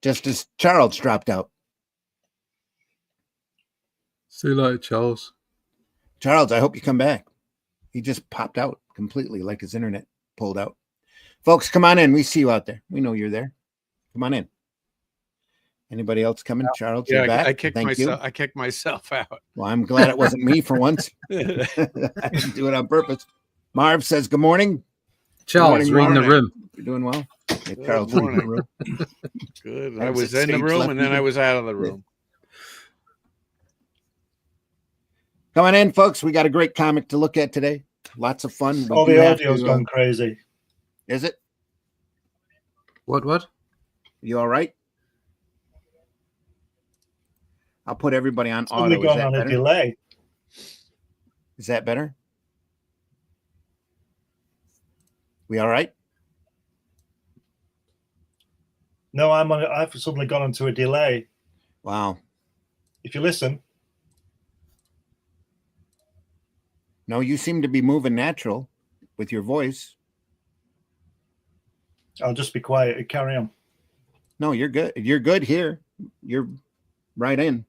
just as Charles dropped out. See you later, Charles. Charles, I hope you come back. He just popped out completely, like his internet pulled out. Folks, come on in. We see you out there. We know you're there. Come on in. Anybody else coming? Charles, you're back. I kicked myself out. Well, I'm glad it wasn't me for once. I didn't do it on purpose. Marv says, good morning. Charles, reading the room. You're doing well. Hey, Charles, reading the room. Good. I was in the room and then I was out of the room. Come on in, folks. We got a great comic to look at today. Lots of fun. All the audio's gone crazy. Is it? What? You all right? I'll put everybody on It's auto. only gone on a delay. Is that better? We all right? No, I've suddenly gone onto a delay. Wow. If you listen. No, you seem to be moving natural with your voice. I'll just be quiet and carry on. No, you're good. You're good here. You're right in.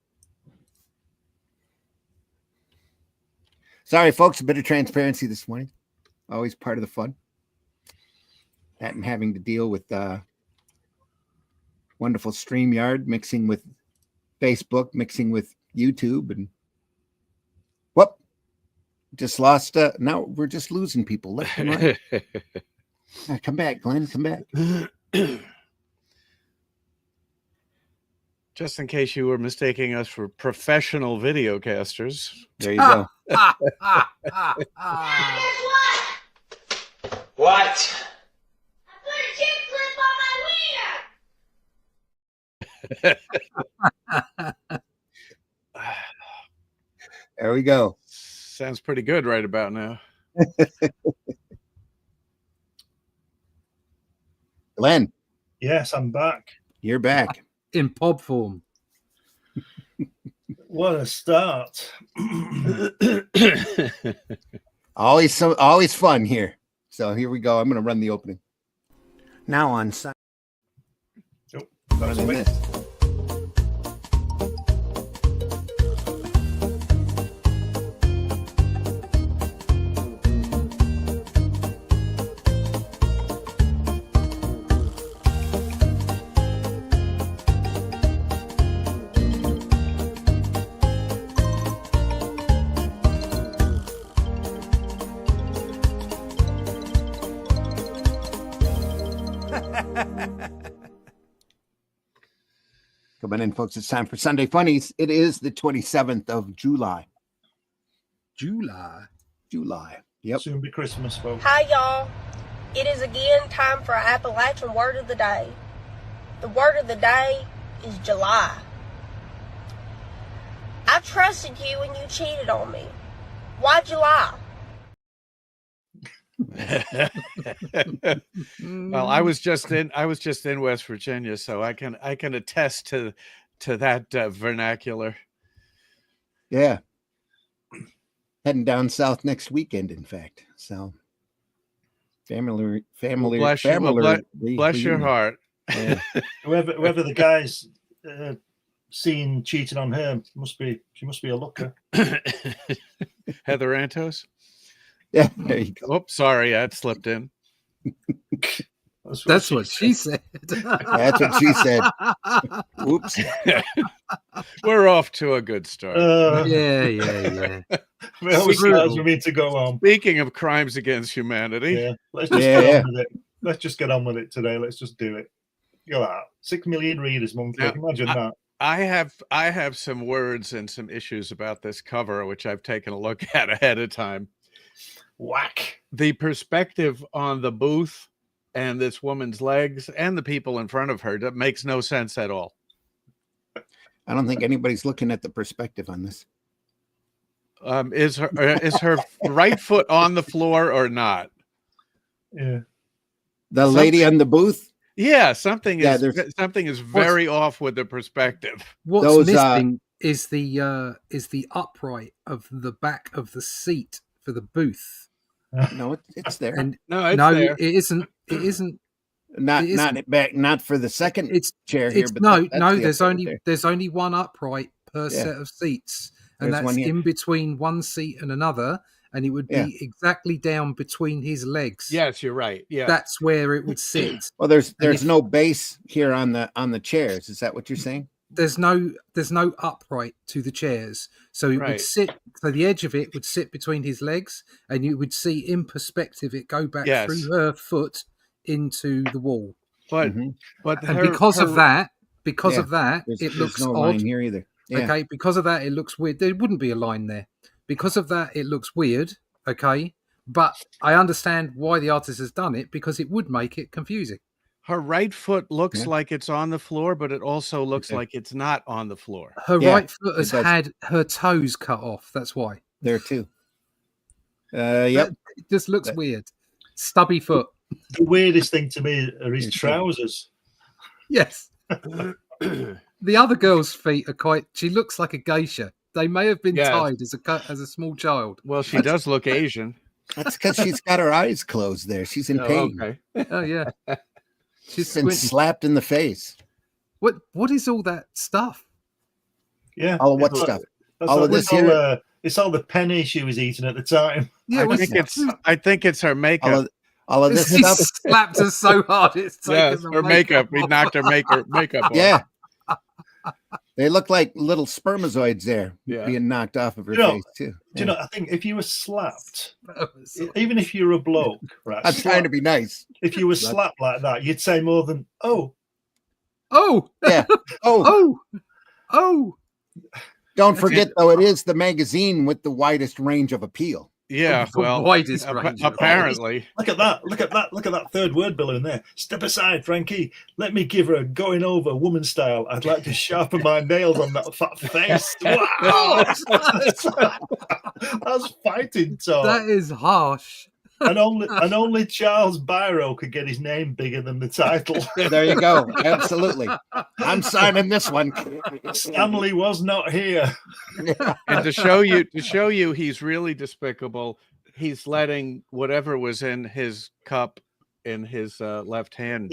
Sorry, folks, a bit of transparency this morning. Always part of the fun. That and having to deal with wonderful StreamYard, mixing with Facebook, mixing with YouTube, and whoop, just lost. Now we're just losing people left and right. Come back, Glenn. Come back. Just in case you were mistaking us for professional videocasters. There you go. What? I put a chip clip on my wiener. There we go. Sounds pretty good right about now. Glenn. Yes, I'm back. You're back. In pod form. What a start. Always fun here. So here we go. I'm going to run the opening. Now on Sunday. Oh, that's a bit. Coming in, folks. It's time for Sunday Funnies. It is the 27th of July. July. Yep. Soon be Christmas, folks. Hi, y'all. It is again time for our Appalachian word of the day. The word of the day is July. I trusted you and you cheated on me. Why July? Well, I was just in West Virginia, so I can attest to that vernacular. Yeah. Heading down south next weekend, in fact. So family. Bless your heart. Yeah. Whoever the guy's seen cheating on her she must be a looker. Heather Antos. Yeah, there you go. Oops, sorry, that slipped in. That's what she said. That's what she said. Oops. We're off to a good start. Yeah. Well, it's time for me to go on. Speaking of crimes against humanity. Yeah, let's just get on with it. Let's just get on with it today. Let's just do it. Go out. 6 million readers monthly. Now, Imagine that. I have some words and some issues about this cover, which I've taken a look at ahead of time. Whack. The perspective on the booth and this woman's legs and the people in front of her, that makes no sense at all. I don't think anybody's looking at the perspective on this. Is her right foot on the floor or not? Yeah. The lady on the booth? Yeah, something is very off with the perspective. What's missing is the upright of the back of the seat for the booth. No, it's there. And no, there. It isn't. Not for the second It's chair here, it's but no. that's the upright there. There's only one upright per Yeah. set of seats, and There's one that's here. in between one seat and another, and it would be exactly down between his legs. Yes, you're right. Yeah. That's where it would sit. Well, there's if- no base here on the chairs. Is that what you're saying? There's no upright to the chairs, so it would sit. So the edge of it would sit between his legs, and you would see in perspective it go back through her foot into the wall. But because of that, it looks no odd. line here either. Yeah. Okay, because of that, it looks weird. There wouldn't be a line there. Because of that, it looks weird. Okay, but I understand why the artist has done it, because it would make it confusing. her right foot looks like it's on the floor, but it also looks like it's not on the floor. Her right foot has had her toes cut off. That's why. There too. Yep. It just looks weird. Stubby foot. The weirdest thing to me are his trousers. Yes. The other girl's feet are quite. She looks like a geisha. They may have been tied as a small child. Well, she does look Asian. That's because she's got her eyes closed there. She's in pain. Okay. Oh yeah. She's been slapped in the face. What is all that stuff? Yeah. All of what stuff? All of this here. It's all the penny she was eating at the time. Yeah, I think it's her makeup. All of this he stuff. slapped her so hard it's taken her makeup. We knocked her makeup off. Yeah. They look like little spermatozoids there being knocked off of her face too. Do you know? I think if you were slapped, even if you're a bloke, right? I'm trying to be nice. If you were slapped like that, you'd say more than "oh, yeah, oh." Don't forget though, it is the magazine with the widest range of appeal. Yeah, well, widest range. Apparently. Look at that third word below in there. Step aside, Frankie. Let me give her a going over woman style. I'd like to sharpen my nails on that fat face. Wow. That's fighting talk. That is harsh. And only Charles Biro could get his name bigger than the title. There you go. Absolutely. I'm signing this one. Stanley was not here. And to show you he's really despicable, he's letting whatever was in his cup in his left hand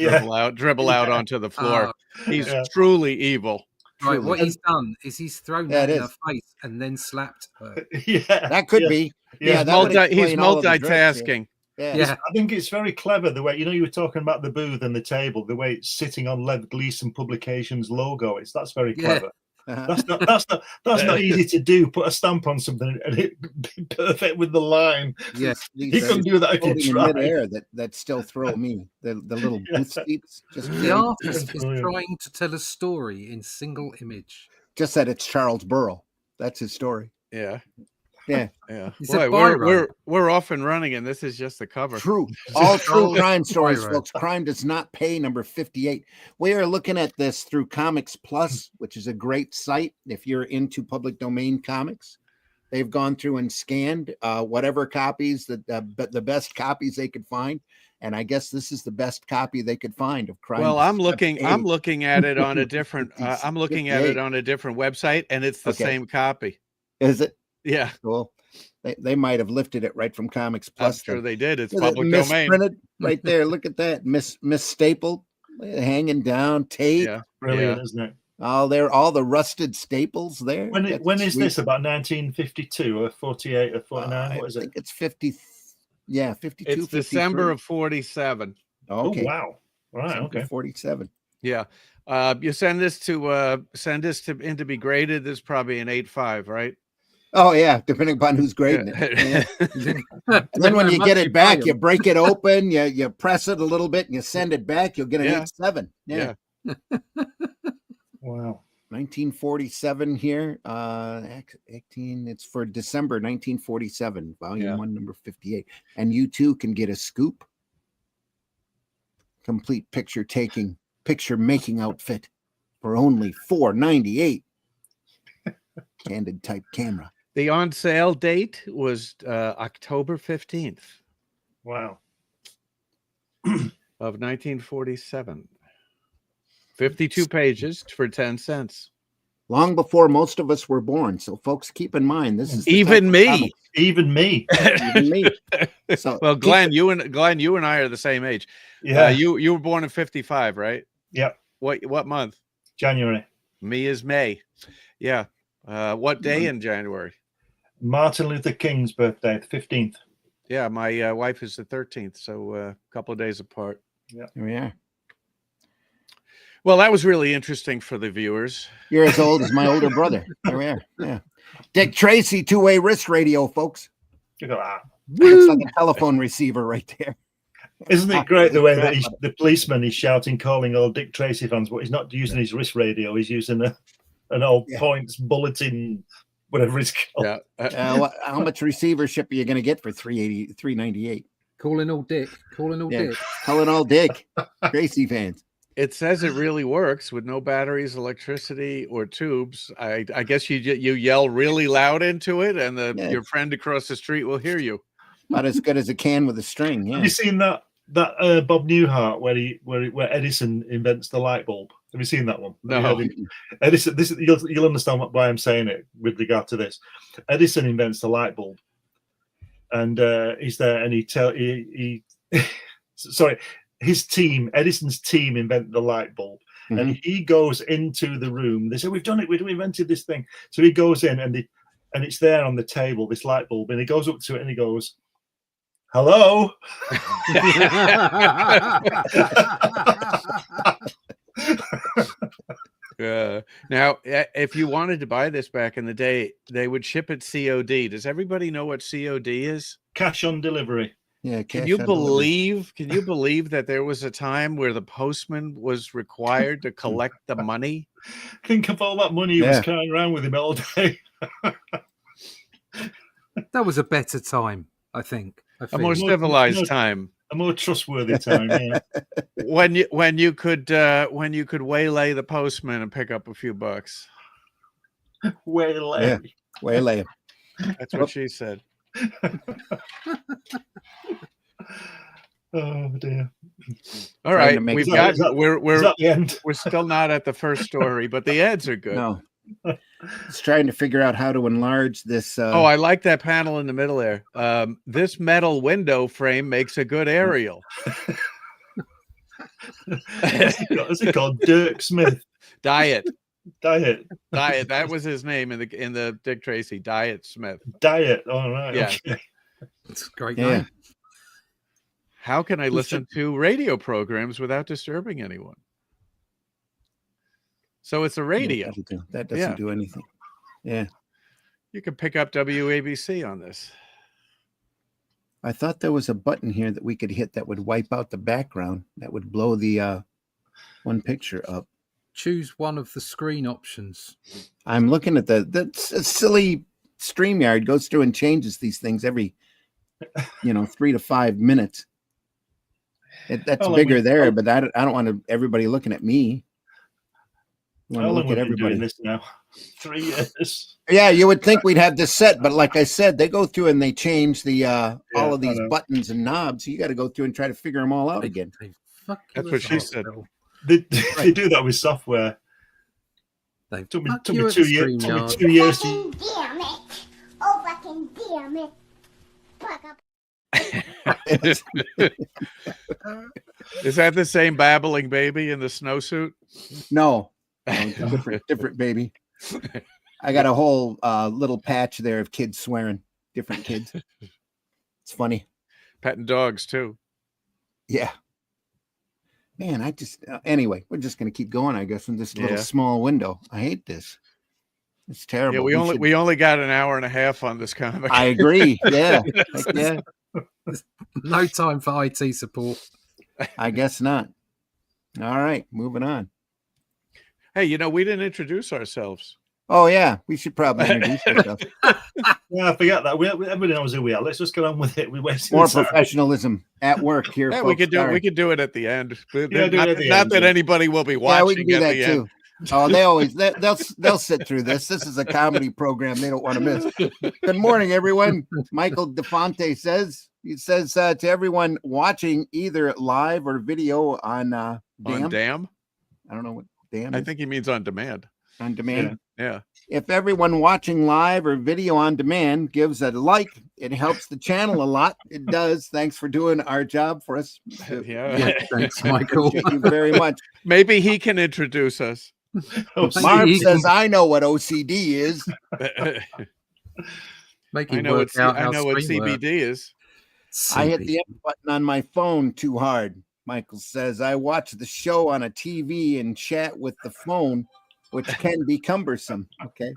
dribble out onto the floor. He's truly evil. Right, what he's done is he's thrown that in her face and then slapped her. Yeah, that could be. Yeah, he's multitasking. Yeah. I think it's very clever the way, you were talking about the booth and the table, the way it's sitting on Lev Gleason Publications logo. That's very clever. That's not easy to do. Put a stamp on something and it be perfect with the line. Yes, he couldn't do that if you tried. Midair that still throw me. The little booth seats. The artist is trying to tell a story in single image. Just that it's Charles Burrell. That's his story. Yeah. Yeah. Boy, we're off and running, and this is just the cover. True. All true crime stories, folks. Crime does not pay, number 58. We are looking at this through Comics Plus, which is a great site if you're into public domain comics. They've gone through and scanned whatever copies the best copies they could find. And I guess this is the best copy they could find of Crime. Well, I'm looking at it on a different website, and it's the same copy. Is it? Yeah. Cool. They might have lifted it right from Comics Plus. I'm sure they did. It's public domain. Right there. Look at that. Misstapled, hanging down, tape. Yeah. Brilliant, isn't it? All the rusted staples there. When is this? About 1952 or 48 or 49? What is it? I think it's 50. Yeah, 52. It's 53. December of 47. Okay. Oh, wow. Right. Okay. 47. Yeah. You send this in to be graded. This is probably an 8.5, right? Oh yeah, depending upon who's grading it. Yeah. And then when you get it back, you break it open, you press it a little bit, and you send it back. You'll get an 8.7. Yeah. Wow. 1947 here. 18. It's for December 1947, Volume 1, number 58. And you too can get a scoop. Complete picture making outfit for only $4.98. Candid type camera. The on sale date was October 15th. Wow. Of 1947. 52 pages for 10 cents. long before most of us were born. So, folks, keep in mind this is even me. Even me. Even me. So, well, Glenn, you and I are the same age. Yeah. You were born in 55, right? Yeah. What month? January. Me is May. Yeah. What day in January? Martin Luther King's birthday, the 15th. Yeah, my wife is the 13th, so a couple of days apart. Yeah. Here we are. Well, that was really interesting for the viewers. You're as old as my older brother. Here we are. Yeah. Dick Tracy, two-way wrist radio, folks. Look at that. It's like a telephone receiver right there. Isn't it great the way that the policeman is shouting, calling all Dick Tracy fans, but he's not using his wrist radio. He's using an old points bulletin, whatever it's called. Yeah. How much receivership are you going to get for $398? Calling all Dick. Calling all Dick. Calling all Dick. Tracy fans. It says it really works with no batteries, electricity, or tubes. I guess you yell really loud into it, and your friend across the street will hear you. Not as good as a can with a string. Yeah. Have you seen that Bob Newhart where Edison invents the light bulb? Have you seen that one? No. Edison. You'll understand why I'm saying it with regard to this. Edison invents the light bulb, and he's there, and he sorry. His team, Edison's team, invented the light bulb, and he goes into the room. They say, "We've done it. We've invented this thing." So he goes in, and it's there on the table, this light bulb, and he goes up to it, and he goes, "Hello." Now, if you wanted to buy this back in the day, they would ship it COD. Does everybody know what COD is? Cash on delivery. Yeah. Can you believe that there was a time where the postman was required to collect the money? Think of all that money he was carrying around with him all day. That was a better time, I think. A more civilized time. A more trustworthy time, yeah. when you could waylay the postman and pick up a few bucks. Waylay. Yeah. Waylay him. That's what she said. Oh dear. All right, we're we're still not at the first story, but the ads are good. No. It's trying to figure out how to enlarge this. I like that panel in the middle there. This metal window frame makes a good aerial. What's it called? Dirk Smith. Diet. That was his name in the Dick Tracy. Diet Smith. Diet. All right. Yeah. Okay. It's a great name. How can I listen to radio programs without disturbing anyone? So it's a radio. That doesn't do anything. Yeah. You can pick up WABC on this. I thought there was a button here that we could hit that would wipe out the background. That would blow the one picture up. Choose one of the screen options. I'm looking at that silly StreamYard goes through and changes these things every 3 to 5 minutes. That's bigger there, but I don't want everybody looking at me. I want to look at everybody. Doing this now? 3 years. Yeah, you would think we'd have this set, but like I said, they go through and they change the all of these buttons and knobs. You got to go through and try to figure them all out again. That's what she said. They do that with software. It took me 2 years. Took me 2 years. Damn it! Oh, fucking damn it! Fuck up. Is that the same babbling baby in the snowsuit? No, different baby. I got a whole little patch there of kids swearing, different kids. It's funny. Petting dogs too. Yeah. Man, anyway, we're just going to keep going, I guess, in this little small window. I hate this. It's terrible. Yeah, we only got an hour and a half on this comic. I agree. Yeah. Yeah. No time for IT support. I guess not. All right, moving on. Hey, we didn't introduce ourselves. Oh, yeah. We should probably introduce ourselves. Yeah, I forgot that. Everybody knows who we are. Let's just get on with it. We waste more professionalism at work here. Yeah, folks. we could do it at the end. Not that anybody will be watching. Yeah, we can do that too. End. Oh, they'll sit through this. This is a comedy program they don't want to miss. Good morning, everyone. Michael DeFonte says to everyone watching either live or video on Damn. I don't know what Damn. I think he means on demand. on demand. Yeah. If everyone watching live or video on demand gives a like, it helps the channel a lot. It does. Thanks for doing our job for us. Yeah. Thanks, Michael. Thank you very much. Maybe he can introduce us. Marv says, I know what OCD is. Make I it know work out. I know what CBD is. I hit the F button on my phone too hard. Michael says, I watch the show on a TV and chat with the phone, which can be cumbersome. Okay.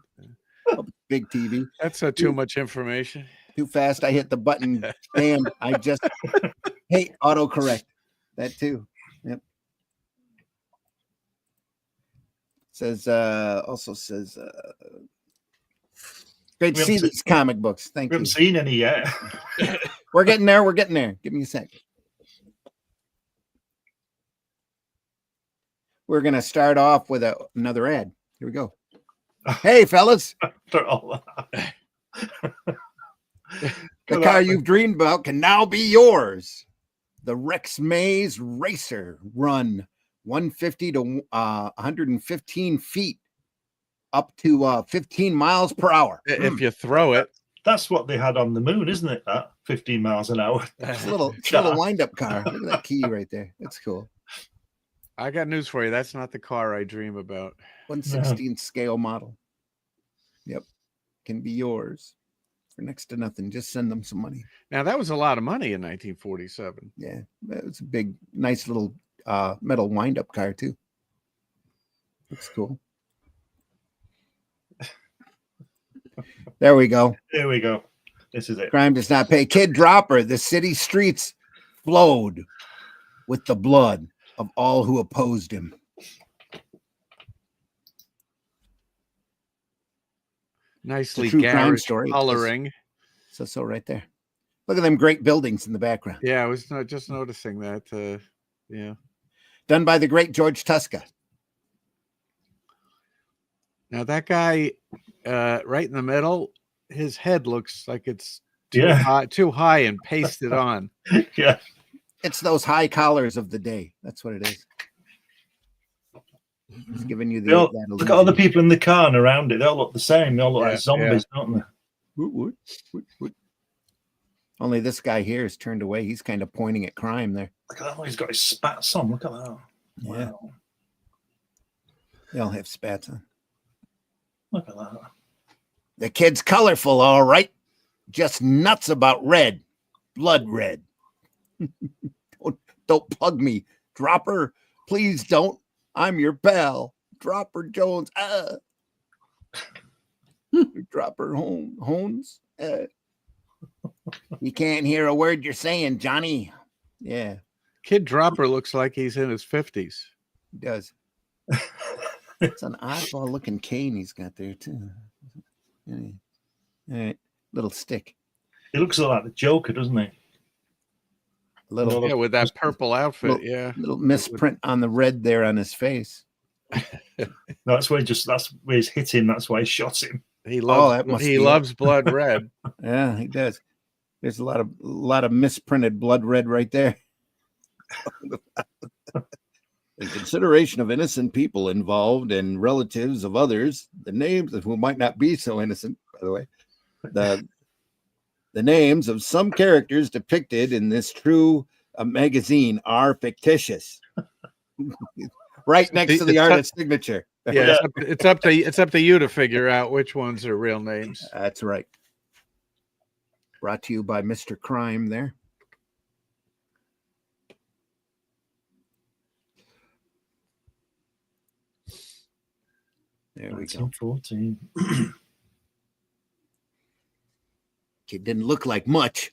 Oh, big TV. That's too much information. Too fast. I hit the button. Damn. I just hate autocorrect. That too. Yep. Says, also says, great to see these comic books. Thank you. We haven't seen any yet. We're getting there. We're getting there. Give me a sec. We're going to start off with another ad. Here we go. Hey, fellas. The car you've dreamed about can now be yours. The Rex Maze Racer Run 150 to 115 feet up to 15 miles per hour. If you throw it. That's what they had on the moon, isn't it? That 15 miles an hour. It's a little wind-up car. Look at that key right there. That's cool. I got news for you. That's not the car I dream about. 1/16 scale model. Yep. Can be yours for next to nothing. Just send them some money. Now, that was a lot of money in 1947. Yeah. It was a big, nice little metal wind-up car, too. Looks cool. There we go. There we go. This is it. Crime does not pay. Kid Dropper. The city streets flowed with the blood of all who opposed him. Nicely garish coloring. So right there. Look at them great buildings in the background. Yeah, I was just noticing that. Yeah. Done by the great George Tuska. Now that guy right in the middle, his head looks like it's too high and pasted on. Yeah. It's those high collars of the day. That's what it is. It's giving you look at all the people in the car and around it. They all look the same. They all look like zombies, don't they? What? Only this guy here is turned away. He's kind of pointing at crime there. Look at that. He's got his spats on. Look at that. Yeah. Wow. They all have spats on. Look at that. The kid's colorful, all right. Just nuts about red. Blood red. Don't plug me. Dropper, please don't. I'm your pal. Dropper Jones. Dropper Holmes. You can't hear a word you're saying, Johnny. Yeah. Kid Dropper looks like he's in his 50s. He does. It's an oddball looking cane he's got there, too. All right. Little stick. He looks a lot like the Joker, doesn't he? Yeah, with that purple outfit. Little misprint on the red there on his face. No, that's where he's hit him. That's why he shot him. He loves blood red. Yeah, he does. There's a lot of misprinted blood red right there. In consideration of innocent people involved and relatives of others, the names of who might not be so innocent, by the way, the names of some characters depicted in this true magazine are fictitious. Right next to the artist's signature. Yeah, it's up to you to figure out which ones are real names. That's right. Brought to you by Mr. Crime there. There we go. 14. Kid didn't look like much.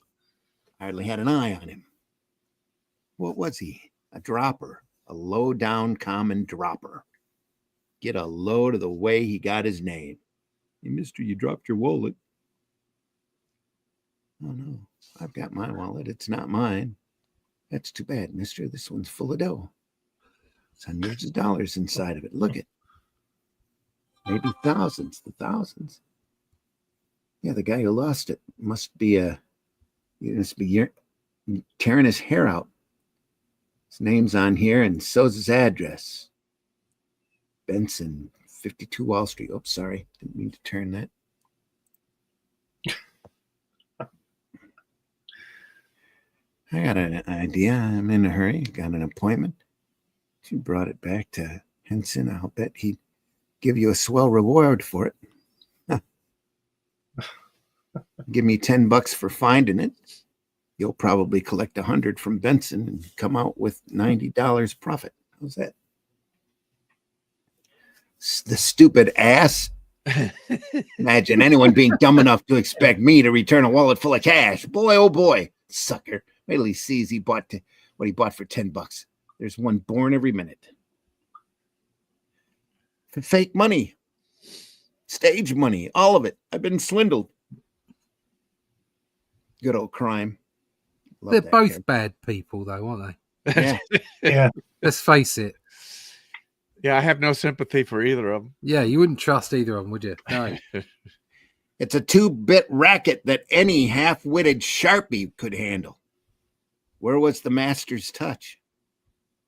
Hardly had an eye on him. What was he? A dropper. A low-down common dropper. Get a load of the way he got his name. Hey, mister, you dropped your wallet. Oh, no. I've got my wallet. It's not mine. That's too bad, mister. This one's full of dough. It's hundreds of dollars inside of it. Look at. Maybe thousands. The thousands. Yeah, the guy who lost it must be tearing his hair out. His name's on here, and so's his address. Benson, 52 Wall Street. Oops, sorry. Didn't mean to turn that. I got an idea. I'm in a hurry. Got an appointment. She brought it back to Henson. I'll bet he'd give you a swell reward for it. Huh. Give me $10 for finding it. You'll probably collect 100 from Benson and come out with $90 profit. How's that? The stupid ass. Imagine anyone being dumb enough to expect me to return a wallet full of cash. Boy, oh boy, sucker. Wait till he sees what he bought for $10. There's one born every minute. Fake money. Stage money. All of it. I've been swindled. Good old crime. Love They're both character. bad people, though, aren't they? Yeah. Yeah. Let's face it. Yeah, I have no sympathy for either of them. Yeah, you wouldn't trust either of them, would you? No. It's a 2-bit racket that any half-witted Sharpie could handle. Where was the master's touch?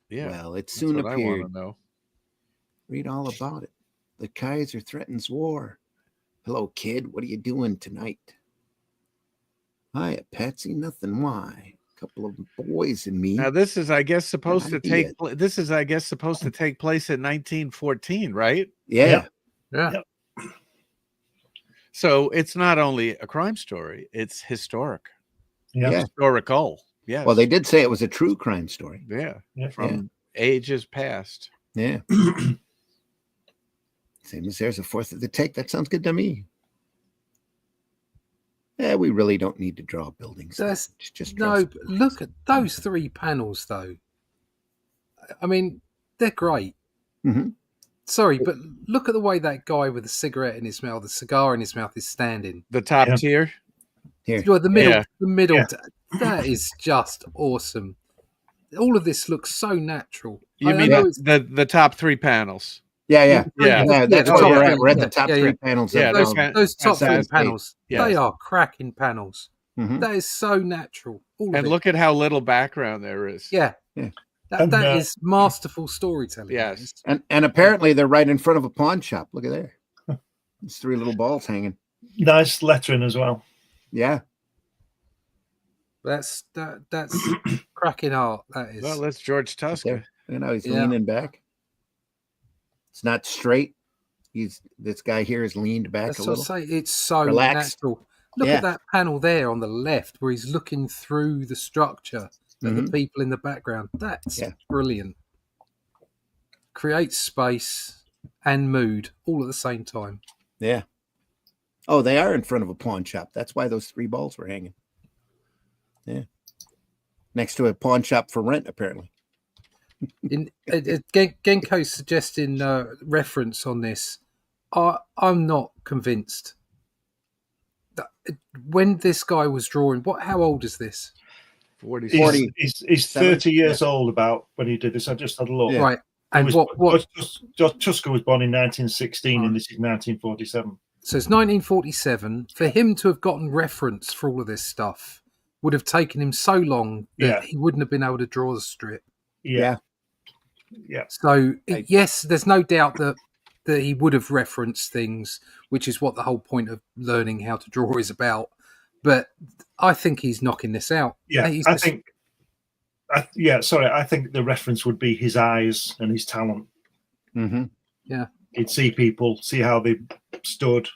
Yeah. Well, it soon That's what appeared. I want to know. Read all about it. The Kaiser threatens war. Hello, kid. What are you doing tonight? Hiya, Patsy. Nothing. Why? A couple of boys and me. Now this is, I guess, supposed to idea. take. This is, I guess, supposed to take place in 1914, right? Yeah. Yeah. Yep. So it's not only a crime story; it's historic, Yeah. historical. Yes. Well, they did say it was a true crime story. Yeah. Yeah. From ages past. Yeah. Same as there's a fourth of the take. That sounds good to me. Yeah, we really don't need to draw buildings. That's just no. But look at those 3 panels, though. I mean, they're great. Mhm. Sorry, but look at the way that guy with the cigarette in his mouth, the cigar in his mouth, is standing. The top Yeah. tier. Here. You're the middle. Yeah. The middle. Yeah. That is just awesome. All of this looks so natural. You I mean know it's- the top 3 panels? Yeah. Yeah. Yeah, that's the where top we're at. three, We're at the yeah, top yeah, 3 yeah. panels. Yeah, of those the- those top that's 3 great. panels, Yes. they are cracking panels. Mhm. That is so natural. All of And it. look at how little background there is. Yeah. Yeah. That And, is masterful storytelling. Yes. And apparently they're right in front of a pawn shop. Look at there. There's 3 little balls hanging. Nice lettering as well. Yeah. That's cracking art. That is. Well, that's George Tuska. There. You know, he's Yeah. leaning back. It's not straight. This guy here is leaned back That's a what I little. say. It's so Relaxed. natural. Look Yeah. at that panel there on the left where he's looking through the structure at the Mhm. people in the background. That's Yeah. brilliant. Creates space and mood all at the same time. Yeah. Oh, they are in front of a pawn shop. That's why those 3 balls were hanging. Yeah. Next to a pawn shop for rent, apparently. Genko's suggesting reference on this. I'm not convinced. When this guy was drawing, how old is this? 40. He's 30 years old about when he did this. I just had a look. Yeah. Right. And what? George Tuska was born in 1916 and this is 1947. So it's 1947. For him to have gotten reference for all of this stuff would have taken him so long that he wouldn't have been able to draw the strip. Yeah. Yeah. So yes, there's no doubt that he would have referenced things, which is what the whole point of learning how to draw is about. But I think he's knocking this out. Yeah. He's I just- think the reference would be his eyes and his talent. Mm-hmm. He'd see people, see how they stood.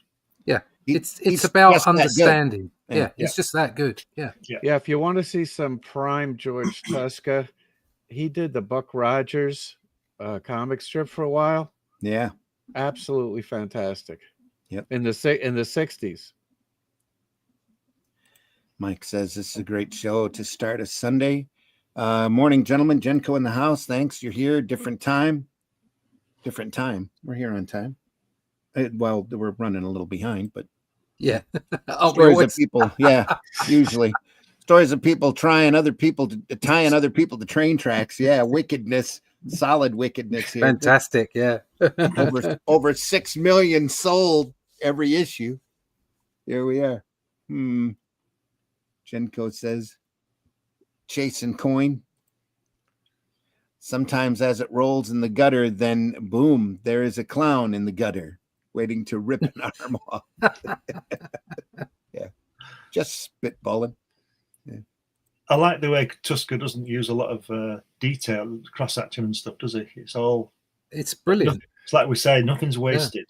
Yeah. He's It's about just that good. understanding. Yeah. Yeah. He's just that good. Yeah. Yeah, if you want to see some prime George Tuska, he did the Buck Rogers comic strip for a while. Yeah. Absolutely fantastic. Yep. In the 60s. Mike says this is a great show to start a Sunday. Morning, gentlemen. Genko in the house. Thanks. You're here. Different time. We're here on time. Well, we're running a little behind, but Yeah. stories of people. Yeah, usually stories of people tying other people to train tracks. Yeah, wickedness, solid wickedness here. Fantastic. Yeah. Over 6 million sold every issue. Here we are. Genko says, chasing coin. Sometimes as it rolls in the gutter, then boom, there is a clown in the gutter waiting to rip an arm off. Yeah, just spitballing. Yeah. I like the way Tuska doesn't use a lot of detail, cross-action and stuff, does he? It's brilliant. It's like we say, nothing's wasted.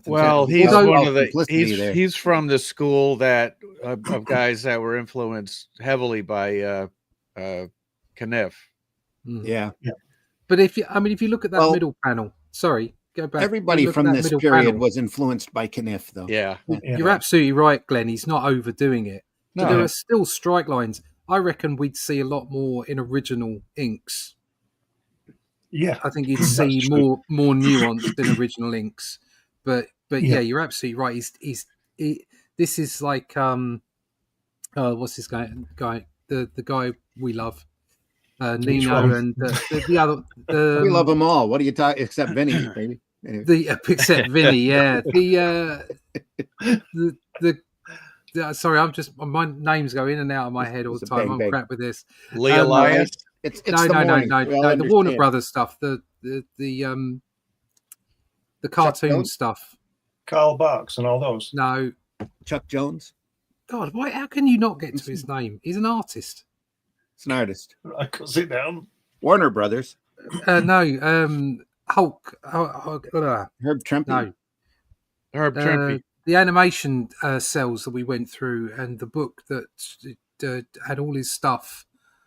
Well, he's one of the he's from the school that of guys that were influenced heavily by Kniff. Yeah. But if you look at that middle panel, sorry, go back. Everybody from this period was influenced by Kniff, though. Yeah. You're absolutely right, Glenn. He's not overdoing it. No. But there are still strike lines. I reckon we'd see a lot more in original inks. Yeah, I think you'd see more nuanced in original inks. But yeah, you're absolutely right. This is like what's this guy? The guy we love, Nino, and the other. We love them all. What are you talking? Except Vinny, baby. Anyway. Except Vinny, yeah. Sorry, I'm just my names go in and out of my head all the time. I'm crap with this. Lee Elias. It's no. The Warner Brothers stuff. The cartoon stuff. Carl Barks and all those. No. Chuck Jones. God, why? How can you not get to his name? He's an artist. It's an artist. I could sit down. Warner Brothers. No. Hulk. Herb Trimpe. No. Herb Trimpe. The animation cells that we went through, and the book that had all his stuff.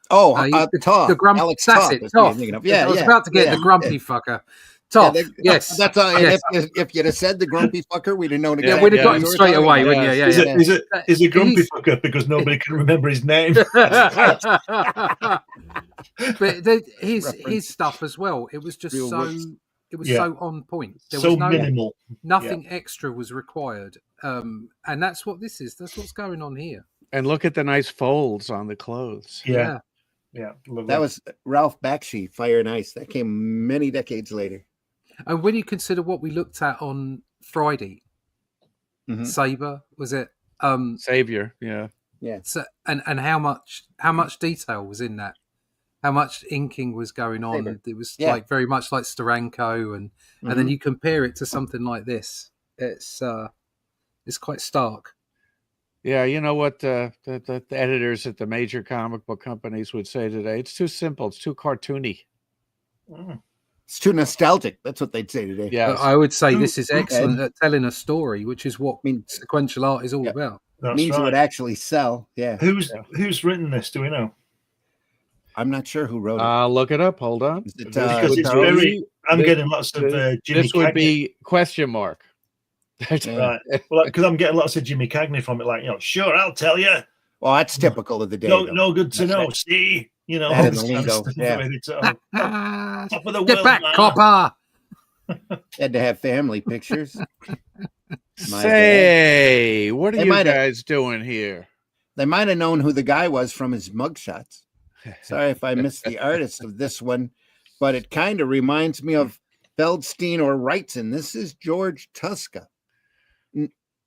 Oh, the grumpy. Alex That's Toth. it. Toth. Yeah, I was about to get the grumpy fucker. Toth. Yes. That's all. Yes. If you'd have said the grumpy fucker, we'd have known. Yeah, we'd have got him straight away, wouldn't you? Yeah. Is it grumpy fucker because nobody can remember his name? But his stuff as well. It was just so on point. There so was minimal. Nothing extra was required. And that's what this is. That's what's going on here. And look at the nice folds on the clothes. Yeah. That was Ralph Bakshi, Fire and Ice. That came many decades later. And when you consider what we looked at on Friday, Saber, was it? Savior, yeah. So, and how much detail was in that? How much inking was going on? Saber. It was like very much like Steranko, and then you compare it to something like this. It's quite stark. Yeah, you know what the editors at the major comic book companies would say today? It's too simple. It's too cartoony. It's too nostalgic. That's what they'd say today. Yeah, I would say this is excellent at telling a story, which is what sequential art is all about. It means it would actually sell. Yeah. Who's written this? Do we know? I'm not sure who wrote it. Look it up. Hold on. Because it's very. I'm getting lots of Jimmy. This would be question mark. Right. Well, because I'm getting lots of Jimmy Cagney from it. Like, sure, I'll tell you. Well, that's typical of the day. No good to know. See, that in the lingo. Top of the Get world, back, man. copper. Had to have family pictures. Say, what are you guys doing here? They might have known who the guy was from his mugshots. Sorry if I missed the artist of this one, but it kind of reminds me of Feldstein or Wrightson. This is George Tuska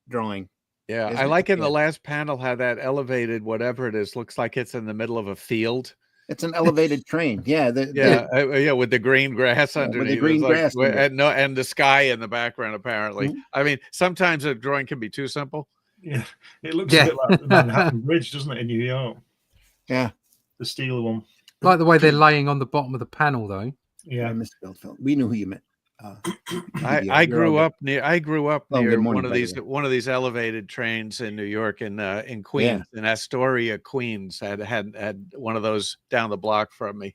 drawing. Yeah, I like in the last panel how that elevated whatever it is looks like it's in the middle of a field. It's an elevated train. Yeah, with the green grass underneath. With the green grass, and the sky in the background. Apparently, I mean, sometimes a drawing can be too simple. Yeah, it looks a bit like the Manhattan Bridge, doesn't it, in New York? Yeah, the steel one. Like the way they're laying on the bottom of the panel, though. Yeah, Mr. Feldfeld. We knew who you meant. I grew up near one of these elevated trains in New York in Queens, in Astoria, Queens. Had one of those down the block from me.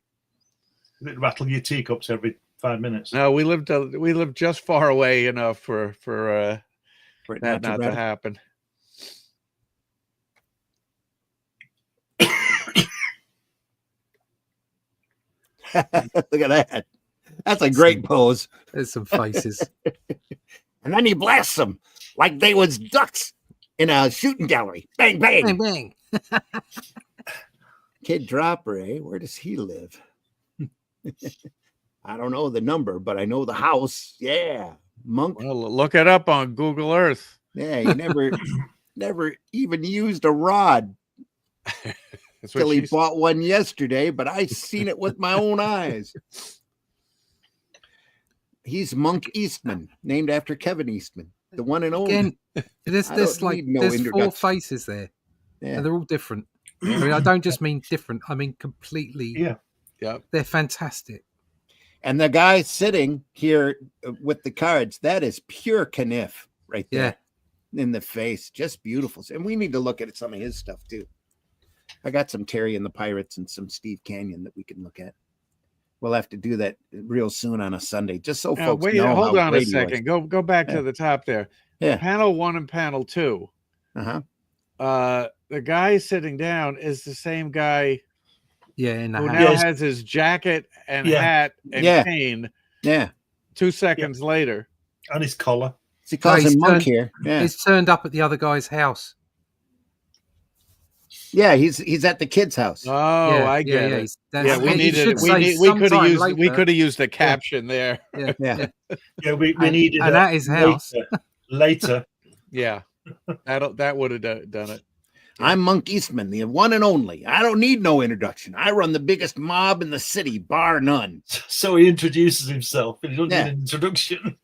Did it rattle your teacups every 5 minutes? No, we lived just far away enough for that not to happen. Look at that. That's a great pose. There's some faces. And then he blasts them like they was ducks in a shooting gallery. Bang, bang. Bang, bang. Kid Dropper, eh? Where does he live? I don't know the number, but I know the house. Yeah. Monk. Well, look it up on Google Earth. Yeah, he never even used a rod. till he bought one yesterday, but I seen it with my own eyes. He's Monk Eastman, named after Kevin Eastman, the one and only. Again, there's 4 faces there, and they're all different. I mean, I don't just mean different. I mean completely. Yeah. They're fantastic. And the guy sitting here with the cards, that is pure Kniff right there in the face. Just beautiful. And we need to look at some of his stuff too. I got some Terry and the Pirates and some Steve Canyon that we can look at. We'll have to do that real soon on a Sunday, just so folks know. Hold on a second. Go back to the top there. Yeah. Panel 1 and panel 2. The guy sitting down is the same guy. In the who now has his jacket and hat and cane. Yeah. 2 seconds later, and his collar. He calls him Monk here. Yeah. He's turned up at the other guy's house. Yeah, he's at the kid's house. Oh, I get it. We could have used a caption there. Yeah. We needed and at his house later. Yeah, that would have done it. I'm Monk Eastman, the one and only. I don't need no introduction. I run the biggest mob in the city, bar none. So he introduces himself, and he doesn't need an introduction.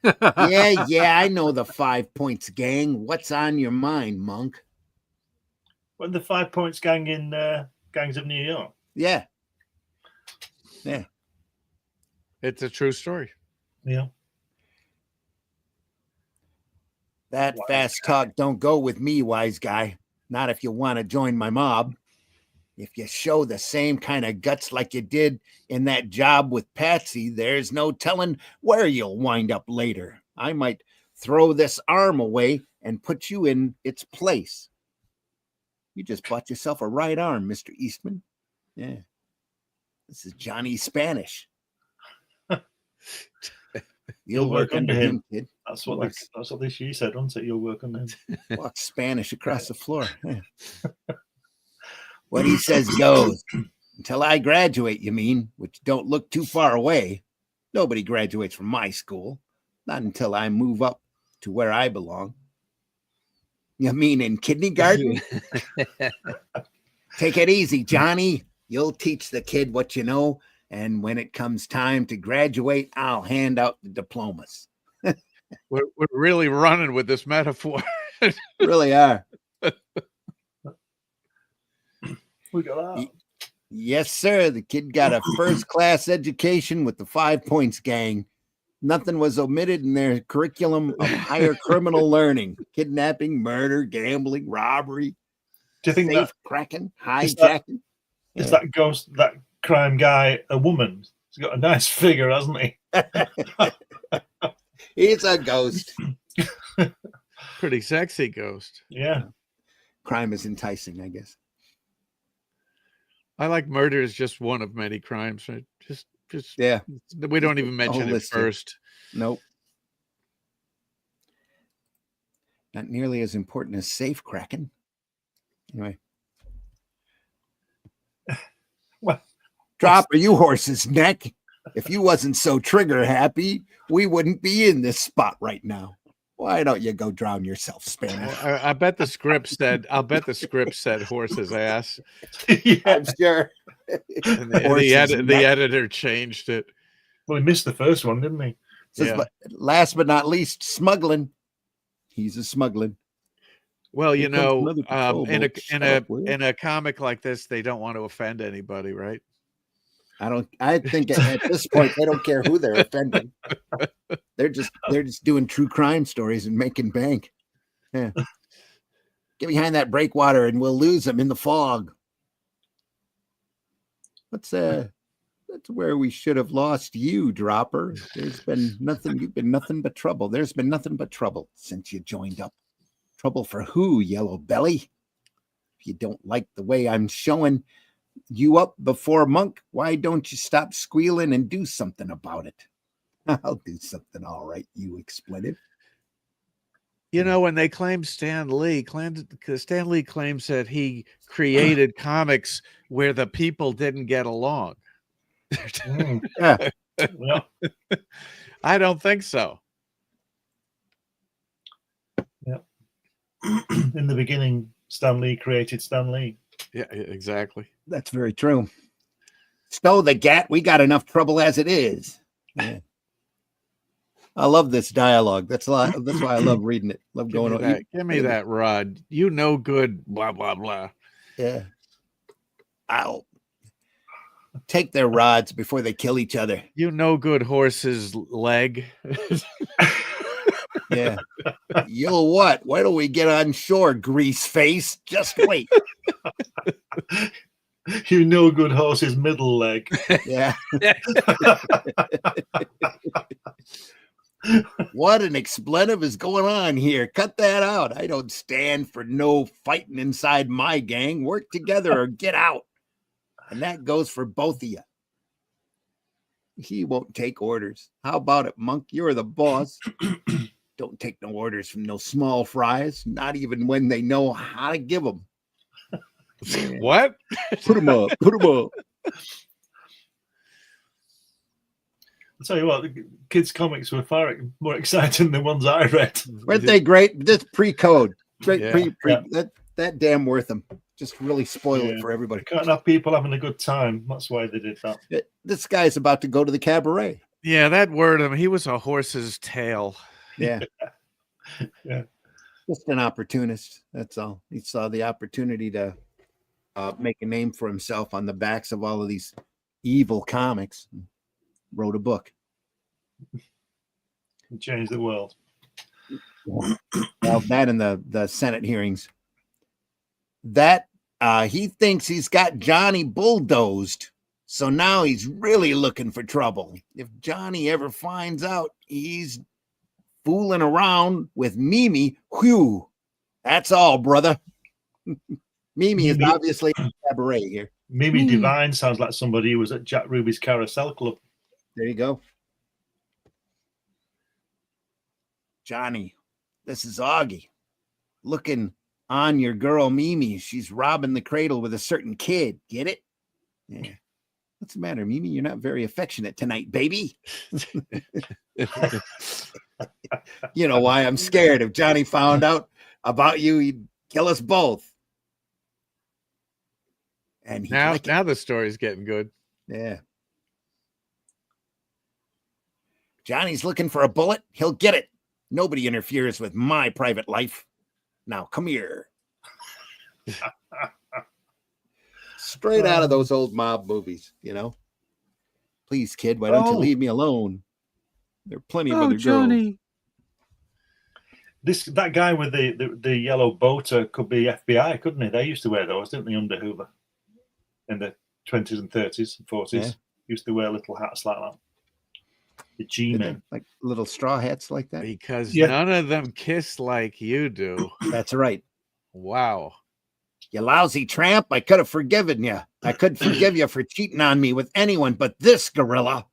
Yeah, I know the 5 Points gang. What's on your mind, Monk? Well, the 5 Points gang in Gangs of New York. Yeah. It's a true story. Yeah. That fast talk don't go with me, wise guy. Not if you want to join my mob. If you show the same kind of guts like you did in that job with Patsy, there's no telling where you'll wind up later. I might throw this arm away and put you in its place. You just bought yourself a right arm, Mr. Eastman. Yeah. This is Johnny Spanish. You'll work under him, kid. That's what she said, wasn't it? You'll work under him. Walk Spanish across the floor. Yeah. What he says goes. Until I graduate, you mean, which don't look too far away. Nobody graduates from my school. Not until I move up to where I belong. You mean in kindergarten? Take it easy, Johnny. You'll teach the kid what you know, and when it comes time to graduate, I'll hand out the diplomas. We're really running with this metaphor. Really are. We got that. Yes, sir. The kid got a first-class education with the 5 Points gang. Nothing was omitted in their curriculum of higher criminal learning: kidnapping, murder, gambling, robbery. Do you think safe cracking, hijacking? Is that ghost, that crime guy, a woman? He's got a nice figure, hasn't he? He's a ghost. Pretty sexy ghost. Yeah. Crime is enticing, I guess. I like murder is just one of many crimes. Right? Just yeah. We don't even mention it first. Nope. Not nearly as important as safe cracking. Anyway. What? Drop a you horse's neck. If you wasn't so trigger happy, we wouldn't be in this spot right now. Why don't you go drown yourself, Spanish? Well, I bet the script said. I'll bet the script said horse's ass. Yeah, I'm sure. And the editor changed it. Well, he missed the first one, didn't he? Says, last but not least, smuggling. He's a smuggling. Well, you know, in a comic like this, they don't want to offend anybody, right? I think at this point they don't care who they're offending. They're just doing true crime stories and making bank. Yeah. Get behind that breakwater and we'll lose them in the fog. That's where we should have lost you, Dropper. There's been nothing. You've been nothing but trouble. There's been nothing but trouble since you joined up. Trouble for who, Yellow Belly? If you don't like the way I'm showing you up before Monk, why don't you stop squealing and do something about it? I'll do something, all right, you expletive. You know, when they claimed Stan Lee claims that he created comics where the people didn't get along. Yeah. Well, I don't think so. Yeah. In the beginning, Stan Lee created Stan Lee. Yeah, exactly. That's very true. Stow the gat. We got enough trouble as it is. Yeah. I love this dialogue. That's why I love reading it. Love going on. Give me that rod. You no good. Blah blah blah. Yeah. I'll take their rods before they kill each other. You no good horse's leg. Yeah. You'll what? Why don't we get on shore, grease face? Just wait. You no good horse's middle leg. Yeah. What an expletive is going on here. Cut that out. I don't stand for no fighting inside my gang. Work together or get out. And that goes for both of you. He won't take orders. How about it, Monk? You're the boss. Don't take no orders from no small fries, not even when they know how to give them. What? Put them up. Put them up. I'll tell you what, the kids' comics were far more exciting than the ones I read. Weren't they great? This pre-code. Yeah. That damn worth them. Just really spoil it for everybody. Can't have people having a good time. That's why they did that. This guy's about to go to the cabaret. Yeah, that word. I mean, he was a horse's tail. Yeah. Yeah. Just an opportunist. That's all. He saw the opportunity to make a name for himself on the backs of all of these evil comics. Wrote a book. And changed the world. Well, that and the Senate hearings. That he thinks he's got Johnny bulldozed. So now he's really looking for trouble. If Johnny ever finds out he's fooling around with Mimi, whew, that's all, brother. Mimi is obviously a cabaret here. Mimi Divine sounds like somebody who was at Jack Ruby's Carousel Club. There you go. Johnny, this is Augie. Looking on your girl Mimi. She's robbing the cradle with a certain kid. Get it? Yeah. What's the matter, Mimi? You're not very affectionate tonight, baby. You know why I'm scared. If Johnny found out about you, he'd kill us both. And now the story's getting good. Yeah. Johnny's looking for a bullet. He'll get it. Nobody interferes with my private life. Now, come here. Straight out of those old mob movies, you know. Please, kid, why don't you leave me alone? There are plenty of other Johnny. girls. That guy with the yellow boater could be FBI, couldn't he? They used to wear those, didn't they, under Hoover? In the 20s and 30s and 40s. Yeah. Used to wear little hats like that. The G-men. Like little straw hats like that? Because none of them kiss like you do. That's right. Wow. You lousy tramp, I could have forgiven you. I could forgive you for cheating on me with anyone but this gorilla.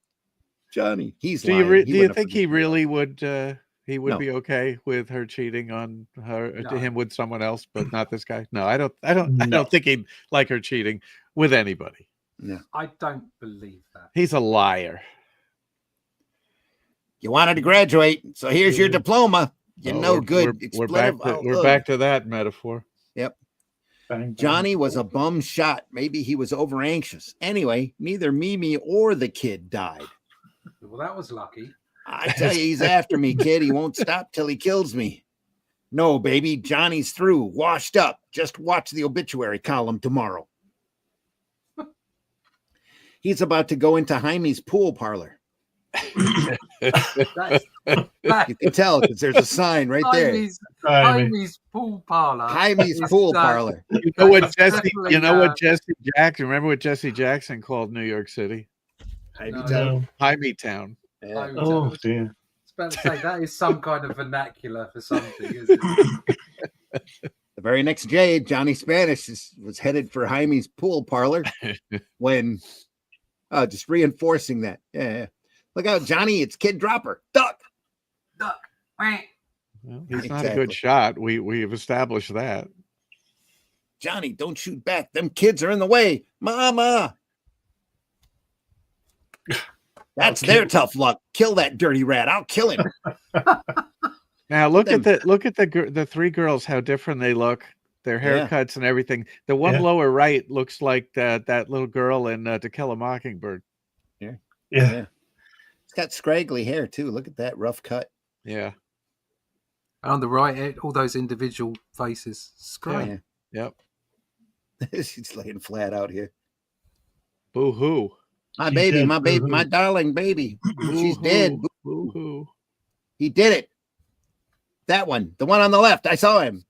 Johnny, he's lying. Do you think he really would be okay with her cheating on him with someone else, but not this guy? No, I don't think he'd like her cheating with anybody. No. I don't believe that. He's a liar. You wanted to graduate, so here's your diploma. You're no good. We're back to that metaphor. Yep. Johnny was a bum shot. Maybe he was over anxious. Anyway, neither Mimi or the kid died. Well, that was lucky. I tell you, he's after me, kid. He won't stop till he kills me. No, baby, Johnny's through, washed up. Just watch the obituary column tomorrow. He's about to go into Jaime's pool parlor. You can tell because there's a sign right there. Jaime's pool parlor. Jaime's pool parlor. You know what Jesse Jackson? Remember what Jesse Jackson called New York City? Jaime Town. Yeah. Oh dear. I was about to say that is some kind of vernacular for something, isn't it? The very next day, Johnny Spanish was headed for Jaime's pool parlor when just reinforcing that. Yeah. Look out, Johnny, it's Kid Dropper. Duck. Duck. Well, he's not a good shot. We've established that. Johnny, don't shoot back. Them kids are in the way. Mama. That's their tough luck. Kill that dirty rat. I'll kill him. Now look at the three girls, how different they look their haircuts and everything. The one lower right looks like that little girl in To Kill a Mockingbird. Yeah. It's got scraggly hair too. Look at that rough cut. Yeah. On the right, all those individual faces. It's great. Yeah. Yep. She's laying flat out here. Boo hoo. My baby, my darling baby. She's dead. Boo hoo. He did it. That one, the one on the left. I saw him.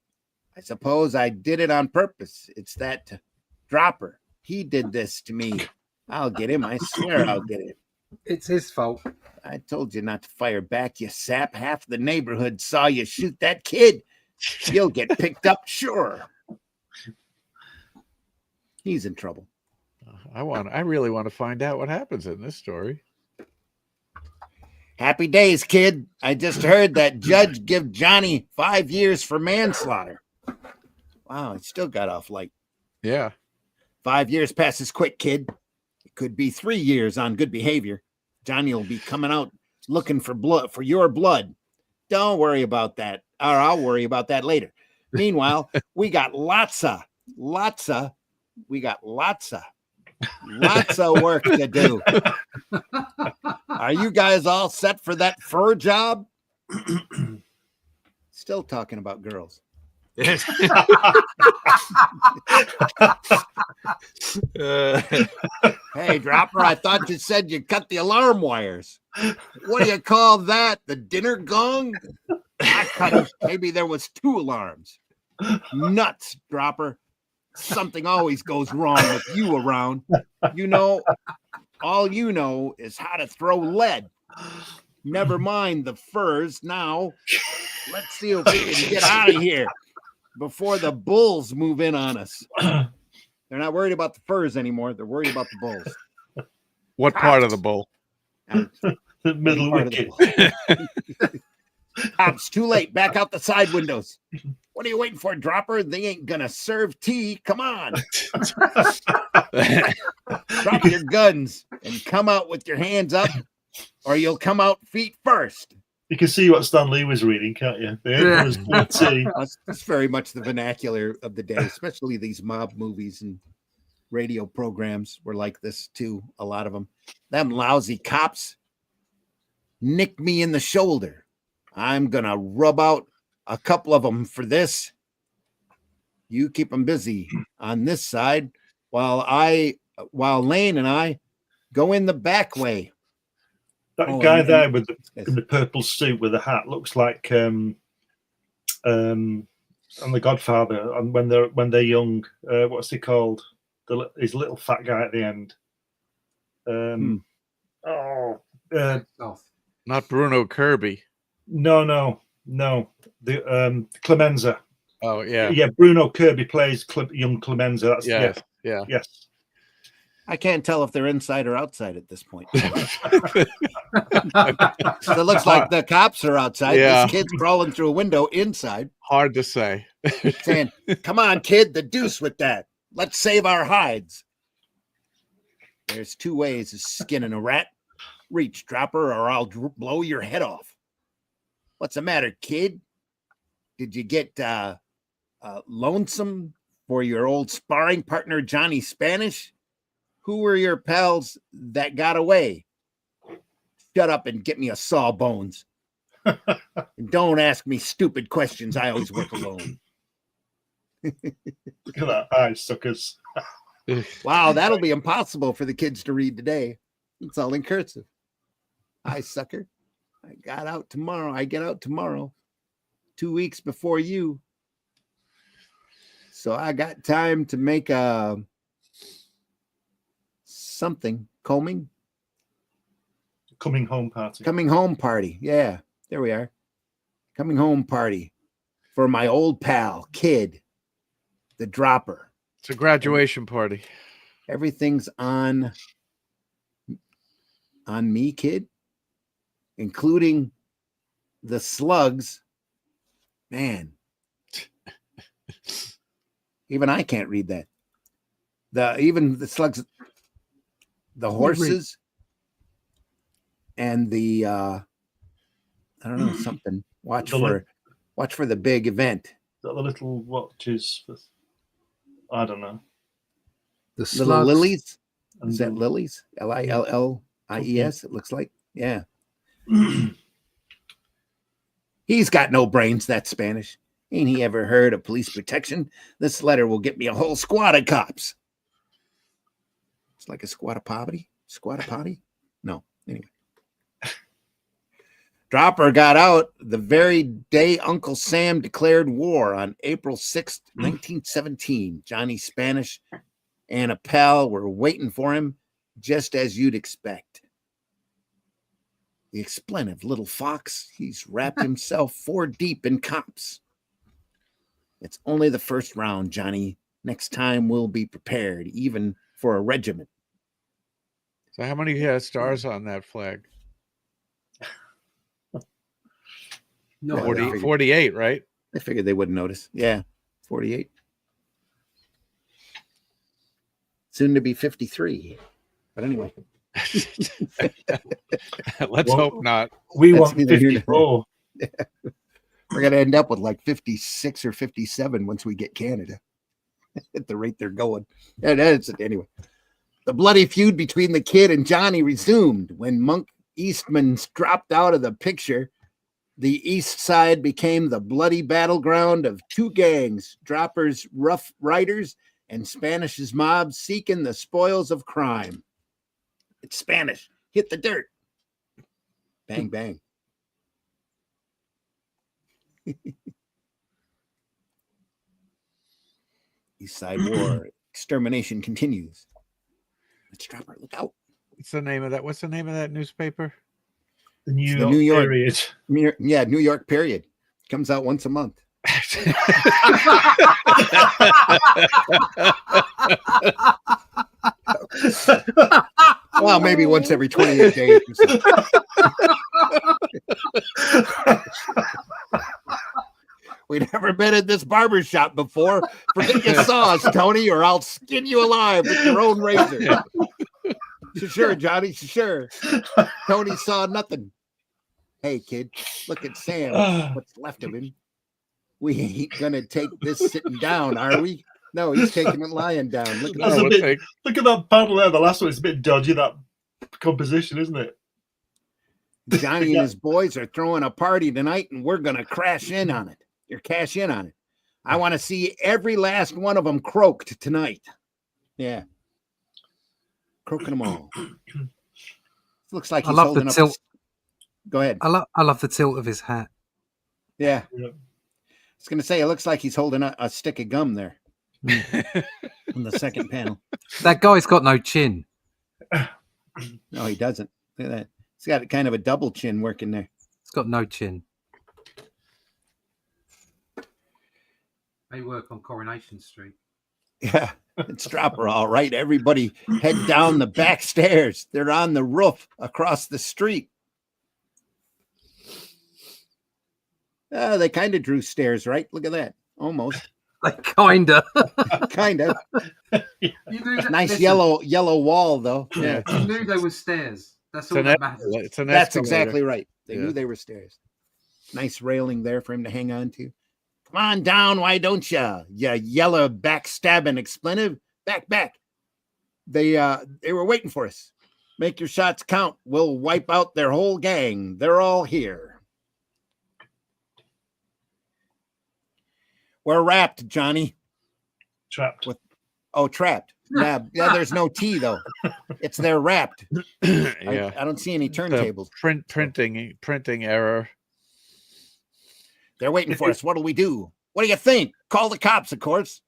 I suppose I did it on purpose. It's that dropper. He did this to me. I'll get him. I swear I'll get him. It's his fault. I told you not to fire back, you sap. Half the neighborhood saw you shoot that kid. You'll get picked up, sure. He's in trouble. I really want to find out what happens in this story. Happy days, kid. I just heard that judge give Johnny 5 years for manslaughter. Wow, he still got off light. Yeah. 5 years passes quick, kid. It could be 3 years on good behavior. Johnny will be coming out looking for blood, for your blood. Don't worry about that, or I'll worry about that later. Meanwhile, we got lots of work to do. Are you guys all set for that fur job? Still talking about girls. Hey, Dropper, I thought you said you cut the alarm wires. What do you call that? The dinner gong? I cut it. Maybe there was 2 alarms. Nuts, Dropper. Something always goes wrong with you around. You know, all you know is how to throw lead. Never mind the furs now. Let's see if we can get out of here before the bulls move in on us. They're not worried about the furs anymore. They're worried about the bulls. What part of the bull? The middle wicket. Cops, too late. Back out the side windows. What are you waiting for, Dropper? They ain't gonna serve tea. Come on. Drop your guns and come out with your hands up, or you'll come out feet first. You can see what Stan Lee was reading, can't you? That's very much the vernacular of the day, especially these mob movies and radio programs were like this too. A lot of them. Them lousy cops nicked me in the shoulder. I'm gonna rub out a couple of them for this. You keep them busy on this side while Lane and I go in the back way. That guy there with the purple suit with the hat looks like on The Godfather. And when they're young, what's he called? His little fat guy at the end. Not Bruno Kirby. No. The Clemenza. Oh yeah. Yeah, Bruno Kirby plays young Clemenza. That's yes. I can't tell if they're inside or outside at this point. It looks like the cops are outside. Yeah. This kid's crawling through a window inside. Hard to say. Saying, come on, kid, the deuce with that. Let's save our hides. There's 2 ways of skinning a rat. Reach, Dropper, or I'll blow your head off. What's the matter, kid? Did you get lonesome for your old sparring partner, Johnny Spanish? Who were your pals that got away? Shut up and get me a sawbones. And don't ask me stupid questions. I always work alone. Look at that, eye suckers. Wow, that'll be impossible for the kids to read today. It's all in cursive. Hi, sucker. I get out tomorrow. 2 weeks before you. So I got time to make a something. Coming home party. Coming home party. Yeah, there we are. Coming home party for my old pal, Kid, the Dropper. It's a graduation party. Everything's on me, Kid, including the slugs. Man, even I can't read that. Even the slugs, the horses, and the I don't know, something. Watch for the big event. the little watches. I don't know. The Little slugs. lilies. Is that lilies? Lillies? It looks like. Yeah. He's got no brains, that Spanish. Ain't he ever heard of police protection? This letter will get me a whole squad of cops. It's like a squad of poverty. Squad of potty? No. Anyway. Dropper got out the very day Uncle Sam declared war on April 6th, 1917. Johnny Spanish and a pal were waiting for him, just as you'd expect. The expletive little fox, he's wrapped himself 4 deep in cops. It's only the first round, Johnny. Next time we'll be prepared, even for a regiment. So how many stars on that flag? No, 48, right? I figured they wouldn't notice. Yeah, 48. Soon to be 53. But anyway. Let's hope not. We want 54. We're going to end up with like 56 or 57 once we get Canada at the rate they're going. And that's it. Anyway, the bloody feud between the kid and Johnny resumed when Monk Eastman dropped out of the picture. The East Side became the bloody battleground of 2 gangs, Dropper's Rough Riders and Spanish's mob seeking the spoils of crime. It's Spanish. Hit the dirt. Bang, bang. East Side War. Extermination continues. Let's Dropper. Look out. What's the name of that? What's the name of that newspaper? The New York period. Yeah, New York period. Comes out once a month. Well, maybe once every 28 days or so. We've never been at this barber shop before. Forget you saw us, Tony, or I'll skin you alive with your own razor. Sure, Johnny, sure. Tony saw nothing. Hey, kid, look at Sam. What's left of him? We ain't gonna take this sitting down, are we? No, he's taking it lying down. Look at that. Look at that paddle there. The last one is a bit dodgy, that composition, isn't it? Johnny and his boys are throwing a party tonight, and we're gonna crash in on it. Or cash in on it. I want to see every last one of them croaked tonight. Yeah. Croaking them all. Looks like he's holding up. Go ahead. I love the tilt of his hat. Yeah. I was going to say, it looks like he's holding a stick of gum there. On the second panel. That guy's got no chin. No, he doesn't. Look at that. He's got kind of a double chin working there. He's got no chin. They work on Coronation Street. Yeah, it's Dropper, all right. Everybody head down the back stairs. They're on the roof across the street. They kind of drew stairs, right? Look at that. Almost. Like kinda. Kinda. Nice yellow wall, though. Yeah. You knew they were stairs. That's all that matters. That's exactly right. They knew they were stairs. Nice railing there for him to hang on to. Come on down, why don't you? You yellow backstabbing expletive. Back. They were waiting for us. Make your shots count. We'll wipe out their whole gang. They're all here. We're wrapped, Johnny. Trapped. Trapped. Yeah, there's no T though. It's they're wrapped. Yeah. I don't see any turntables. Printing error. They're waiting for us. What'll we do? What do you think? Call the cops, of course.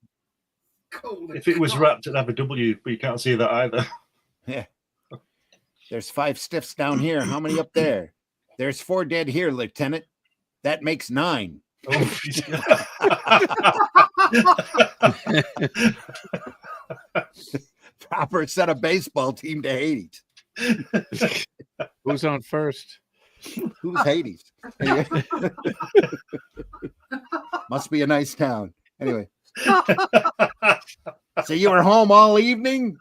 If it was wrapped, it'd have a W, but you can't see that either. Yeah. There's 5 stiffs down here. How many up there? There's 4 dead here, Lieutenant. That makes 9. Oh, Proper set a baseball team to Hades. Who's on first? Who's Hades? Must be a nice town. Anyway. So you were home all evening,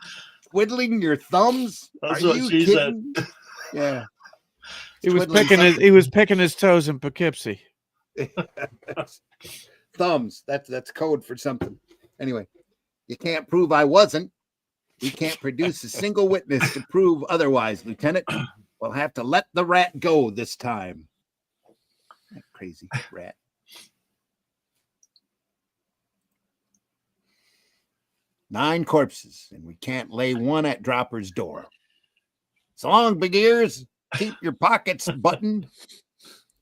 twiddling your thumbs? That's Are what you she kidding? said. Yeah. He was picking his toes in Poughkeepsie. thumbs. That's code for something. Anyway, you can't prove I wasn't. We can't produce a single witness to prove otherwise, Lieutenant. We'll have to let the rat go this time. That crazy rat. Nine corpses, and we can't lay one at Dropper's door. So long, big ears. Keep your pockets buttoned,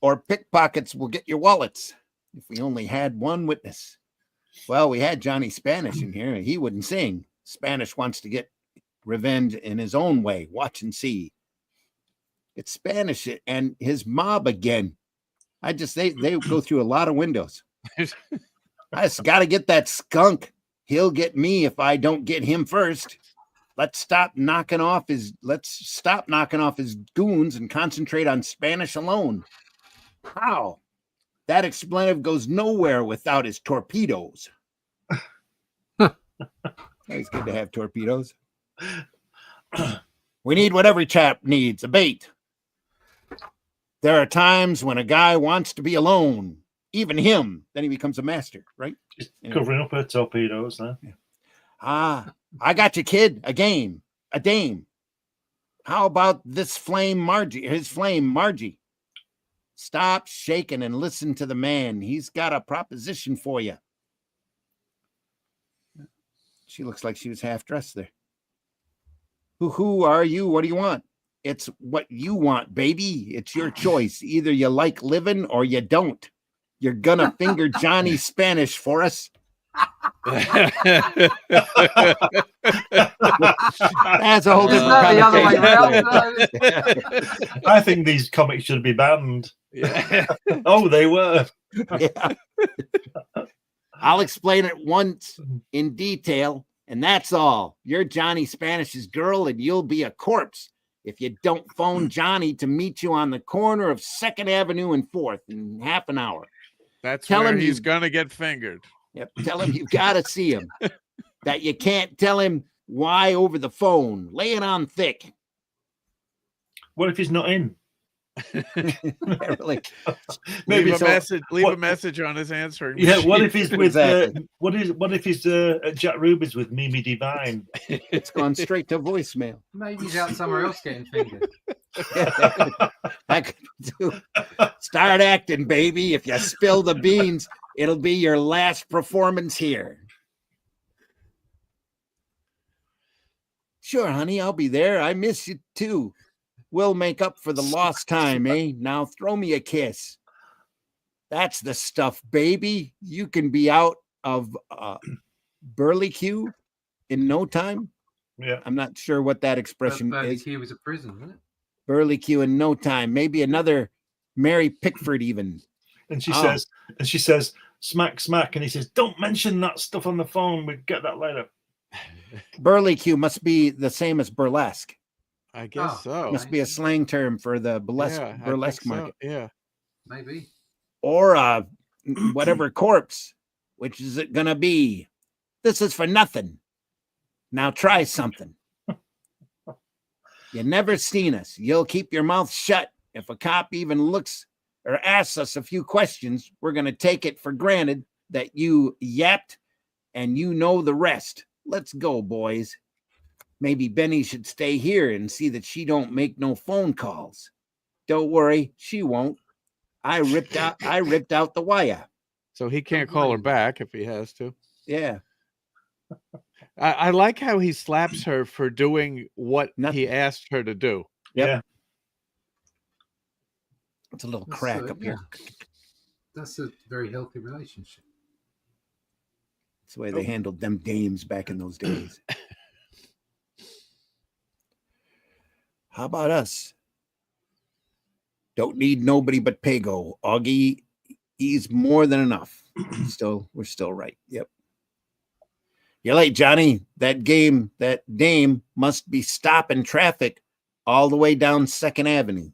or pickpockets will get your wallets. If we only had one witness. Well, we had Johnny Spanish in here, and he wouldn't sing. Spanish wants to get revenge in his own way. Watch and see. It's Spanish and his mob again. They go through a lot of windows. I just got to get that skunk. He'll get me if I don't get him first. Let's stop knocking off his goons and concentrate on Spanish alone. How? That expletive goes nowhere without his torpedoes. It's good to have torpedoes. We need what every chap needs, a bait. There are times when a guy wants to be alone, even him. Then he becomes a master, right? Just covering up her torpedoes now. Yeah. I got you, kid. A dame. How about this flame Margie? Stop shaking and listen to the man. He's got a proposition for you. She looks like she was half dressed there. Who are you? What do you want? It's what you want, baby. It's your choice. Either you like living or you don't. You're gonna finger Johnny Spanish for us. That's a whole different conversation. I think these comics should be banned. Yeah. Oh, they were. Yeah. I'll explain it once in detail, and that's all. You're Johnny Spanish's girl, and you'll be a corpse if you don't phone Johnny to meet you on the corner of 2nd Avenue and 4th in half an hour. That's where he's going to get fingered. Yep. Tell him you've got to see him. That you can't tell him why over the phone. Lay it on thick. What if he's not in? Really? Maybe leave a message on his answering. Yeah. Machine. What if he's with? What if he's at Jack Ruby's with Mimi Divine? It's gone straight to voicemail. Maybe he's out somewhere else getting fingered. I could do. Start acting, baby. If you spill the beans, it'll be your last performance here. Sure, honey, I'll be there. I miss you too. We'll make up for the lost time, eh? Now throw me a kiss. That's the stuff, baby. You can be out of Burleycue in no time. Yeah. I'm not sure what that expression is. Burleycue was a prison, wasn't it? Burleycue in no time. Maybe another Mary Pickford even. And she says, smack, smack. And he says, don't mention that stuff on the phone. We'll get that later. Burleycue must be the same as burlesque. I guess so. Must be a slang term for the burlesque market. So. Yeah. Maybe. Or whatever corpse. Which is it going to be? This is for nothing. Now try something. You never seen us. You'll keep your mouth shut. If a cop even looks or asks us a few questions, we're going to take it for granted that you yapped and you know the rest. Let's go, boys. Maybe Benny should stay here and see that she don't make no phone calls. Don't worry, she won't. I ripped out the wire. So he can't call her back if he has to. Yeah. I like how he slaps her for doing what he asked her to do. Yep. Yeah. It's a little crack up here. That's a very healthy relationship. That's the way they handled them dames back in those days. How about us? Don't need nobody but Pago. Augie, he's more than enough. We're still right. Yep. You're late, Johnny. That dame must be stopping traffic all the way down 2nd Avenue.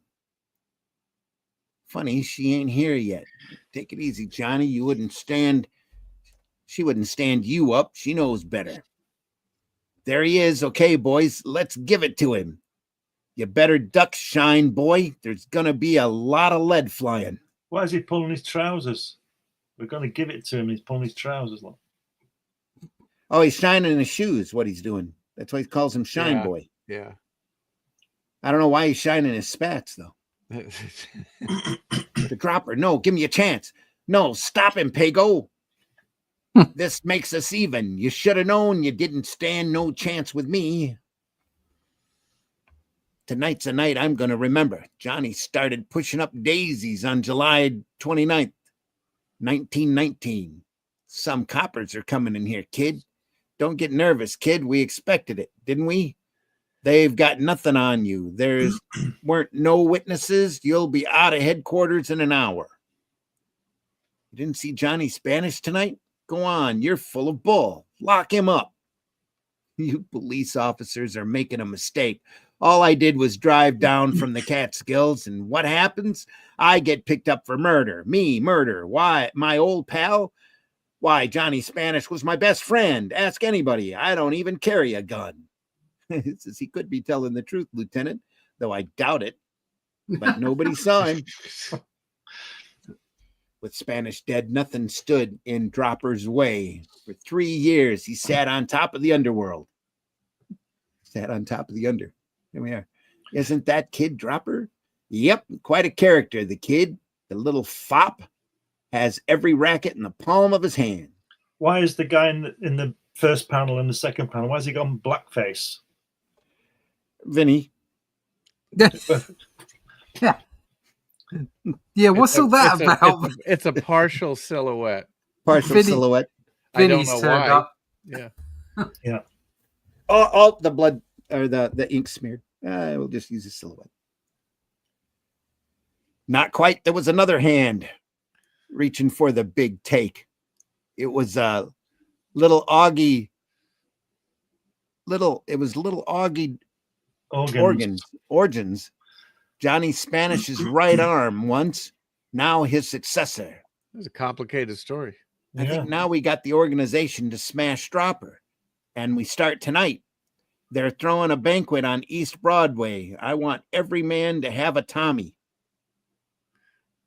Funny, she ain't here yet. Take it easy, Johnny. She wouldn't stand you up. She knows better. There he is. Okay, boys, let's give it to him. You better duck, shine, boy. There's going to be a lot of lead flying. Why is he pulling his trousers? We're going to give it to him. He's pulling his trousers on. Oh, he's shining his shoes. What he's doing. That's why he calls him Shine Boy. Yeah. I don't know why he's shining his spats though. The dropper. No, give me a chance. No, stop him, Pago. This makes us even. You should have known you didn't stand no chance with me. Tonight's a night I'm going to remember. Johnny started pushing up daisies on July 29th, 1919. Some coppers are coming in here, kid. Don't get nervous, kid. We expected it, didn't we? They've got nothing on you. There's weren't no witnesses. You'll be out of headquarters in an hour. You didn't see Johnny Spanish tonight? Go on. You're full of bull. Lock him up. You police officers are making a mistake. All I did was drive down from the Catskills, and what happens? I get picked up for murder. Me, murder. Why? My old pal? Why, Johnny Spanish was my best friend. Ask anybody. I don't even carry a gun. Says he could be telling the truth, Lieutenant, though I doubt it. But nobody saw him. With Spanish dead, nothing stood in Dropper's way. For 3 years, he sat on top of the underworld. Sat on top of the under. Here we are. Isn't that kid Dropper? Yep, quite a character. The kid, the little fop, has every racket in the palm of his hand. Why is the guy in the first panel and the second panel, why has he gone blackface? Vinny. Yeah, what's all that about? It's a partial silhouette. Partial silhouette. Vinny's I don't know turned why. up. Yeah. Yeah. Oh, the blood or the ink smeared. We'll just use a silhouette. Not quite. There was another hand reaching for the big take. It was little Augie. It was little Augie Organs. Johnny Spanish's right arm once, now his successor. It's a complicated story. I think now we got the organization to smash Dropper, and we start tonight. They're throwing a banquet on East Broadway. I want every man to have a Tommy.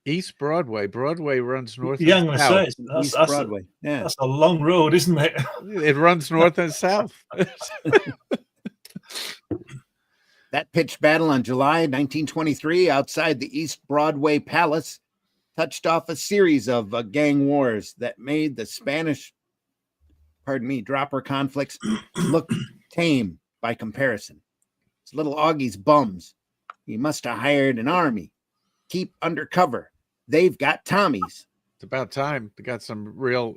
East Broadway. Broadway runs north Yeah, and I'm south. going to say, East Broadway. Yeah. That's a long road, isn't it? It runs north and south. That pitched battle on July 1923 outside the East Broadway Palace touched off a series of gang wars that made the Dropper conflicts look tame by comparison. It's little Augie's bums. He must have hired an army. Keep undercover. They've got Tommies. It's about time. They got some real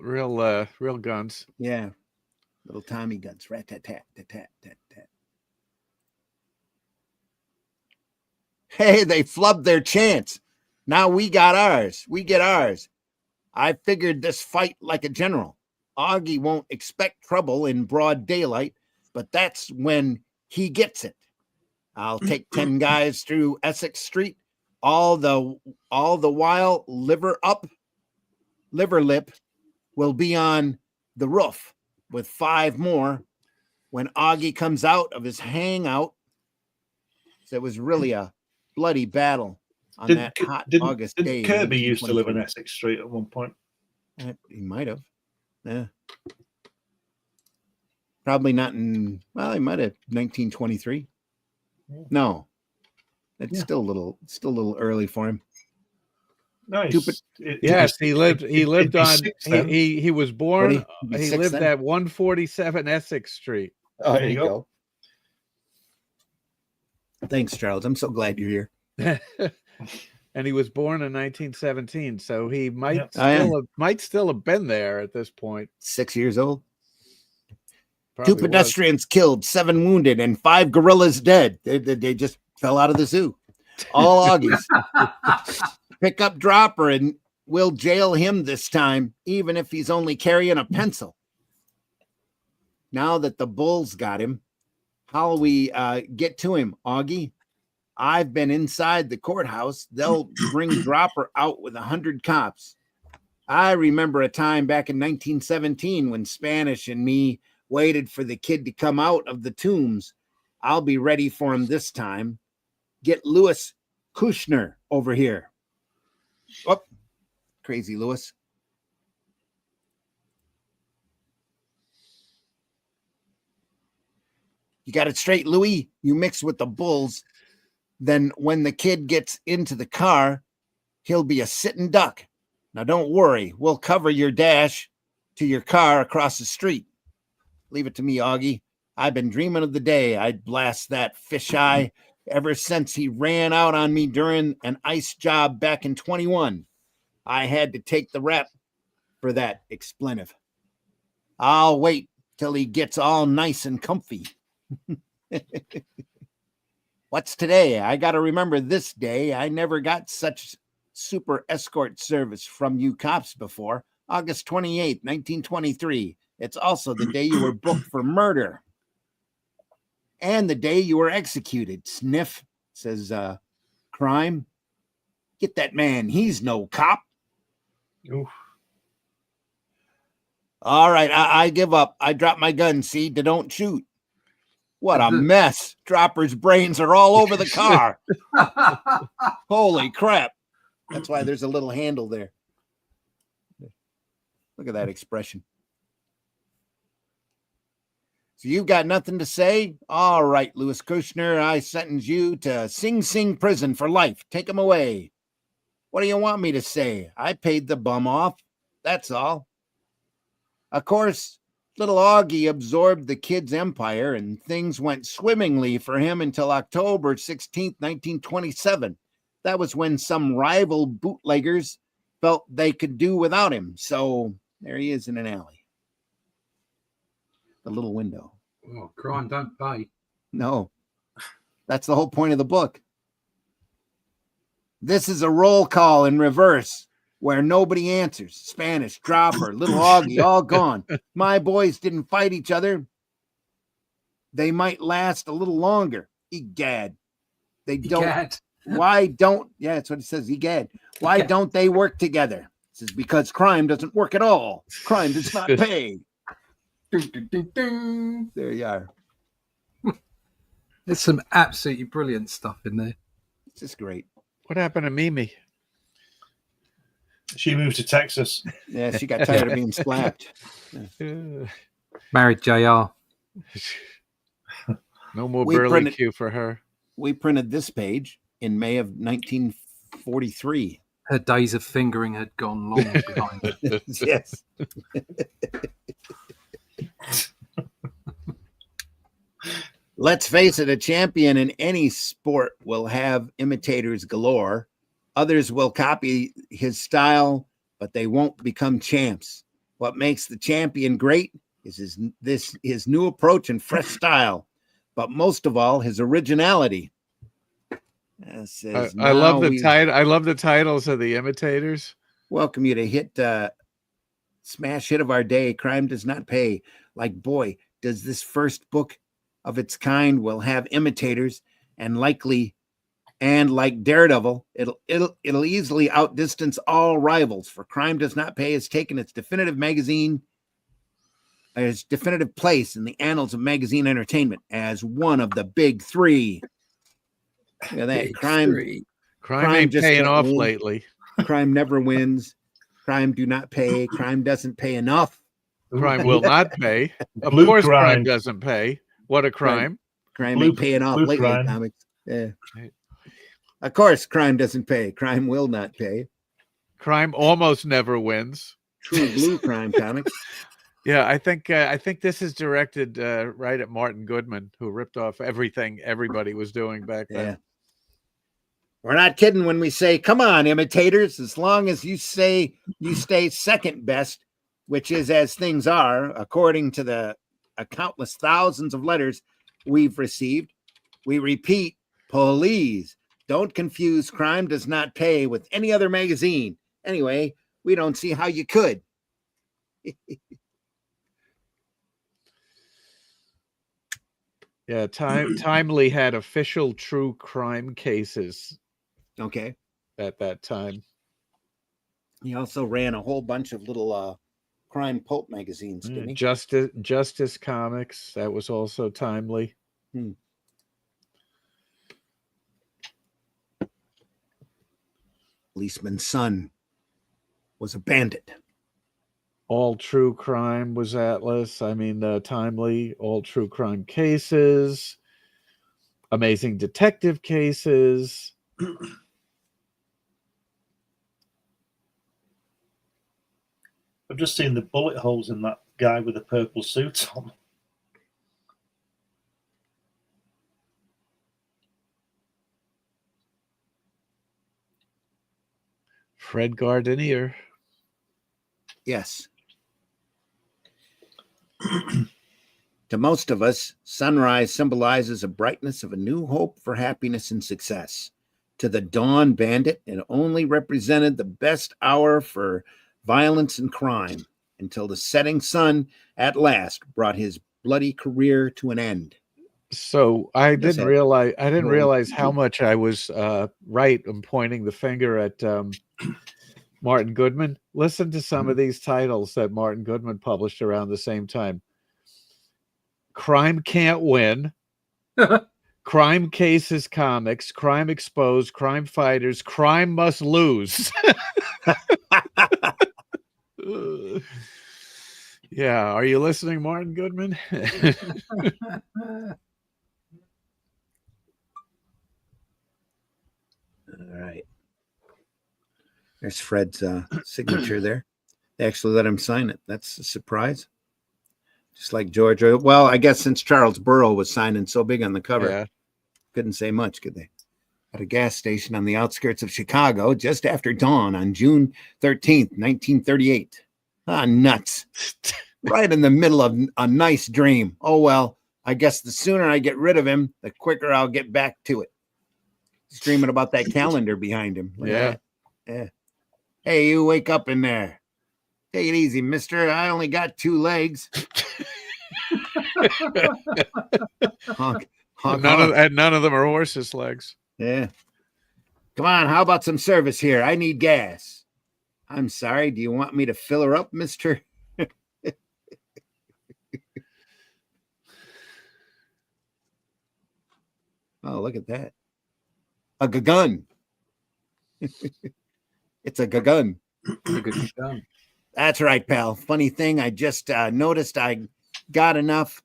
guns. Yeah. Little Tommy guns. Rat-tat-tat-tat-tat-tat. Hey, they flubbed their chance. Now we got ours. We get ours. I figured this fight like a general. Augie won't expect trouble in broad daylight, but that's when he gets it. I'll take 10 guys through Essex Street. All the while, liver lip will be on the roof with 5 more when Augie comes out of his hangout. So it was really a bloody battle on that hot August day. Did Kirby used to live in Essex Street at one point? He might have. Yeah. Probably not in, well, he might have 1923. Yeah. No. It's still a little early for him. Nice. Yes, he lived on he was born he lived at 147 Essex Street. Oh, there you go. Thanks, Charles. I'm so glad you're here. And he was born in 1917, so he might still have been there at this point. 6 years old. Probably 2 pedestrians killed, 7 wounded, and 5 gorillas dead. They just fell out of the zoo. All Augies. Pick up Dropper and we'll jail him this time, even if he's only carrying a pencil. Now that the bulls got him, how'll we get to him, Augie? I've been inside the courthouse. They'll bring Dropper out with 100 cops. I remember a time back in 1917 when Spanish and me waited for the kid to come out of the tombs. I'll be ready for him this time. Get Louis Kushner over here. Oh, crazy Louis. got it straight, Louis? You mix with the bulls, then when the kid gets into the car, he'll be a sitting duck. Now, don't worry. We'll cover your dash to your car across the street. Leave it to me, Augie. I've been dreaming of the day I'd blast that fisheye ever since he ran out on me during an ice job back in 21. I had to take the rap for that expletive. I'll wait till he gets all nice and comfy. What's today? I got to remember this day. I never got such super escort service from you cops before. August 28th, 1923. It's also the day you were booked for murder. And the day you were executed. Sniff, says Crime. Get that man. He's no cop. Oof. All right, I give up. I drop my gun, see, to don't shoot. What a mess. Dropper's brains are all over the car. Holy crap. That's why there's a little handle there. Look at that expression. So you've got nothing to say? All right, Louis Kushner, I sentence you to Sing Sing prison for life. Take him away. What do you want me to say? I paid the bum off. That's all. Of course, little Augie absorbed the kid's empire, and things went swimmingly for him until October 16th, 1927. That was when some rival bootleggers felt they could do without him. So there he is in an alley. The little window. Oh, crime don't pay. No, that's the whole point of the book. This is a roll call in reverse where nobody answers. Spanish, Dropper, little Augie, all gone. My boys didn't fight each other. They might last a little longer. Egad. They don't. Egad. Why don't, yeah, that's what it says, egad. Why don't they work together? It says because crime doesn't work at all. Crime does not pay. There you are. There's some absolutely brilliant stuff in there. It's just great. What happened to Mimi? She moved to Texas. Yeah, she got tired of being slapped. Married JR. No more Burley Q for her. We printed this page in May of 1943. Her days of fingering had gone long behind her. Yes. Let's face it, a champion in any sport will have imitators galore. Others will copy his style, but they won't become champs. What makes the champion great is his new approach and fresh style, but most of all, his originality. I love the title. I love the titles of the imitators. Welcome you to hit smash hit of our day. Crime Does Not Pay. Like, boy, does this first book of its kind will have imitators, and likely, and like Daredevil, it'll easily outdistance all rivals. For Crime Does Not Pay has taken its definitive place in the annals of magazine entertainment as one of the big three. Look at that. Crime ain't paying off lately. Crime never wins. Crime do not pay. Crime doesn't pay enough. Crime will not pay. Of course, crime doesn't pay. What a crime. Crime ain't paying off lately, comics. Yeah. Of course, crime doesn't pay. Crime will not pay. Crime almost never wins. True blue crime comics. Yeah, I think this is directed right at Martin Goodman, who ripped off everything everybody was doing back then. Yeah. We're not kidding when we say, come on, imitators, as long as you say you stay second best, which is as things are, according to the countless thousands of letters we've received. We repeat, please don't confuse Crime Does Not Pay with any other magazine. Anyway, we don't see how you could. Yeah, Timely had official true crime cases. Okay. At that time. He also ran a whole bunch of little crime pulp magazines, didn't he? Justice Comics, that was also Timely. Policeman's son was a bandit. All True Crime was Atlas. I mean, Timely, All True Crime Cases, Amazing Detective Cases. I've just seen the bullet holes in that guy with the purple suit on. Fred Gardenier. Yes. To most of us, sunrise symbolizes a brightness of a new hope for happiness and success. To the dawn bandit, it only represented the best hour for violence and crime, until the setting sun at last brought his bloody career to an end. So I didn't realize how much I was right in pointing the finger at Martin Goodman. Listen to some of these titles that Martin Goodman published around the same time. Crime Can't Win, Crime Cases Comics, Crime Exposed, Crime Fighters, Crime Must Lose. Yeah, are you listening, Martin Goodman? All right. There's Fred's signature there. They actually let him sign it. That's a surprise. Just like George. Well, I guess since Charles Burrow was signing so big on the cover, couldn't say much, could they? At a gas station on the outskirts of Chicago just after dawn on June 13th, 1938. Ah, nuts. Right in the middle of a nice dream. Oh, well, I guess the sooner I get rid of him, the quicker I'll get back to it. He's dreaming about that calendar behind him. Yeah. Hey, you wake up in there. Take it easy, mister. I only got 2 legs. honk, honk, none of them are horses' legs. Yeah. Come on, how about some service here? I need gas. I'm sorry. Do you want me to fill her up, mister? Oh, look at that. A gun. It's a gun. That's right, pal. Funny thing, I just noticed I got enough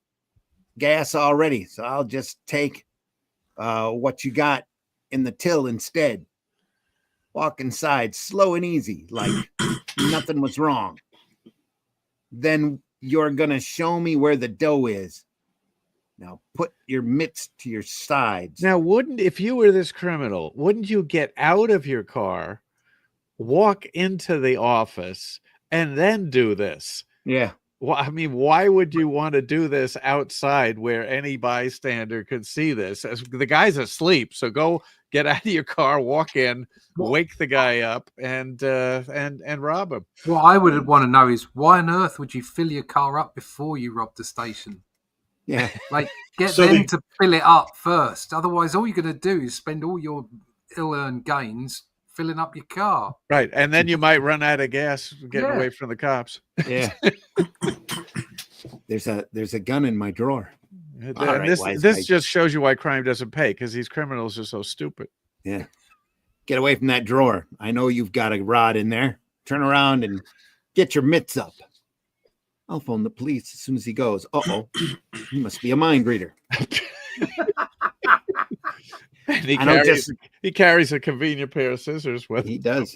gas already, so I'll just take what you got in the till instead. Walk inside slow and easy, like nothing was wrong. Then you're going to show me where the dough is. Now put your mitts to your sides. Now, if you were this criminal, wouldn't you get out of your car, walk into the office, and then do this? Yeah. Well, I mean, why would you want to do this outside where any bystander could see this? The guy's asleep, so go get out of your car, walk in, wake the guy up, and rob him. What I would want to know is why on earth would you fill your car up before you rob the station? Yeah, like get them to fill it up first. Otherwise, all you're going to do is spend all your ill-earned gains filling up your car. Right, and then you might run out of gas getting away from the cops. Yeah. There's a gun in my drawer. This just shows you why crime doesn't pay, because these criminals are so stupid. Yeah. Get away from that drawer. I know you've got a rod in there. Turn around and get your mitts up. I'll phone the police as soon as he goes. Uh-oh. He must be a mind reader. And he carries a convenient pair of scissors with him. He does.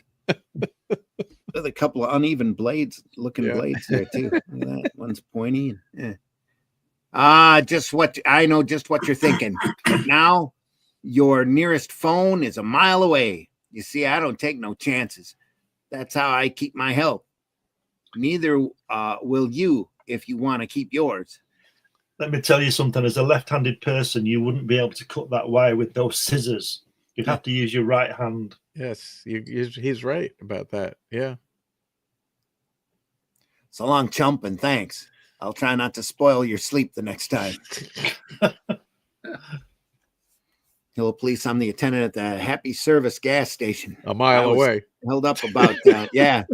With a couple of uneven blades blades there too. Look at that. One's pointy. Yeah. I know just what you're thinking. But now your nearest phone is a mile away. You see, I don't take no chances. That's how I keep my health. Neither will you if you want to keep yours. Let me tell you something. As a left-handed person, you wouldn't be able to cut that wire with those scissors. You'd have to use your right hand. Yes, he's right about that. Yeah. So long, chump, and thanks. I'll try not to spoil your sleep the next time. Hello, police. I'm the attendant at the Happy Service gas station. A mile away. Held up about 10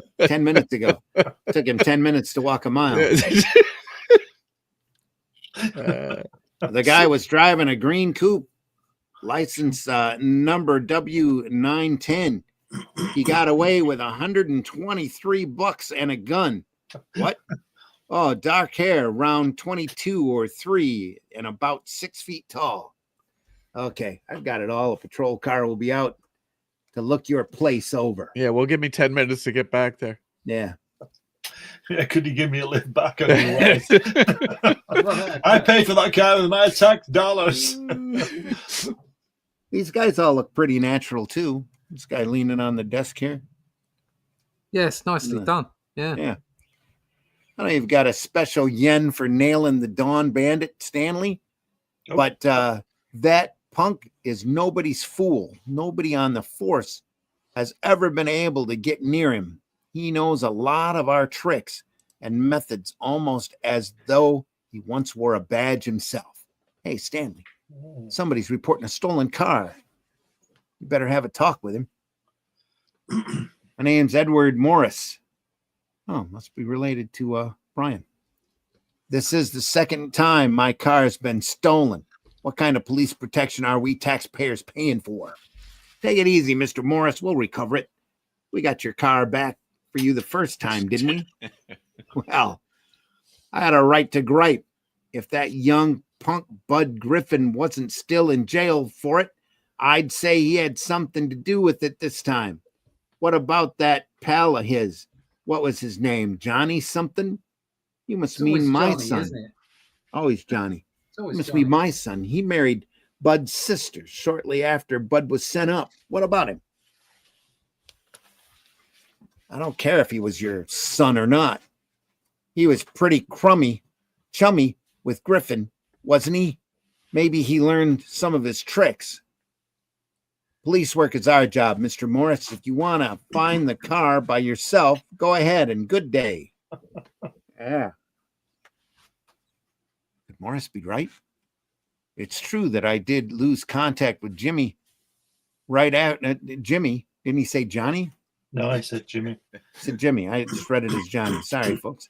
minutes ago. Took him 10 minutes to walk a mile. The guy was driving a green coupe, license number W910. He got away with $123 and a gun. What? Oh, dark hair, around 22 or 3 and about 6 feet tall. Okay, I've got it all. A patrol car will be out to look your place over. Yeah, well, give me 10 minutes to get back there. Yeah. Yeah, could you give me a lift back on your way? I pay for that car with my tax dollars. These guys all look pretty natural too. This guy leaning on the desk here. Yes, nicely done. Yeah. Yeah. I know you've got a special yen for nailing the Dawn Bandit, Stanley. Oh. But that punk is nobody's fool. Nobody on the force has ever been able to get near him. He knows a lot of our tricks and methods almost as though he once wore a badge himself. Hey, Stanley, somebody's reporting a stolen car. You better have a talk with him. My name's Edward Morris. Oh, must be related to Brian. This is the second time my car's been stolen. What kind of police protection are we taxpayers paying for? Take it easy, Mr. Morris. We'll recover it. We got your car back for you the first time, didn't we? Well, I had a right to gripe. If that young punk Bud Griffin wasn't still in jail for it, I'd say he had something to do with it this time. What about that pal of his? What was his name? Johnny something? You must mean my Johnny, son. isn't it? Always Johnny. Always Must Johnny. be my son. He married Bud's sister shortly after Bud was sent up. What about him? I don't care if he was your son or not. He was pretty chummy with Griffin, wasn't he? Maybe he learned some of his tricks. Police work is our job, Mr. Morris. If you want to find the car by yourself, go ahead and good day. Yeah. Could Morris be right? It's true that I did lose contact with Jimmy right after Jimmy. Didn't he say Johnny? No, I said Jimmy. I said Jimmy. I just read it as Johnny. Sorry, folks.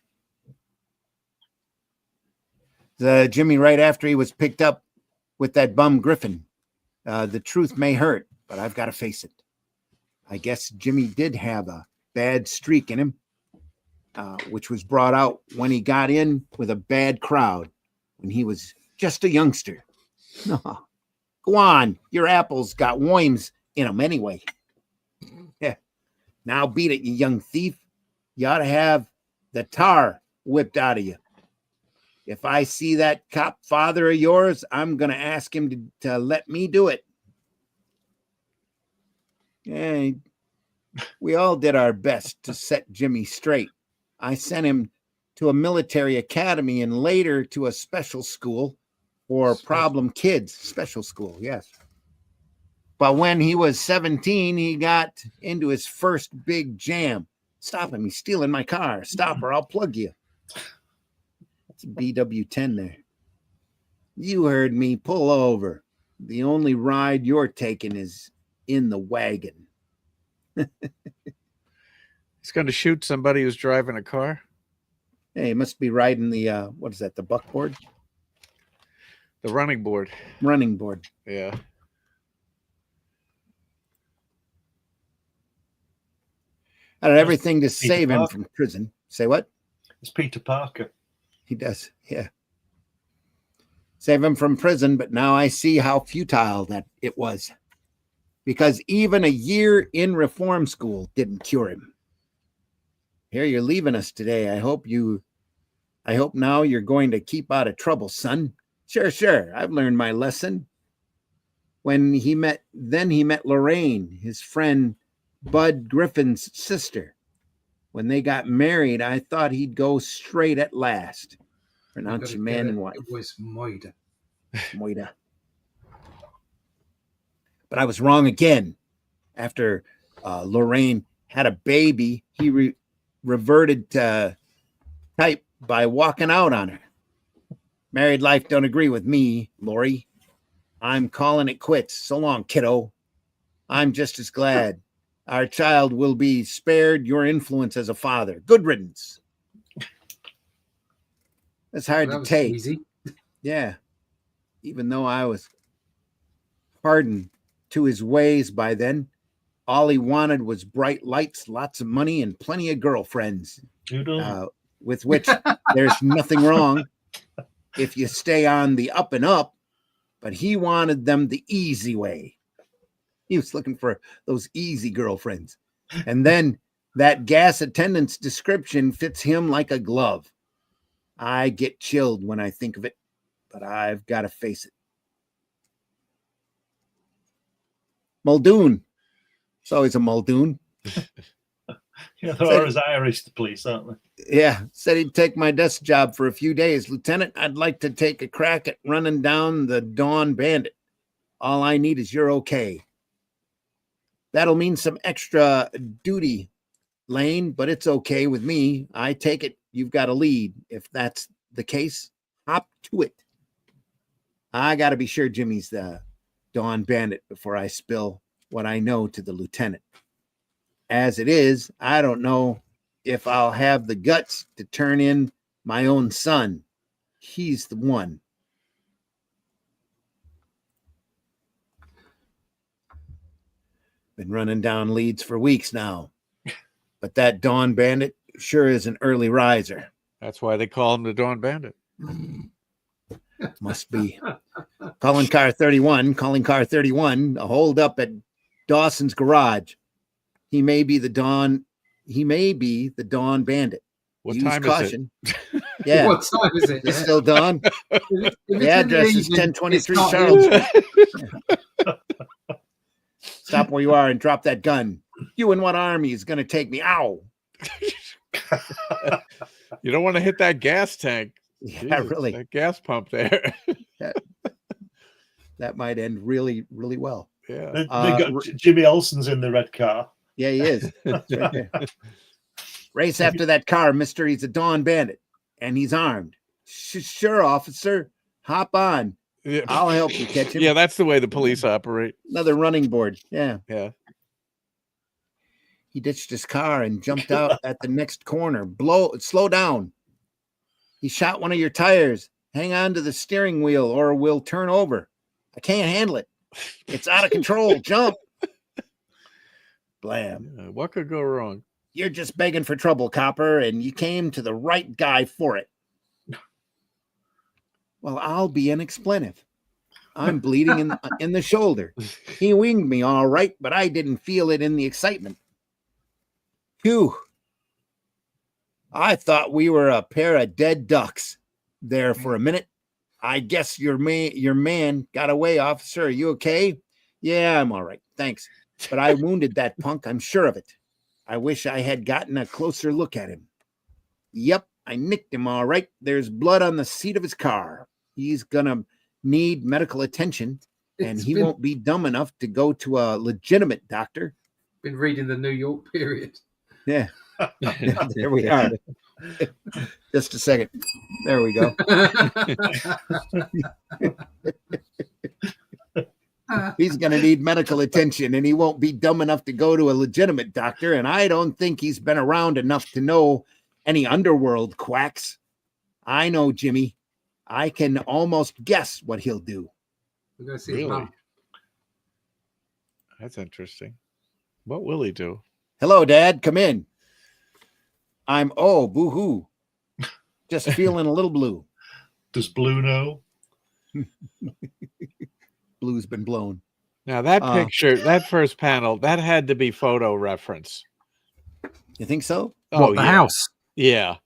Jimmy right after he was picked up with that bum Griffin. The truth may hurt, but I've got to face it. I guess Jimmy did have a bad streak in him, which was brought out when he got in with a bad crowd when he was just a youngster. No, go on. Your apples got worms in them anyway. Yeah. Now beat it, you young thief. You ought to have the tar whipped out of you. If I see that cop father of yours, I'm going to ask him to let me do it. Yeah, we all did our best to set Jimmy straight. I sent him to a military academy and later to a special school for problem kids. Special school, yes. But when he was 17, he got into his first big jam. Stop him. He's stealing my car. Stop or I'll plug you. That's a BW10 there. You heard me. Pull over. The only ride you're taking is in the wagon. He's going to shoot somebody who's driving a car. Hey, he must be riding the, what is that, the buckboard? The running board. Running board. Yeah. I had everything to save him from prison. Say what? It's Peter Parker. He does, yeah. Save him from prison, but now I see how futile that it was. Because even a year in reform school didn't cure him. Here you're leaving us today. I hope now you're going to keep out of trouble, son. Sure. I've learned my lesson. Then he met Lorraine, his friend Bud Griffin's sister. When they got married, I thought he'd go straight at last. Pronounce you man and wife. It was Moida. Moida. But I was wrong again. After Lorraine had a baby, he reverted to type by walking out on her. Married life don't agree with me, Lori. I'm calling it quits. So long, kiddo. I'm just as glad. Our child will be spared your influence as a father. Good riddance. That's hard to take. Easy. Yeah. Even though I was hardened to his ways by then, all he wanted was bright lights, lots of money, and plenty of girlfriends. with which there's nothing wrong if you stay on the up and up, but he wanted them the easy way. He was looking for those easy girlfriends. And then that gas attendant's description fits him like a glove. I get chilled when I think of it, but I've got to face it. Muldoon. It's always a Muldoon. Yeah, they're always Irish, the police, aren't they? Yeah, said he'd take my desk job for a few days. Lieutenant, I'd like to take a crack at running down the Dawn Bandit. All I need is your okay. That'll mean some extra duty, Lane, but it's okay with me. I take it you've got a lead. If that's the case, hop to it. I got to be sure Jimmy's the Dawn Bandit before I spill what I know to the lieutenant. As it is, I don't know if I'll have the guts to turn in my own son. He's the one. Been running down leads for weeks now. But that Dawn Bandit sure is an early riser. That's why they call him the Dawn Bandit. Must be. Calling car 31, a hold up at Dawson's garage. He may be the Dawn Bandit. What Use time caution. is it? Yeah. What time is it? It's still dawn. If The it's address in the is evening, 1023 it's not Charles evening. Street. Stop where you are and drop that gun. You and what army is going to take me? Ow. You don't want to hit that gas tank. Yeah, Jesus, really. that gas pump there. That might end really, really well. Yeah. They got Jimmy Olsen's in the red car. Yeah, he is. It's right there. Race after that car, mister. He's a Dawn Bandit, and he's armed. Sure, officer. Hop on. Yeah. I'll help you catch him. Yeah, that's the way the police operate. Another running board. Yeah. Yeah. He ditched his car and jumped out at the next corner. Slow down. He shot one of your tires. Hang on to the steering wheel or we'll turn over. I can't handle it. It's out of control. Jump. Blam. Yeah, what could go wrong? You're just begging for trouble, copper, and you came to the right guy for it. Well, I'll be an expletive. I'm bleeding in the shoulder. He winged me all right, but I didn't feel it in the excitement. Phew. I thought we were a pair of dead ducks there for a minute. I guess your man got away, officer. Are you okay? Yeah, I'm all right. Thanks. But I wounded that punk. I'm sure of it. I wish I had gotten a closer look at him. Yep, I nicked him all right. There's blood on the seat of his car. He's gonna need medical attention, and he won't be dumb enough to go to a legitimate doctor. Been reading the New York period. Yeah. There we are. Just a second. There we go. He's going to need medical attention, and he won't be dumb enough to go to a legitimate doctor, and I don't think he's been around enough to know any underworld quacks. I know Jimmy. I can almost guess what he'll do. We're going to see his mum. That's interesting. What will he do? Hello, Dad. Come in. I'm boo-hoo. Just feeling a little blue. Does Blue know? Blue's been blown. Now that picture, that first panel, that had to be photo reference. You think so? What, the house? Yeah.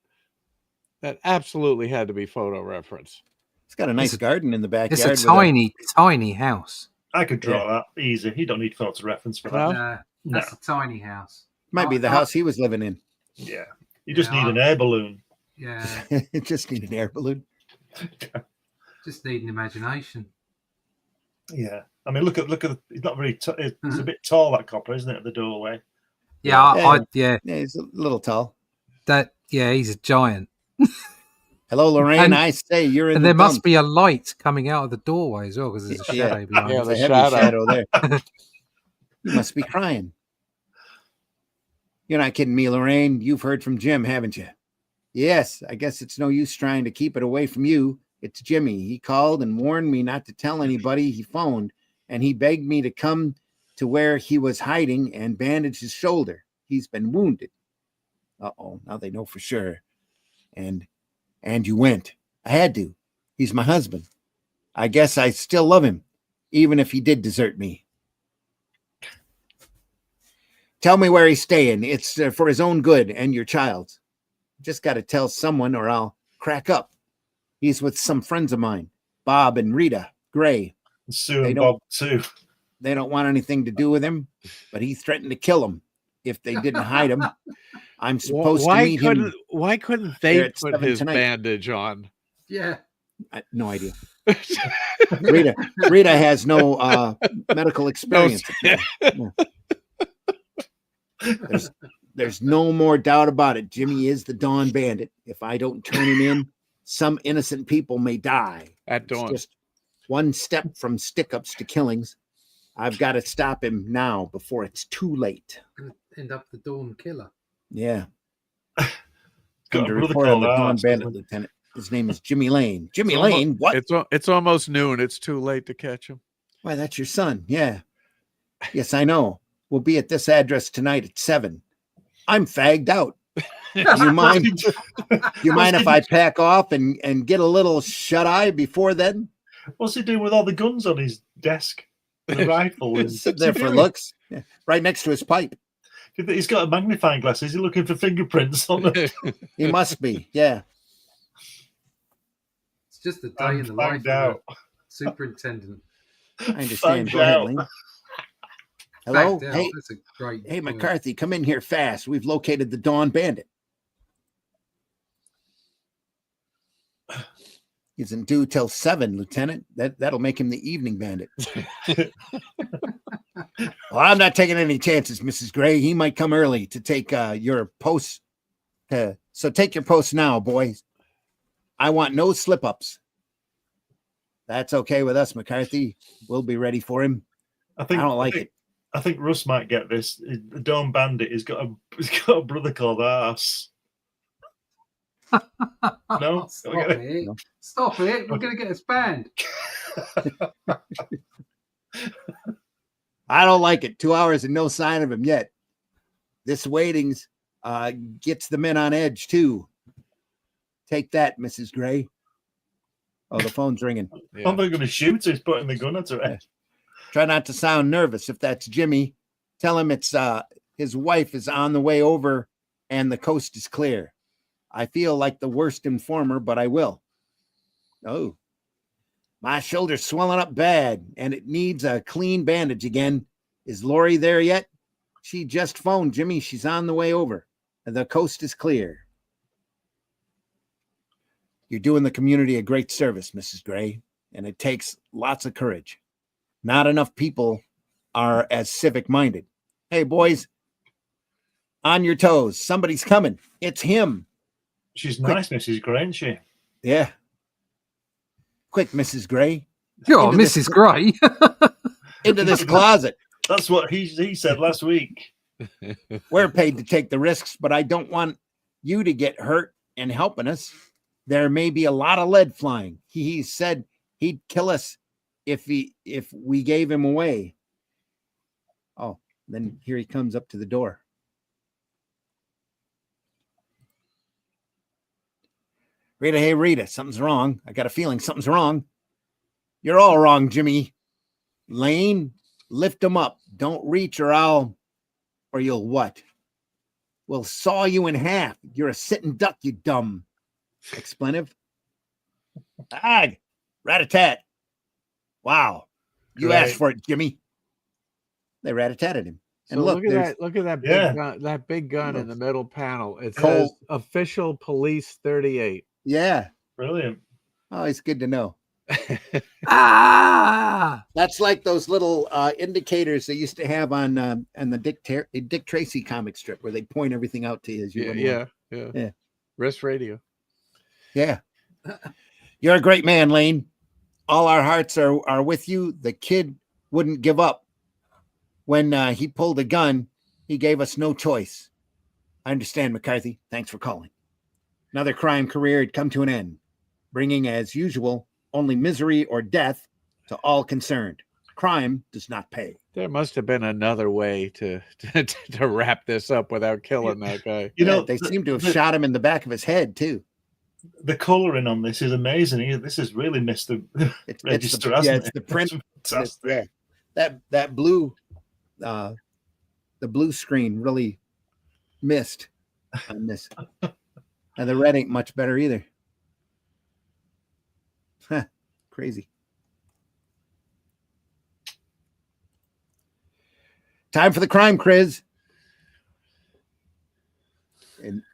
That absolutely had to be photo reference. It's got a nice garden in the backyard. It's a tiny house. I could draw that easy. You don't need photo reference for that. No, that's a tiny house. Might be the house he was living in. Yeah. You just need an air balloon. Yeah. Just need an air balloon. Just need an imagination. Yeah. I mean, look at he's not very it's a bit tall, that copper, isn't it, at the doorway? Yeah, yeah, he's a little tall. He's a giant. Hello, Lorraine. I say you're in. And there must be a light coming out of the doorway as well, because there's a shadow behind. Yeah, there's a heavy shadow there. You must be crying. You're not kidding me, Lorraine. You've heard from Jim, haven't you? Yes. I guess it's no use trying to keep it away from you. It's Jimmy. He called and warned me not to tell anybody. He phoned, and he begged me to come to where he was hiding and bandage his shoulder. He's been wounded. Uh-oh. Now they know for sure. And you went. I had to. He's my husband. I guess I still love him, even if he did desert me. Tell me where he's staying. It's for his own good and your child's. Just got to tell someone or I'll crack up. He's with some friends of mine, Bob and Rita Gray. Sue and Bob too. They don't want anything to do with him, but he threatened to kill them if they didn't hide him. I'm supposed to meet him. Why couldn't they put his bandage on? Yeah. No idea. Rita has no medical experience. No. There's no more doubt about it. Jimmy is the Dawn Bandit. If I don't turn him in, some innocent people may die. At dawn. It's just one step from stick-ups to killings. I've got to stop him now before it's too late. End up the Dawn Killer. Yeah. Got Under a brother report on called the Dawn Art, Bandit, isn't it? Lieutenant. His name is Jimmy Lane. Jimmy Lane? What? It's almost noon. It's too late to catch him. Why, that's your son. Yeah. Yes, I know. We'll be at this address tonight at 7. I'm fagged out. You mind if I pack off and get a little shut-eye before then? What's he doing with all the guns on his desk? The rifle and Sit there for looks. Yeah. Right next to his pipe. He's got a magnifying glass. Is he looking for fingerprints on it? He must be. Yeah. It's just a day in the life of a superintendent. I understand. Go ahead, Lane. Hello? Hey, that's a great hey, McCarthy, come in here fast. We've located the Dawn Bandit. He isn't due till 7, Lieutenant. That'll make him the evening bandit. Well, I'm not taking any chances, Mrs. Gray. He might come early to take your post. So take your post now, boys. I want no slip-ups. That's okay with us, McCarthy. We'll be ready for him. I don't like it. I think Russ might get this. The Dawn Bandit has got a brother called Arse. No, Stop it! No. Stop it! We're going to get us banned. I don't like it. 2 hours and no sign of him yet. This waiting's gets the men on edge too. Take that, Mrs. Gray. Oh, the phone's ringing. Yeah. I'm not going to shoot. He's putting the gun at her head. Try not to sound nervous. If that's Jimmy, tell him it's his wife is on the way over and the coast is clear. I feel like the worst informer, but I will. Oh, my shoulder's swelling up bad and it needs a clean bandage again. Is Lori there yet? She just phoned Jimmy. She's on the way over. The coast is clear. You're doing the community a great service, Mrs. Gray, and it takes lots of courage. Not enough people are as civic-minded. Hey, boys, on your toes. Somebody's coming. It's him. She's nice, Mrs. Gray, isn't she? Yeah. Quick, Mrs. Gray. Oh, Mrs. Gray. Into this closet. That's what he said last week. We're paid to take the risks, but I don't want you to get hurt in helping us. There may be a lot of lead flying. He said he'd kill us if we gave him away. Oh, then here he comes up to the door. Rita, hey, Rita, something's wrong. I got a feeling something's wrong. You're all wrong, Jimmy. Lane, lift him up. Don't reach or you'll what? We'll saw you in half. You're a sitting duck, you dumb expletive. Ag, rat-a-tat. Wow. You asked for it, Jimmy. They rat-a-tatted him. And so look at that big gun, big gun in the middle panel. It says Official Police 38. Yeah. Brilliant. Oh, it's good to know. Ah, that's like those little indicators they used to have on the Dick Tracy comic strip where they point everything out to you as you yeah. Rest Radio. Yeah. You're a great man, Lane. All our hearts are with you. The kid wouldn't give up. When he pulled a gun, he gave us no choice. I understand, McCarthy. Thanks for calling. Another crime career had come to an end, bringing, as usual, only misery or death to all concerned. Crime does not pay. There must have been another way to wrap this up without killing that guy. You know, they seem to have shot him in the back of his head, too. The colouring on this is amazing. This is really Mr. Register, hasn't it? It's the print. Fantastic. That blue, the blue screen really missed on this, and the red ain't much better either. Huh, crazy. Time for the crime quiz.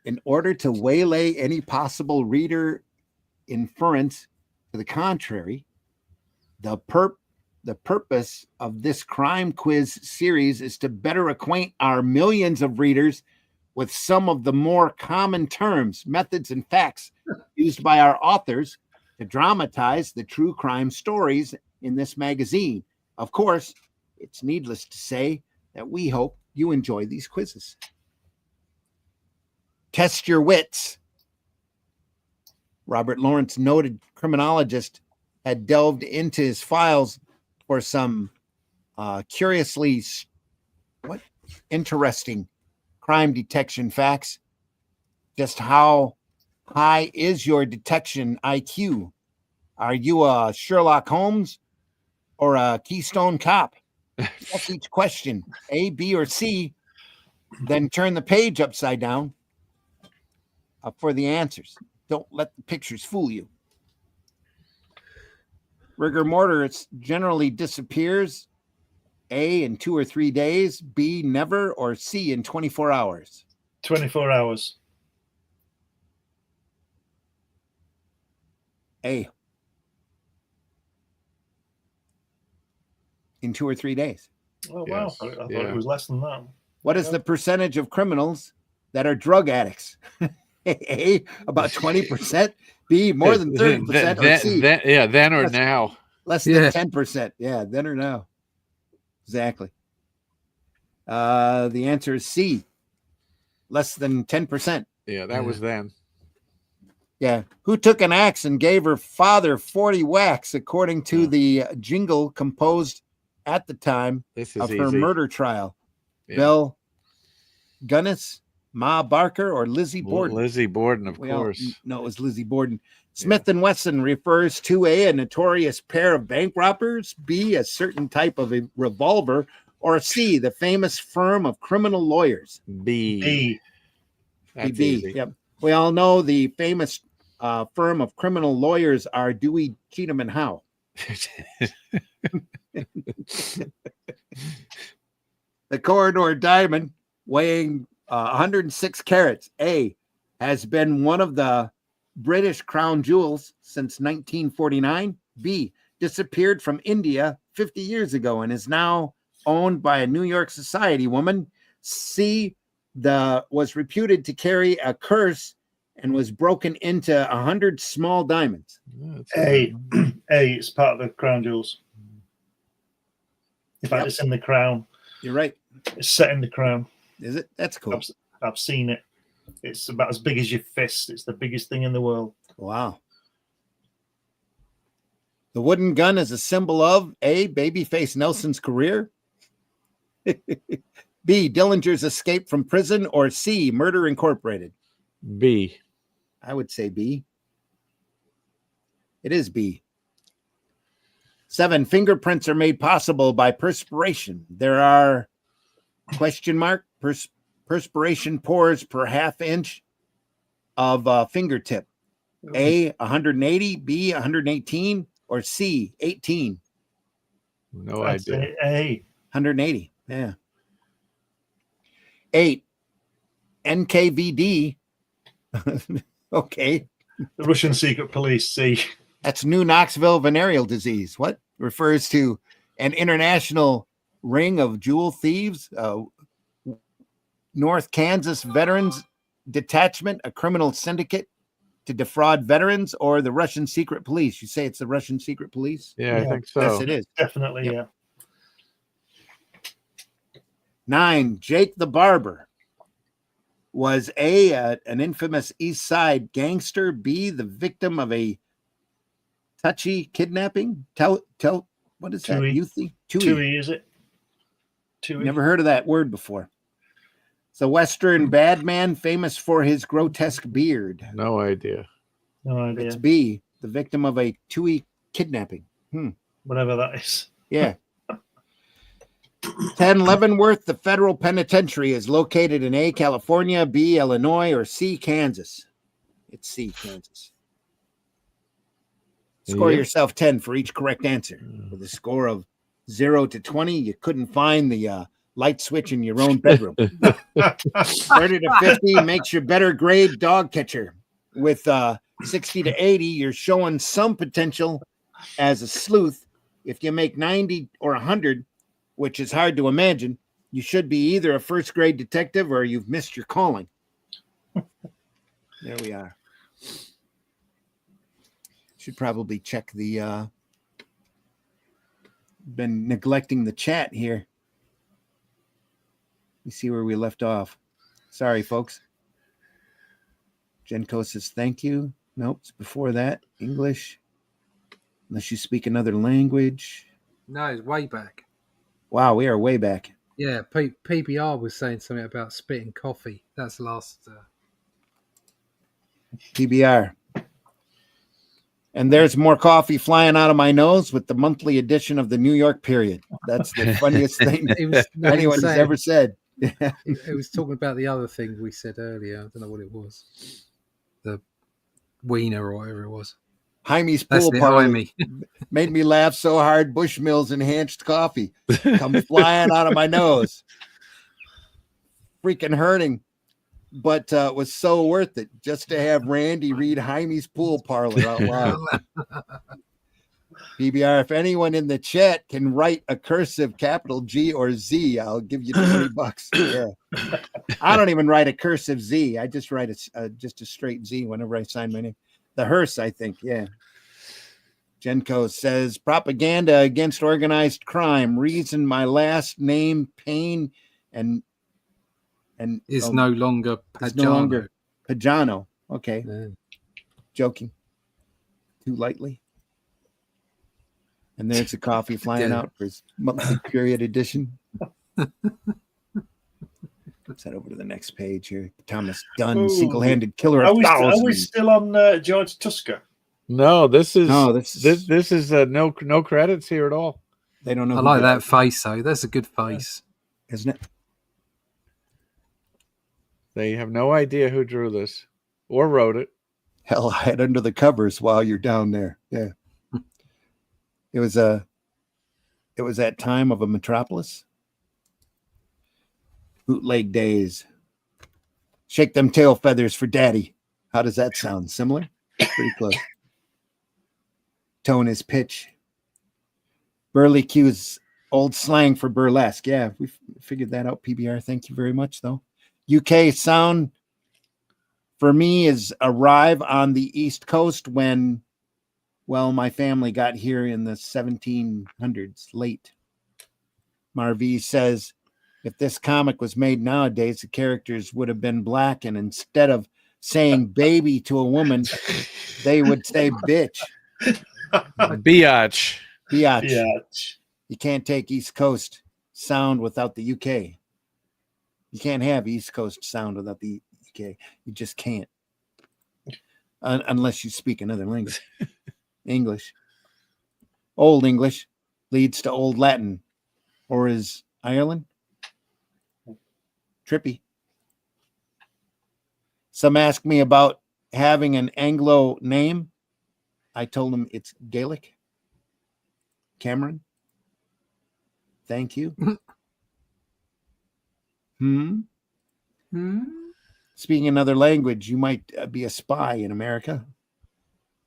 In order to waylay any possible reader inference to the contrary, the purpose of this crime quiz series is to better acquaint our millions of readers with some of the more common terms, methods, and facts used by our authors to dramatize the true crime stories in this magazine. Of course, it's needless to say that we hope you enjoy these quizzes. Test your wits. Robert Lawrence, noted criminologist, had delved into his files for some curiously interesting crime detection facts. Just how high is your detection IQ? Are you a Sherlock Holmes or a Keystone Cop? Guess each question, A, B, or C, then turn the page upside down for the answers. Don't let the pictures fool you. Rigor mortis generally disappears, A, in 2 or 3 days, B, never, or C, in 24 hours. 24 hours. A. In 2 or 3 days. Oh, wow. Yes. I thought it was less than that. What is the percentage of criminals that are drug addicts? A, about 20%. B, more than 30%. Or C, then or now. Less than 10%. Yeah, then or now. Exactly. The answer is C. Less than 10%. Yeah, that was then. Yeah. Who took an axe and gave her father 40 whacks, according to the jingle composed at the time of her murder trial? Yeah. Bill Gunnis, Ma Barker, or Lizzie Borden? Lizzie Borden, of course. No, it was Lizzie Borden. Smith & Wesson refers to a notorious pair of bank robbers, B, a certain type of a revolver, or C, the famous firm of criminal lawyers. B. That's B. easy. Yep. We all know the famous firm of criminal lawyers are Dewey, Cheatham, and Howe. The Corridor diamond, weighing 106 carats, A, has been one of the British crown jewels since 1949. B, disappeared from India 50 years ago and is now owned by a New York society woman. C, was reputed to carry a curse and was broken into 100 small diamonds. A, it's part of the crown jewels. In fact, it's in the crown. You're right. It's set in the crown. Is it? That's cool. I've seen it. It's about as big as your fist. It's the biggest thing in the world. Wow. The wooden gun is a symbol of A, babyface Nelson's career, B, Dillinger's escape from prison, or C, Murder Incorporated. B. I would say B. It is B. 7, fingerprints are made possible by perspiration. There are perspiration pores per half inch of fingertip. A, 180, B, 118, or C, 18. No idea. A. 180. Yeah. 8, NKVD. Okay. The Russian secret police. C. That's New Knoxville venereal disease. What refers to an international ring of jewel thieves, North Kansas Veterans Detachment, a criminal syndicate to defraud veterans, or the Russian secret police? You say it's the Russian secret police? Yeah, I think so. Yes, it is. Definitely, Yep. yeah. 9, Jake the Barber was A, an infamous East Side gangster, B, the victim of a touchy kidnapping. What is that? Youthy? Tui, is it? Tui. Never heard of that word before. It's a Western bad man famous for his grotesque beard. No idea. No idea. It's B, the victim of a Tui kidnapping. Whatever that is. Yeah. 10 Leavenworth, the federal penitentiary, is located in A, California, B, Illinois, or C, Kansas. It's C, Kansas. Score yourself 10 for each correct answer. With a score of 0 to 20, you couldn't find the light switch in your own bedroom. 30 to 50 makes you better grade dog catcher. With 60 to 80, you're showing some potential as a sleuth. If you make 90 or 100, which is hard to imagine, you should be either a first grade detective or you've missed your calling. There we are. Should probably check the been neglecting the chat here. Let me see where we left off. Sorry, folks. Jenko says thank you. Nope, it's before that. English. Unless you speak another language. No, it's way back. Wow, we are way back. Yeah, PBR was saying something about spitting coffee. That's last. PBR. And there's more coffee flying out of my nose with the monthly edition of the New York Period. That's the funniest thing anyone has ever said. It was talking about the other thing we said earlier. I don't know what it was. The wiener or whatever it was. Jaime's pool party made me laugh so hard. Bushmills enhanced coffee come flying out of my nose. Freaking hurting. But was so worth it just to have Randy read Jaime's pool parlor out loud. PBR, if anyone in the chat can write a cursive capital G or Z, I'll give you $20. Yeah. I don't even write a cursive Z. I just write just a straight Z whenever I sign my name. The hearse, I think. Yeah. Genko says propaganda against organized crime. Reason my last name, Payne, and is no longer Pagano. No longer Pagano. Okay. Yeah. Joking. Too lightly. And there's the coffee flying out for his monthly period edition. Let's head over to the next page here. Thomas Dunn, single-handed killer of thousands. Are we still on George Tuska? No, this is no credits here at all. They don't know. I like that face though. That's a good face, isn't it? They have no idea who drew this or wrote it. Hell, hide under the covers while you're down there. Yeah. It was that time of a metropolis. Bootleg days. Shake them tail feathers for daddy. How does that sound? Similar? Pretty close. Tone is pitch. Burley cues old slang for burlesque. Yeah, we figured that out, PBR. Thank you very much, though. UK sound for me is arrive on the East Coast when, well, my family got here in the 1700s, late. Marvi says, if this comic was made nowadays, the characters would have been black, and instead of saying baby to a woman, they would say bitch. Biatch. Biatch. You can't take East Coast sound without the UK. You can't have East Coast sound without the UK. You just can't. Unless you speak another language. English. Old English leads to Old Latin. Or is Ireland? Trippy. Some ask me about having an Anglo name. I told them it's Gaelic. Cameron. Thank you. Speaking another language, you might be a spy in America.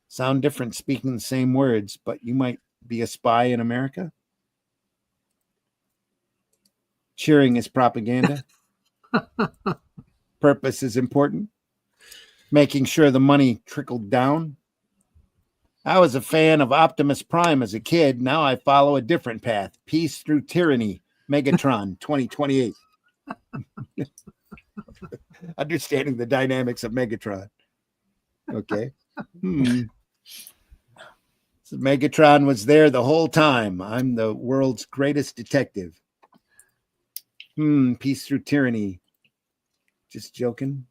Sound different speaking the same words, but you might be a spy in America. Cheering is propaganda. Purpose is important. Making sure the money trickled down. I was a fan of Optimus Prime as a kid. Now I follow a different path. Peace through tyranny. Megatron 2028. Understanding the dynamics of Megatron. Okay. So Megatron was there the whole time. I'm the world's greatest detective. Peace through tyranny. Just joking.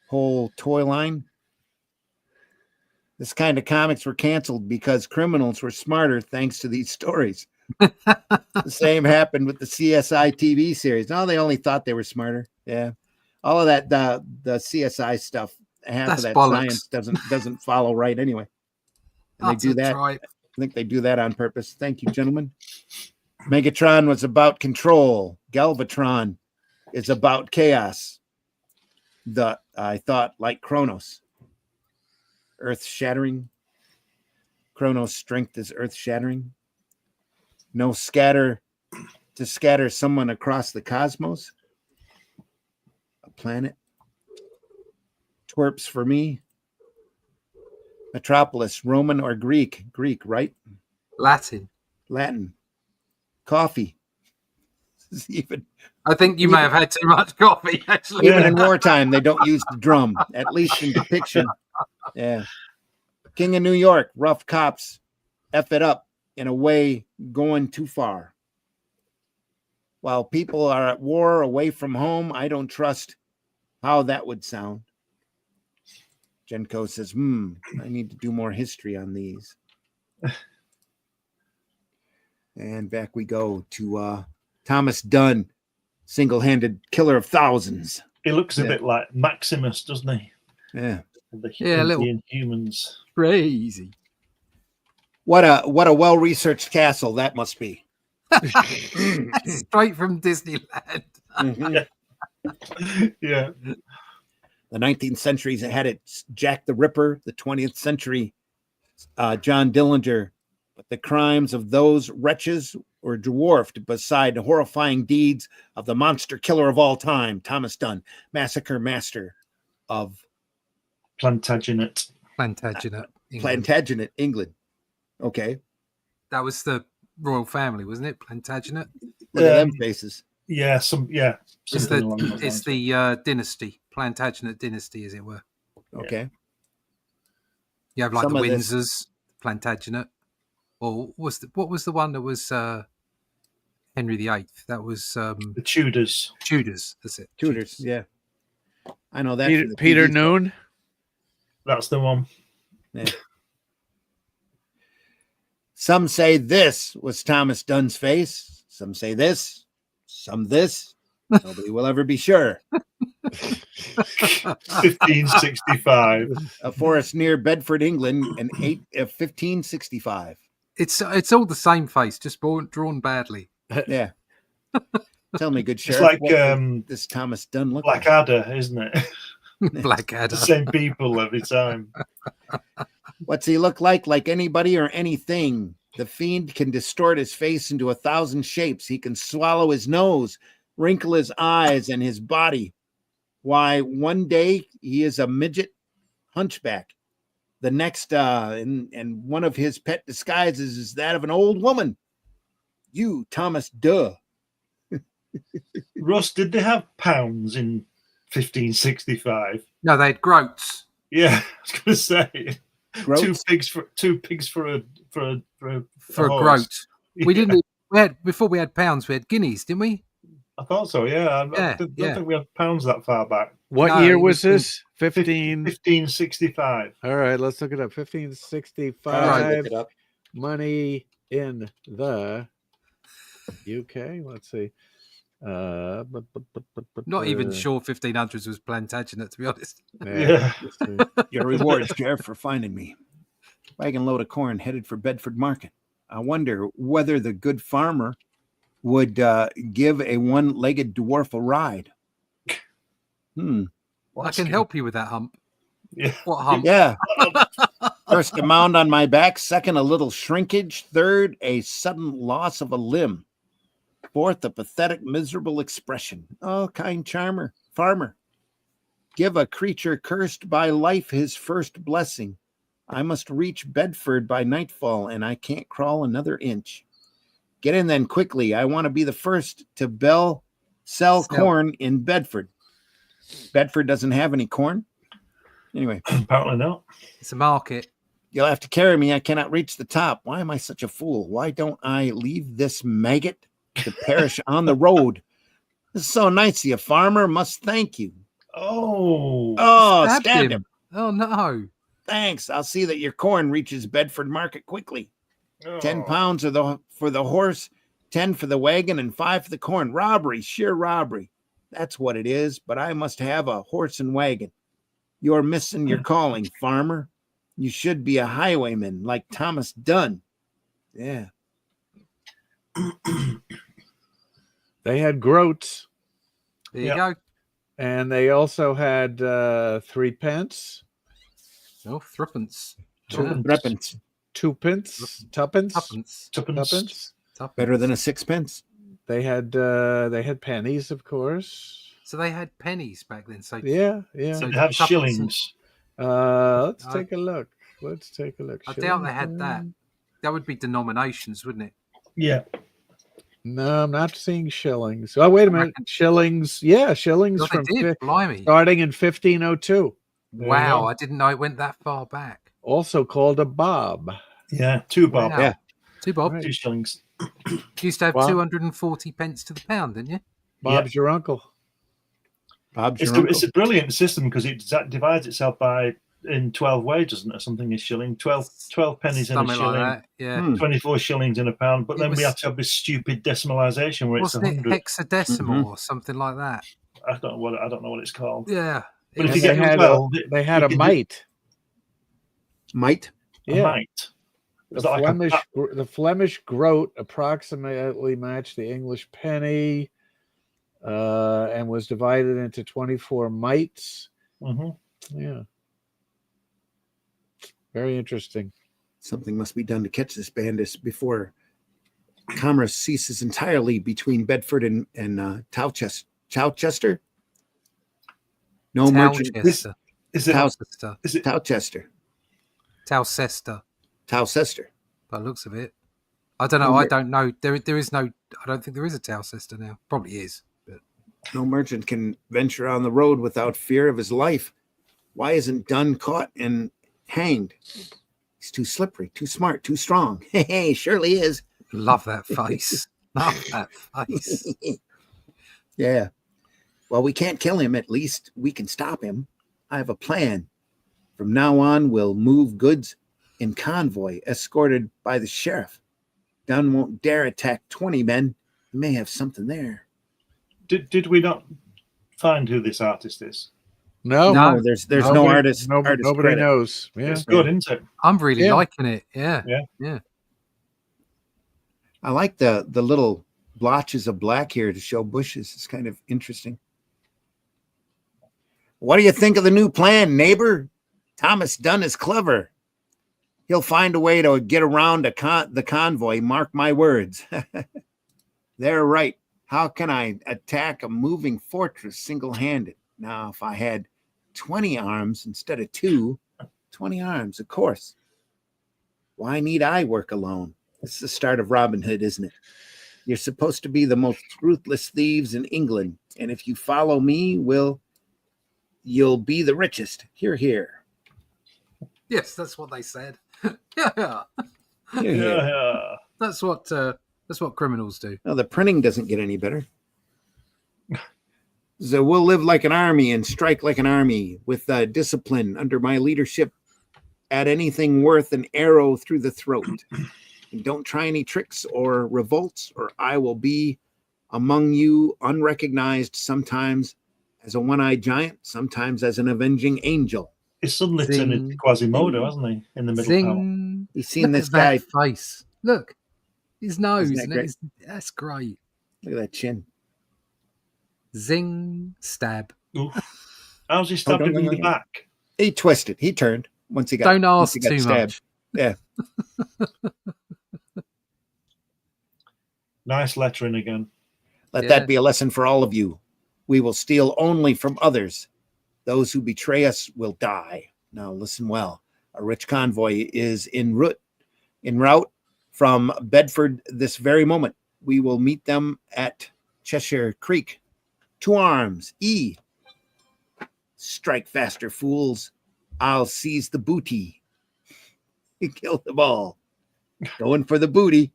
Whole toy line. This kind of comics were canceled because criminals were smarter thanks to these stories. The same happened with the CSI TV series. No, they only thought they were smarter. Yeah. All of that, the CSI stuff, half of that bollocks. science doesn't follow right anyway. And they do that. Right. I think they do that on purpose. Thank you, gentlemen. Megatron was about control. Galvatron is about chaos. I thought like Kronos. Earth shattering. Kronos' strength is earth shattering. No scatter to scatter someone across the cosmos. A planet. Twerps for me. Metropolis, Roman or Greek? Greek, right? Latin. Coffee. Even, I think you may have had too much coffee, actually. Even in wartime, they don't use the drum, at least in depiction. Yeah. King of New York, rough cops, F it up in a way going too far. While people are at war away from home, I don't trust how that would sound. Genko says, I need to do more history on these. And back we go to Thomas Dunn, single-handed killer of thousands. He looks a bit like Maximus, doesn't he? Yeah. The little Inhumans. Crazy. What a well-researched castle that must be. Straight from Disneyland. Mm-hmm. Yeah. The 19th century had it Jack the Ripper, the 20th century John Dillinger, but the crimes of those wretches were dwarfed beside the horrifying deeds of the monster killer of all time, Thomas Dunn, massacre master of Plantagenet, England. Okay. That was the royal family, wasn't it? Plantagenet. Look at them faces. Yeah, It's the dynasty, Plantagenet dynasty, as it were. Okay. You have like the Windsors, Plantagenet, or what was the one that was Henry VIII? That was the Tudors. Tudors, that's it. Tudors, yeah. I know that. Peter Noon. That's the one. Yeah. Some say this was Thomas Dunn's face. Some say this. Some this. Nobody will ever be sure. 1565. A forest near Bedford, England, in 1565. It's all the same face, just drawn badly. Yeah. Tell me, good sheriff. It's like this Thomas Dunn look Blackadder, like? Isn't it? Blackadder. The same people every time. What's he look like? Like anybody or anything. The fiend can distort his face into 1,000 shapes. He can swallow his nose, wrinkle his eyes and his body. Why, one day he is a midget hunchback. The next, and one of his pet disguises is that of an old woman. You, Thomas Duh. Russ, did they have pounds in 1565? No, they had groats. Yeah, I was going to say Groats? two pigs for a groat. We didn't. Before we had pounds, we had guineas, didn't we? I thought so. Yeah, I don't think we had pounds that far back. What year was this? 1565. All right, let's look it up. 1565. Look it up. Money in the UK. Let's see. Not even sure 1500s was Plantagenet, to be honest. Yeah. Your reward, Sheriff, for finding me. Wagon load of corn headed for Bedford Market. I wonder whether the good farmer would give a one-legged dwarf a ride. I can help you with that hump. Yeah. What hump? Yeah. First, a mound on my back. Second, a little shrinkage. Third, a sudden loss of a limb. Fourth, a pathetic, miserable expression. Oh, kind farmer. Give a creature cursed by life his first blessing. I must reach Bedford by nightfall, and I can't crawl another inch. Get in then quickly. I want to be the first to sell corn in Bedford. Bedford doesn't have any corn. Anyway. Apparently not. It's a market. You'll have to carry me. I cannot reach the top. Why am I such a fool? Why don't I leave this maggot to perish on the road? This is so nice of you, farmer. Must thank you. Oh, stabbed him. Oh, no. Thanks. I'll see that your corn reaches Bedford Market quickly. 10 pounds for the horse, 10 for the wagon, and 5 for the corn. Robbery, sheer robbery. That's what it is, but I must have a horse and wagon. You're missing your calling, farmer. You should be a highwayman like Thomas Dunn. Yeah. They had groats. There you go. And they also had 3 pence. Oh, threepence. Threepence. 2 pence. Tuppence. Tuppence. Better than a 6pence. They had pennies, of course. So they had pennies back then. So yeah. So they had shillings. Let's take a look. I doubt they had that. That would be denominations, wouldn't it? Yeah. No, I'm not seeing shillings. Oh, wait a minute. Shillings. Yeah, shillings Oh, from blimey. starting in 1502. Wow, I didn't know it went that far back. Also called a bob. Yeah, 2 bob. Wow. Yeah. 2 bob. Right. 2 shillings. You used to have Wow. 240 pence to the pound, didn't you? Bob's your uncle. It's a brilliant system because it divides itself in 12 ways, doesn't it? Something a shilling, 12 pennies in a Something shilling, like that. Yeah. 24 shillings in a pound. But then we had to have this stupid decimalisation where it's Wasn't it 100. hexadecimal or something like that? I don't know what it's called. Yeah. But if And you get they had a mite. Mite? Yeah. Mite. The Flemish groat approximately matched the English penny, and was divided into 24 mites. Mm-hmm. Yeah. Very interesting. Something must be done to catch this bandit before commerce ceases entirely between Bedford and Towchester. No merchant. Towchester. Is it Towchester. Towcester. By the looks of it. I don't know. I don't know. There is no. I don't think there is a Towcester now. Probably is. But no merchant can venture on the road without fear of his life. Why isn't Dunn caught and hanged? He's too slippery, too smart, too strong. Hey, surely is. Love that face. Love that face. Yeah. Well, we can't kill him. At least we can stop him. I have a plan. From now on, we'll move goods in convoy, escorted by the sheriff. Dunn won't dare attack 20 men. He may have something there. Did we not find who this artist is? No, there's no artist. Nobody knows. Yeah. It's good, isn't it? I'm really liking it. Yeah. I like the little blotches of black here to show bushes. It's kind of interesting. What do you think of the new plan, neighbor? Thomas Dunn is clever. He'll find a way to get around the convoy. Mark my words. They're right. How can I attack a moving fortress single-handed? Now, if I had 20 arms instead of 2, 20 arms, of course. Why need I work alone? It's the start of Robin Hood, isn't it? You're supposed to be the most ruthless thieves in England, and if you follow me, you'll be the richest. Hear, hear. Yes, that's what they said. Yeah. Hear, hear. That's what criminals do. No, the printing doesn't get any better. So we'll live like an army and strike like an army with discipline under my leadership. At anything worth an arrow through the throat. And don't try any tricks or revolts, or I will be among you unrecognized, sometimes as a one-eyed giant, sometimes as an avenging angel. He's suddenly turned into Quasimodo, hasn't he? In the middle panel. You've seen Look this at guy. that face. Look. His nose. Isn't that great? That's great. Look at that chin. Zing, stab. Oof. How's he stabbed him in the back? He twisted. He turned once he got. Don't ask he got too stabbed. much. Yeah. Nice lettering again. Let that be a lesson for all of you. We will steal only from others. Those who betray us will die. Now listen well. A rich convoy is en route from Bedford this very moment. We will meet them at Cheshire Creek. 2 arms. E. Strike faster, fools. I'll seize the booty. Kill them all. Going for the booty.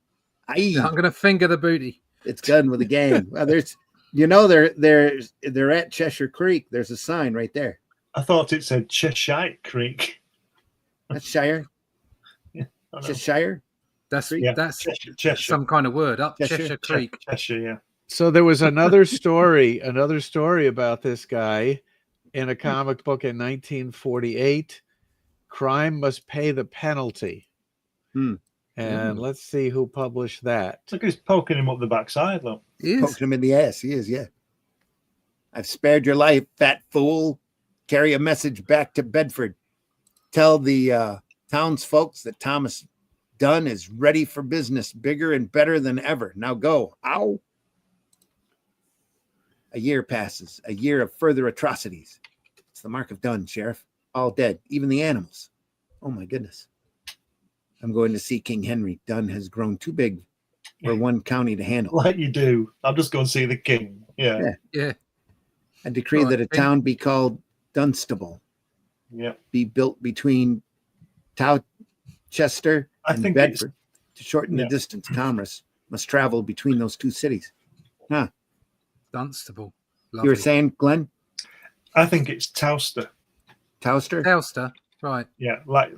Aye. I'm gonna finger the booty. It's done with the game. Well, they're at Cheshire Creek. There's a sign right there. I thought it said Cheshire Creek. That's Shire. Yeah, I know. Cheshire. That's Cheshire. some kind of word up Cheshire Creek. Cheshire, yeah. So there was another story about this guy in a comic book in 1948. Crime Must Pay the Penalty. And let's see who published that. Look, he's poking him up the backside, look. Poking him in the ass. He is, yeah. I've spared your life, fat fool. Carry a message back to Bedford. Tell the townsfolk that Thomas Dunn is ready for business, bigger and better than ever. Now go. Ow. A year passes, a year of further atrocities. It's the mark of Dunn, Sheriff. All dead, even the animals. Oh, my goodness. I'm going to see King Henry. Dunn has grown too big for one county to handle. Like you do. I'll just go and see the king. Yeah. I decree that a town be called Dunstable. Yeah. Be built between Towchester and Bedford to shorten the distance. Commerce must travel between those two cities. Huh. Dunstable. Lovely. You were saying, Glenn? I think it's Towster. Towster? Towster, right. Yeah, like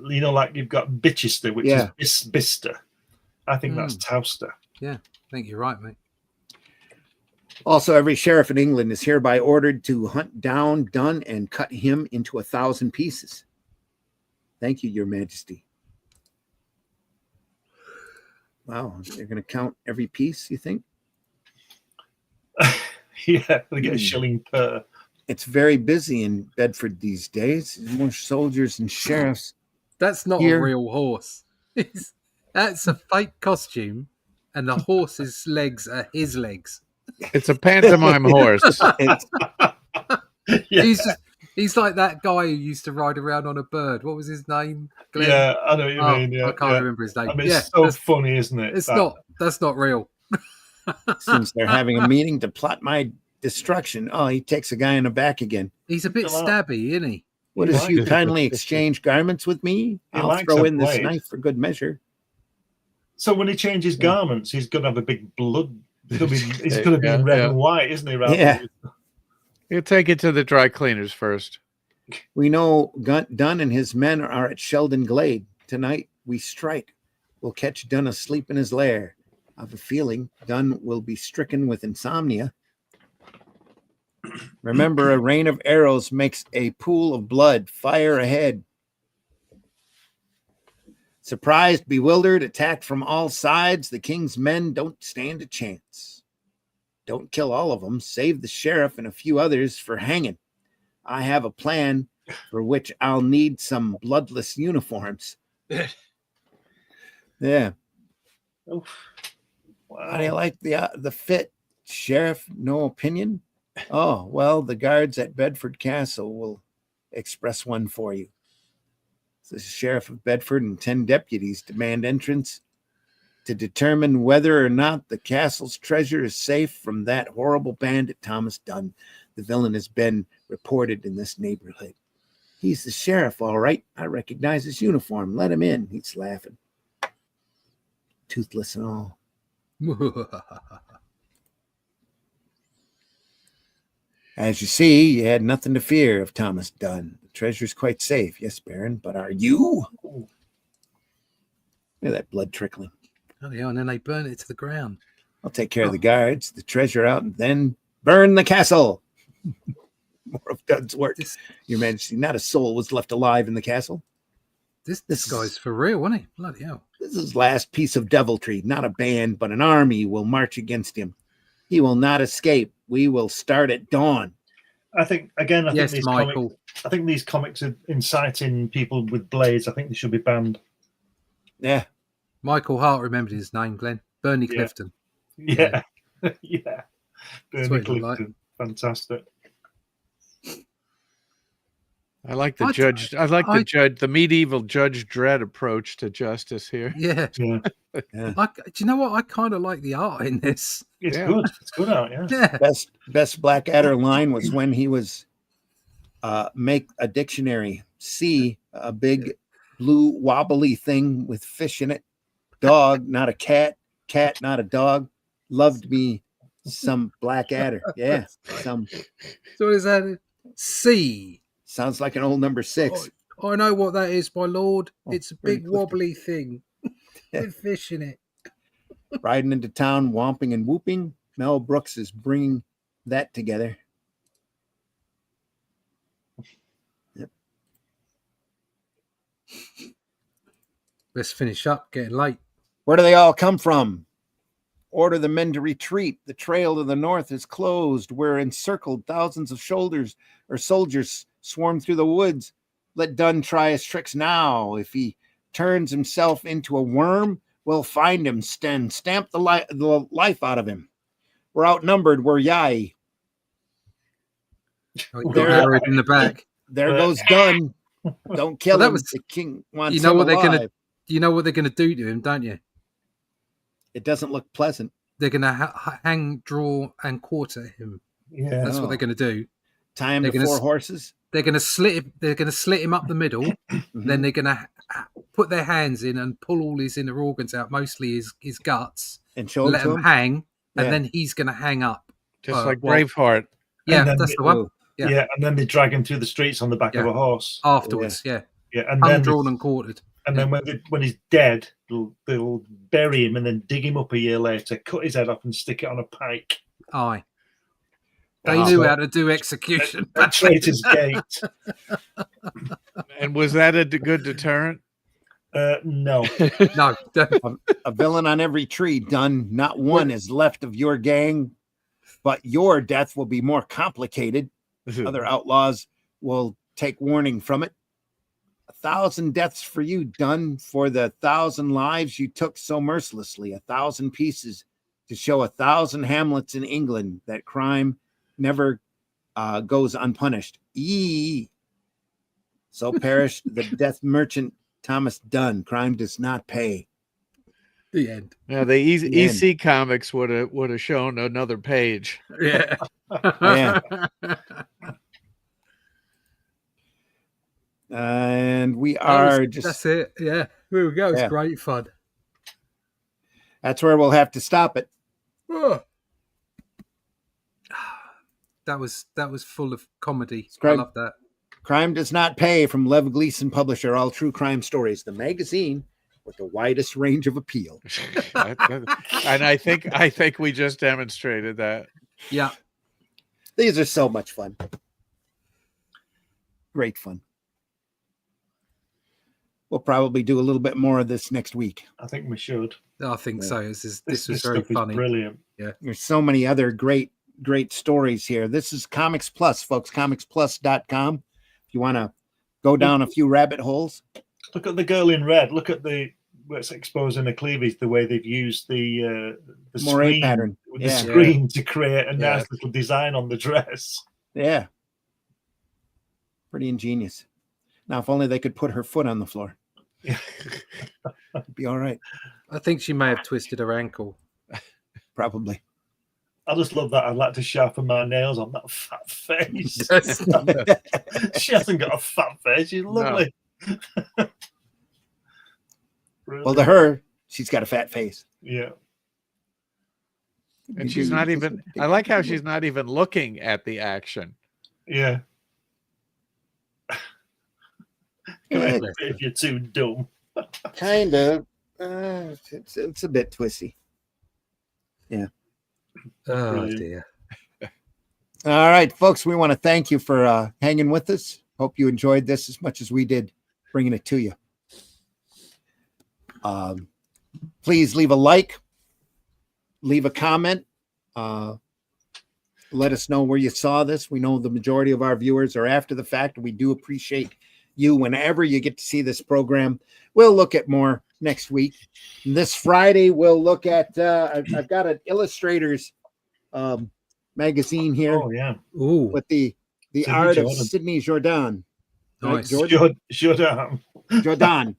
you've got Bitchester, which is Bister. I think that's Towster. Yeah, I think you're right, mate. Also, every sheriff in England is hereby ordered to hunt down Dunn and cut him into 1,000 pieces. Thank you, Your Majesty. Wow, they're going to count every piece, you think? Yeah, they get a shilling per. It's very busy in Bedford these days. There's more soldiers and sheriffs. That's not a real horse. That's a fake costume, and the horse's legs are his legs. It's a pantomime horse. He's like that guy who used to ride around on a bird. What was his name? Glenn? Yeah, I know what you mean. Yeah, I can't remember his name. I mean, it's so funny, isn't it? That's not real. Since they're having a meeting to plot my destruction. Oh, he takes a guy in the back again. He's a bit stabby, isn't he? What if you kindly exchange garments with me? I'll throw in this knife for good measure. So when he changes garments, he's going to have a big blood. He's going to be in red and white, isn't he? Yeah. He'll take it to the dry cleaners first. We know Dunn and his men are at Sheldon Glade. Tonight we strike. We'll catch Dunn asleep in his lair. I have a feeling Dunn will be stricken with insomnia. Remember, a rain of arrows makes a pool of blood. Fire ahead. Surprised, bewildered, attacked from all sides, the king's men don't stand a chance. Don't kill all of them. Save the sheriff and a few others for hanging. I have a plan for which I'll need some bloodless uniforms. Yeah. Oof. Wow. How do you like the fit, Sheriff? No opinion? Oh, well, the guards at Bedford Castle will express one for you. The Sheriff of Bedford and 10 deputies demand entrance to determine whether or not the castle's treasure is safe from that horrible bandit Thomas Dunn. The villain has been reported in this neighborhood. He's the sheriff, all right. I recognize his uniform. Let him in. He's laughing. Toothless and all. As you see, you had nothing to fear of Thomas Dunn. The treasure's quite safe. Yes, Baron, but are you? Look at that blood trickling. Oh, yeah, and then they burn it to the ground. I'll take care of the guards, the treasure out, and then burn the castle. More of Dunn's work. Your Majesty, not a soul was left alive in the castle. This guy's for real, isn't he? Bloody hell. This is his last piece of deviltry. Not a band, but an army will march against him. He will not escape. We will start at dawn. I think these comics are inciting people with blades. I think they should be banned. Yeah. Michael Hart remembered his name, Glenn. Bernie Clifton. Yeah. Yeah. Bernie Clifton. Like. Fantastic. I like the judge. I like the medieval Judge Dredd approach to justice here. Yeah. Yeah. Do you know what? I kind of like the art in this. It's good. It's good art. Yeah. Best Blackadder line was when he was make a dictionary. See a big blue wobbly thing with fish in it. Dog, not a cat. Cat, not a dog. Loved me some Blackadder. Yeah. So is that C? Sounds like an old number 6. I know what that is, my lord. Oh, It's a very big Clifton. wobbly thing with fish in it. Riding into town, whomping and whooping. Mel Brooks is bringing that together. Yep. Let's finish up. Getting late. Where do they all come from? Order the men to retreat. The trail to the north is closed. We're encircled. Thousands of soldiers swarm through the woods. Let Dunn try his tricks now. If he turns himself into a worm, we'll find him, stamp the life out of him. We're outnumbered. We're yai. There in the back. There goes Dunn. Don't kill him. The king wants him alive. You know what they're gonna do to him, don't you? It doesn't look pleasant. They're gonna hang, draw, and quarter him. Yeah, that's what they're gonna do. Tie him to 4 horses. They're gonna slit him up the middle. Then they're gonna put their hands in and pull all his inner organs out, mostly his guts, and show let him him hang, and then he's gonna hang up, just like Braveheart. Yeah, that's the one. Yeah, and then they drag him through the streets on the back of a horse afterwards. Yeah, and hung, then drawn, and quartered. And then when he's dead, they'll bury him and then dig him up a year later, cut his head off, and stick it on a pike. Aye. They knew how to do execution. At Traitor's Gate. And was that a good deterrent? No. No. A villain on every tree, Dunn. Not one is left of your gang, but your death will be more complicated. Other outlaws will take warning from it. 1,000 deaths for you, Dunn, for the 1,000 lives you took so mercilessly. 1,000 pieces to show 1,000 hamlets in England that crime never goes unpunished. So perished the death merchant Thomas Dunn. Crime does not pay. The end. Yeah, the EC comics would have shown another page. Yeah. Yeah. And we are that's it. Yeah. Here we go. It's great fun. That's where we'll have to stop it. Oh. That was full of comedy. I love that. Crime Does Not Pay from Lev Gleason Publisher, all true crime stories, the magazine with the widest range of appeal. And I think we just demonstrated that. Yeah. These are so much fun. Great fun. We'll probably do a little bit more of this next week. I think we should. I think so. This was very funny. Brilliant. Yeah. There's so many other great stories here. This is Comics Plus, folks, comicsplus.com. If you want to go down a few rabbit holes. Look at the girl in red. Look at what's exposing the cleavage, the way they've used the screen pattern. With the screen to create a nice little design on the dress. Yeah. Pretty ingenious. Now, if only they could put her foot on the floor. It'd be all right. I think she may have twisted her ankle. Probably. I just love that. I'd like to sharpen my nails on that fat face. She hasn't got a fat face. She's lovely. No. Well, to her, she's got a fat face. Yeah. And she's not even, I like how she's not even looking at the action. Yeah. If you're too dumb. Kind of. It's a bit twisty. Yeah. Oh, Brilliant. dear. All right, folks, we want to thank you for hanging with us. Hope you enjoyed this as much as we did bringing it to you. Please leave a like, leave a comment. Let us know where you saw this. We know the majority of our viewers are after the fact. We do appreciate you whenever you get to see this program. We'll look at more next week. This Friday, we'll look at, I've got an Illustrators magazine here. Oh, yeah. Ooh. With the Sidney art Jordan. of Sidney Jordan. Nice. Right, Jordan. Jordan.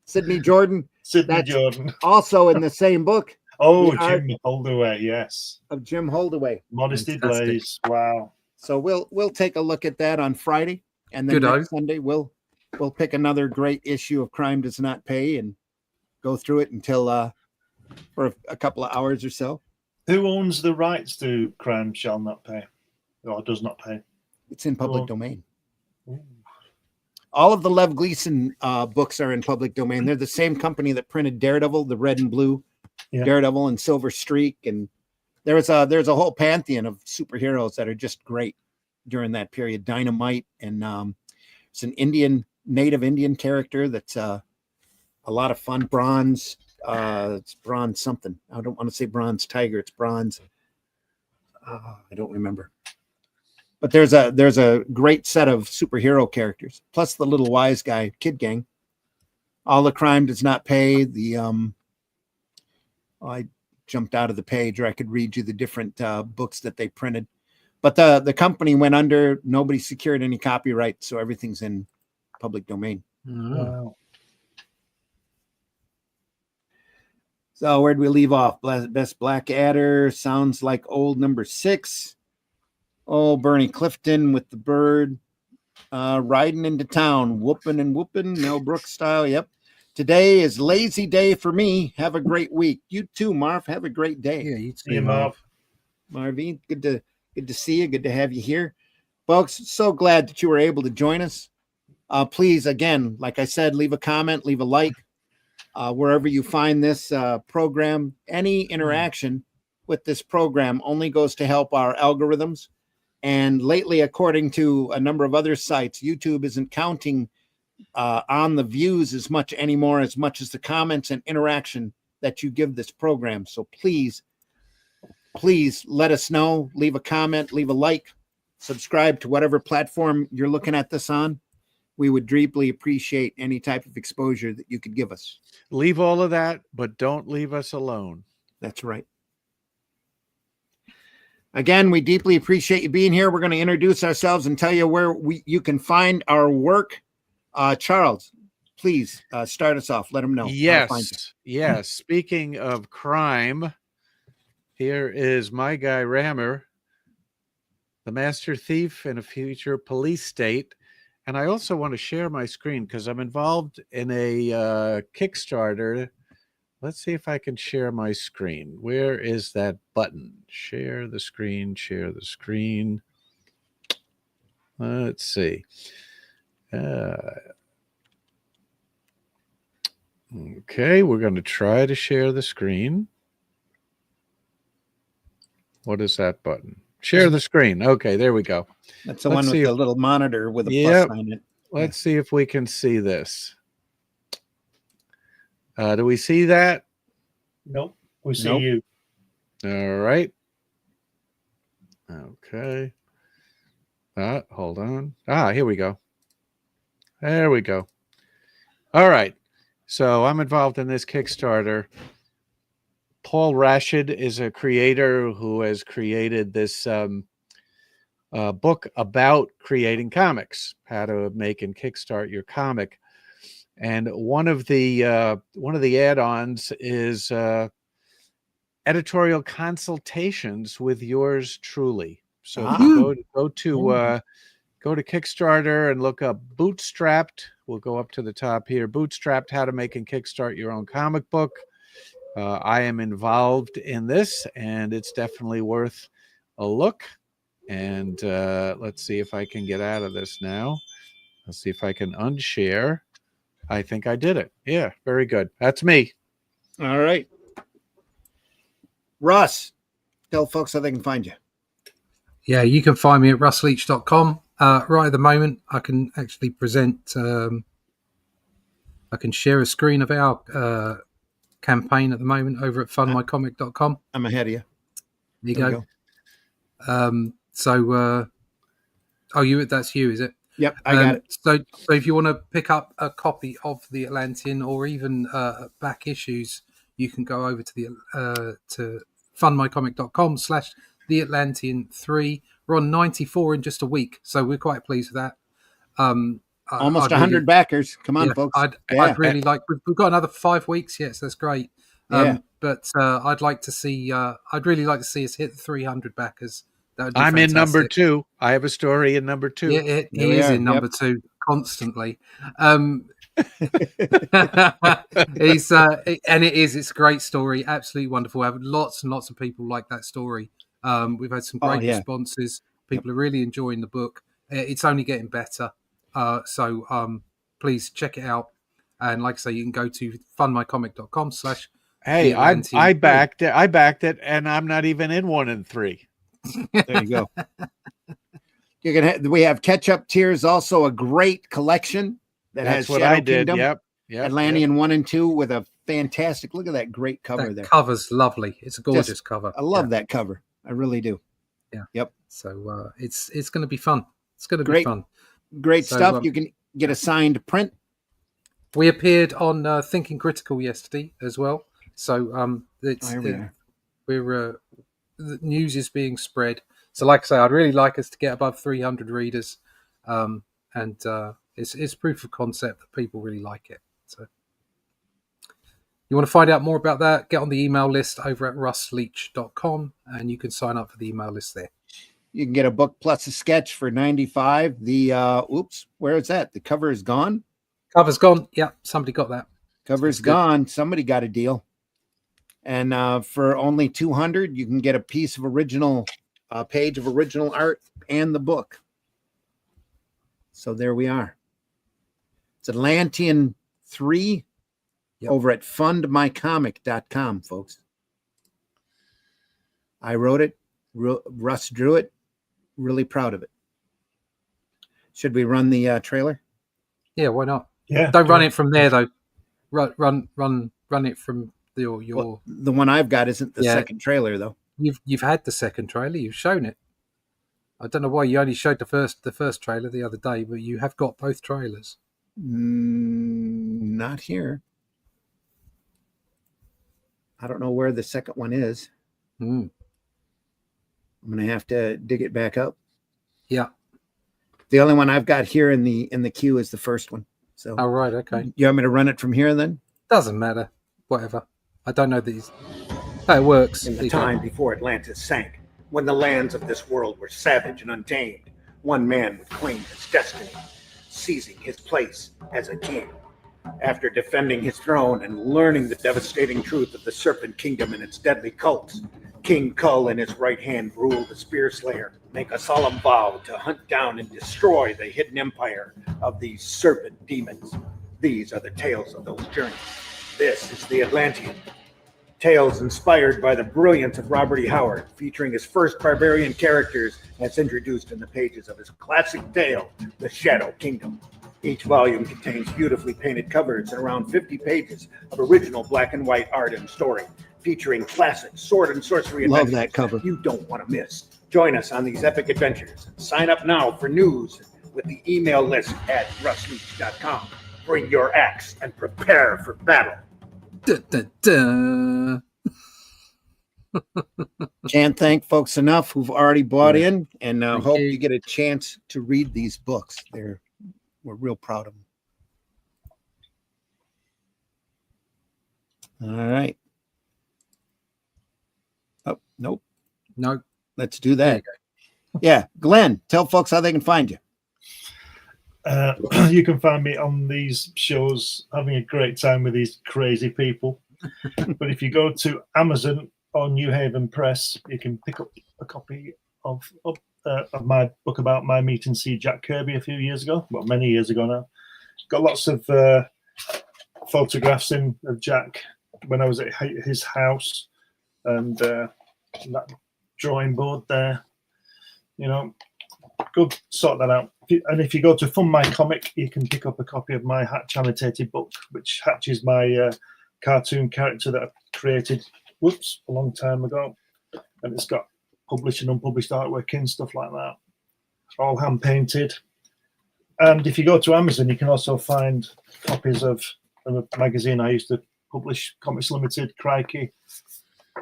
Sidney Jordan. Sidney That's Jordan. Also in the same book. Oh, The Jim Holdaway, yes. Of Jim Holdaway. Modesty Fantastic. Blaze. Wow. So we'll take a look at that on Friday, and then next Sunday we'll pick another great issue of Crime Does Not Pay and go through it until for a couple of hours or so. Who owns the rights to Crime Shall Not Pay, or does not pay? It's in public domain. Ooh. All of the Lev Gleason books are in public domain. They're the same company that printed Daredevil, the red and blue Daredevil and Silver Streak. And there's a whole pantheon of superheroes that are just great during that period. Dynamite, and it's an native Indian character that's a lot of fun. Bronze, it's Bronze something. I don't want to say Bronze Tiger. It's Bronze. I don't remember. But there's a great set of superhero characters, plus the little wise guy, Kid Gang. All the crime does not pay. I jumped out of the page, or I could read you the different books that they printed. But the company went under. Nobody secured any copyright, so everything's in public domain. Wow. So where'd we leave off? Best Blackadder sounds like old number 6. Oh, Bernie Clifton with the bird. Riding into town, whooping and whooping, Mel Brooks style. Yep. Today is lazy day for me. Have a great week. You too, Marv. Have a great day. Yeah, you too, See you, Marv. Marvin, good to see you. Good to have you here. Folks, so glad that you were able to join us. Please, again, like I said, leave a comment, leave a like. Wherever you find this program, any interaction with this program only goes to help our algorithms. And lately, according to a number of other sites, YouTube isn't counting on the views as much anymore, as much as the comments and interaction that you give this program. So please let us know. Leave a comment, leave a like, subscribe to whatever platform you're looking at this on. We would deeply appreciate any type of exposure that you could give us. Leave all of that, but don't leave us alone. That's right. Again, we deeply appreciate you being here. We're going to introduce ourselves and tell you where you can find our work. Charles, please start us off. Let them know. Yes. Speaking of crime, here is my guy Rammer, the master thief in a future police state. And I also want to share my screen because I'm involved in a Kickstarter. Let's see if I can share my screen. Where is that button? Share the screen, share the screen. Let's see. Okay, we're going to try to share the screen. What is that button? Share the screen. Okay, there we go. That's the one with the little monitor with a plus sign in it. Let's see if we can see this. Do we see that? Nope. We see you. All right. Okay. Hold on. Here we go. There we go. All right. So I'm involved in this Kickstarter. Paul Rashid is a creator who has created this book about creating comics, how to make and kickstart your comic. And one of the add-ons is editorial consultations with yours truly. So if you go to Kickstarter and look up Bootstrapped. We'll go up to the top here. Bootstrapped: How to Make and Kickstart Your Own Comic Book. I am involved in this, and it's definitely worth a look. And let's see if I can get out of this now. Let's see if I can unshare. I think I did it. Yeah, very good. That's me. All right. Russ, tell folks how they can find you. Yeah, you can find me at russleach.com. Right at the moment, I can actually present, I can share a screen of our campaign at the moment over at fundmycomic.com. I'm ahead of you. There you go. That's you, is it? Yep, I got it. So if you want to pick up a copy of The Atlantean or even back issues, you can go over to fundmycomic.com/The Atlantean 3. We're on 94 in just a week, so we're quite pleased with that. Almost 100 backers. Come on, folks. I'd really like. We've got another 5 weeks. Yes, that's great. But I'd like to see. I'd really like to see us hit the 300 backers. That would be I'm fantastic. in number 2. I have a story in number 2. Yeah, he is in number 2 constantly. It's a great story, absolutely wonderful. I have lots and lots of people like that story. We've had some great responses. People are really enjoying the book. It's only getting better. So please check it out. And like I say, you can go to fundmycomic.com/ Hey, I backed it, and I'm not even in 1 and 3. There you go. We have Catch-Up Tears, also a great collection that That's has what Shadow I did. Kingdom, Yep. Atlantean 1 and 2 with a fantastic. Look at that great cover that there. Cover's lovely. It's a gorgeous cover. I love that cover. I really do. Yeah. Yep. So it's going to be fun. It's going to be fun. Great stuff. You can get a signed print. We appeared on Thinking Critical yesterday as well. So the news is being spread. So like I say, I'd really like us to get above 300 readers. And it's proof of concept that people really like it. So you want to find out more about that, get on the email list over at russleach.com, and you can sign up for the email list there. You can get a book plus a sketch for $95. Where is that? The cover is gone? Cover's gone. Yeah, somebody got that. Cover's gone. Somebody got a deal. And for only $200, you can get a piece of original, page of original art and the book. So there we are. It's Atlantean 3 over at fundmycomic.com, folks. I wrote it. Russ drew it. Really proud of it. Should we run the trailer? Yeah, why not? Yeah. Don't run it from there though. Run it from your. Well, the one I've got isn't the second trailer though. You've had the second trailer. You've shown it. I don't know why you only showed the first trailer the other day, but you have got both trailers. Not here. I don't know where the second one is. I'm gonna have to dig it back up. Yeah. The only one I've got here in the queue is the first one. So. Oh right, okay. You want me to run it from here then? Doesn't matter. Whatever. I don't know these. Oh, it works. In the time before Atlantis sank, when the lands of this world were savage and untamed, one man would claim his destiny, seizing his place as a king. After defending his throne and learning the devastating truth of the Serpent Kingdom and its deadly cults, King Kull in his right hand ruled the Spear Slayer, make a solemn vow to hunt down and destroy the hidden empire of these serpent demons. These are the tales of those journeys. This is the Atlantean. Tales inspired by the brilliance of Robert E. Howard, featuring his first barbarian characters as introduced in the pages of his classic tale, The Shadow Kingdom. Each volume contains beautifully painted covers and around 50 pages of original black and white art and story, featuring classic sword and sorcery adventures. Love that cover. Mm-hmm. You don't want to miss. Join us on these epic adventures. Sign up now for news with the email list at russleach.com. Bring your axe and prepare for battle. Dun, dun, dun. Can't thank folks enough who've already bought in, and hope you get a chance to read these books. We're real proud of them. All right. Oh, nope. No. Let's do that. Yeah. Glenn, tell folks how they can find you. You can find me on these shows having a great time with these crazy people. But if you go to Amazon or New Haven Press, you can pick up a copy of my book about my meet and see Jack Kirby a few years ago. Well, many years ago now. Got lots of photographs in of Jack when I was at his house, and that drawing board there. You know, go sort that out. And if you go to Fun My Comic, you can pick up a copy of my Hatch annotated book, which Hatch is my cartoon character that I created, a long time ago. And it's got published and unpublished artwork and stuff like that, all hand painted. And if you go to Amazon, you can also find copies of a magazine I used to publish, Comics Limited, Crikey,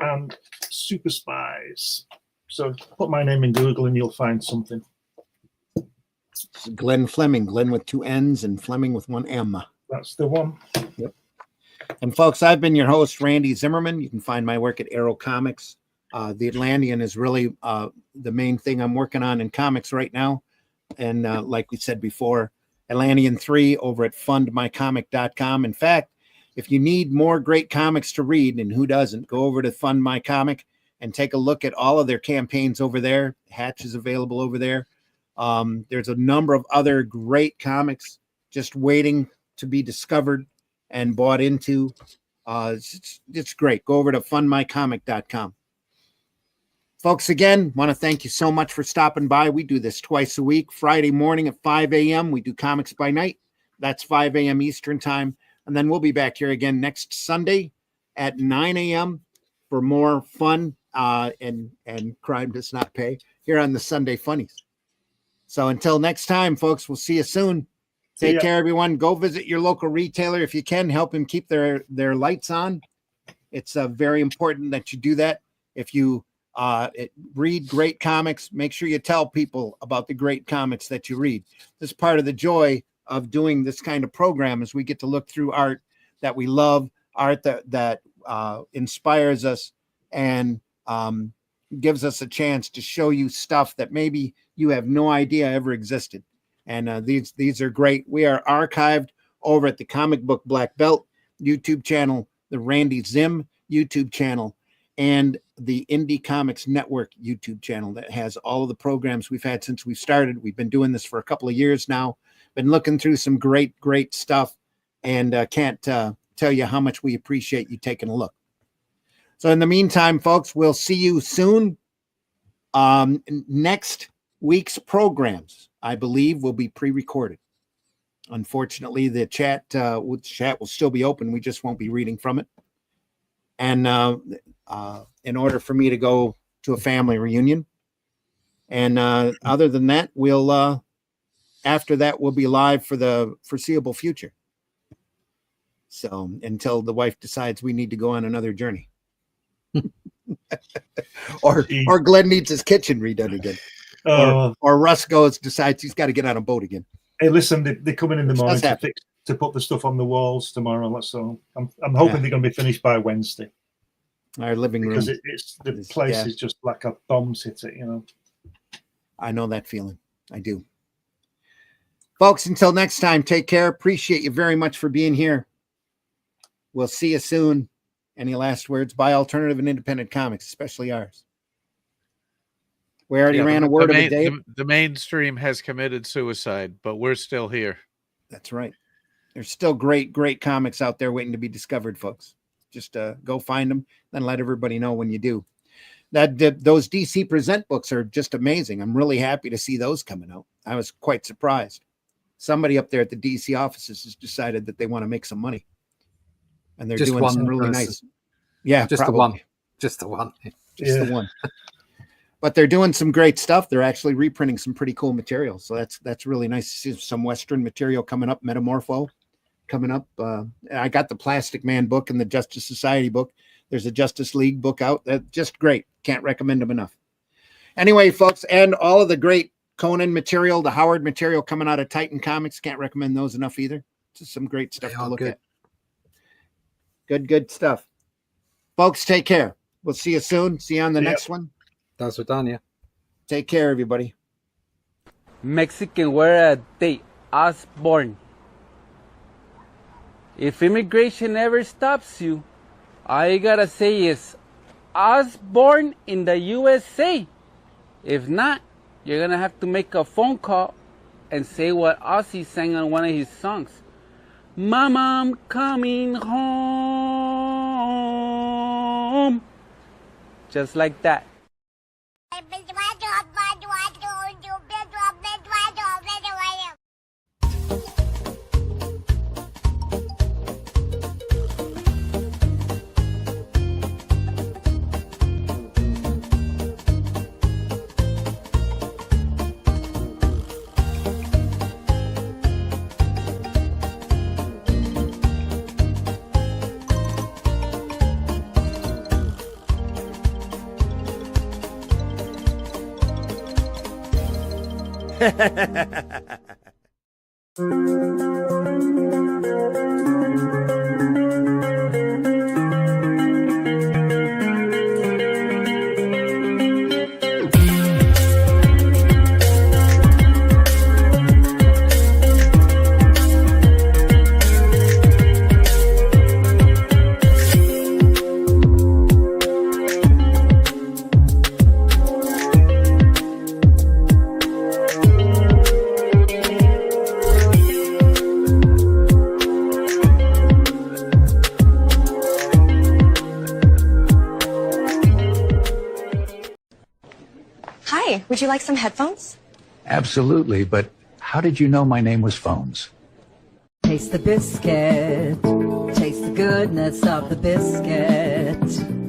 and Super Spies. So put my name in Google and you'll find something. Glenn Fleming, Glenn with 2 N's and Fleming with 1 M. That's the one. Yep. And folks, I've been your host, Randy Zimmerman. You can find my work at Arrow Comics. The Atlantean is really the main thing I'm working on in comics right now. And like we said before, Atlantean 3 over at fundmycomic.com. In fact, if you need more great comics to read, and who doesn't, go over to Fund My Comic and take a look at all of their campaigns over there. Hatch is available over there. There's a number of other great comics just waiting to be discovered and bought into. It's great. Go over to fundmycomic.com. Folks, again, want to thank you so much for stopping by. We do this twice a week, Friday morning at 5 a.m. We do Comics by Night. That's 5 a.m. Eastern time. And then we'll be back here again next Sunday at 9 a.m. for more fun and crime does not pay here on the Sunday Funnies. So until next time, folks, we'll see you soon. Take care, everyone. Go visit your local retailer. If you can, help them keep their lights on. It's very important that you do that. If you read great comics, make sure you tell people about the great comics that you read. This is part of the joy of doing this kind of program, is we get to look through art that we love, art that inspires us and gives us a chance to show you stuff that maybe you have no idea ever existed. And these are great. We are archived over at the Comic Book Black Belt YouTube channel, the Randy Zim YouTube channel, and the Indie Comics Network YouTube channel that has all of the programs we've had since we started. We've been doing this for a couple of years now. Been looking through some great stuff, and can't tell you how much we appreciate you taking a look. So in the meantime, folks, we'll see you soon. Next week's programs, I believe, will be pre-recorded. Unfortunately, the chat will still be open. We just won't be reading from it. And in order for me to go to a family reunion. And other than that, we'll after that, we'll be live for the foreseeable future. So until the wife decides we need to go on another journey. or Glenn needs his kitchen redone again. Or Russ decides he's got to get on a boat again. Hey, listen, they're coming in the morning to put the stuff on the walls tomorrow. So I'm hoping they're going to be finished by Wednesday. Our living room, because the place is just like a bombs hit it, you know. I know that feeling. I do. Folks, until next time, take care. Appreciate you very much for being here. We'll see you soon. Any last words? Buy alternative and independent comics, especially ours. We already ran a word of the day. The mainstream has committed suicide, but we're still here. That's right. There's still great comics out there waiting to be discovered, folks. Just go find them, then let everybody know when you do. Those DC Present books are just amazing. I'm really happy to see those coming out. I was quite surprised. Somebody up there at the DC offices has decided that they want to make some money. And they're just doing some really nice. Yeah, just probably. the one. Just the one. Just the one. But they're doing some great stuff. They're actually reprinting some pretty cool material. So that's really nice to see some Western material coming up. Metamorpho coming up. I got the Plastic Man book and the Justice Society book. There's a Justice League book out. That's just great. Can't recommend them enough. Anyway, folks, and all of the great Conan material, the Howard material coming out of Titan Comics. Can't recommend those enough either. Just some great stuff to look at. Good stuff. Folks, take care. We'll see you soon. See you on the next one. That's Tanya. Take care, everybody. Mexican word at date. Osborne. If immigration ever stops you, all you gotta say is Osborne in the USA. If not, you're gonna have to make a phone call and say what Ozzy sang on one of his songs. Mama, I'm coming home. Just like that. Hi, would you like some headphones? Absolutely, but how did you know my name was Phones? Taste the biscuit. Taste the goodness of the biscuit.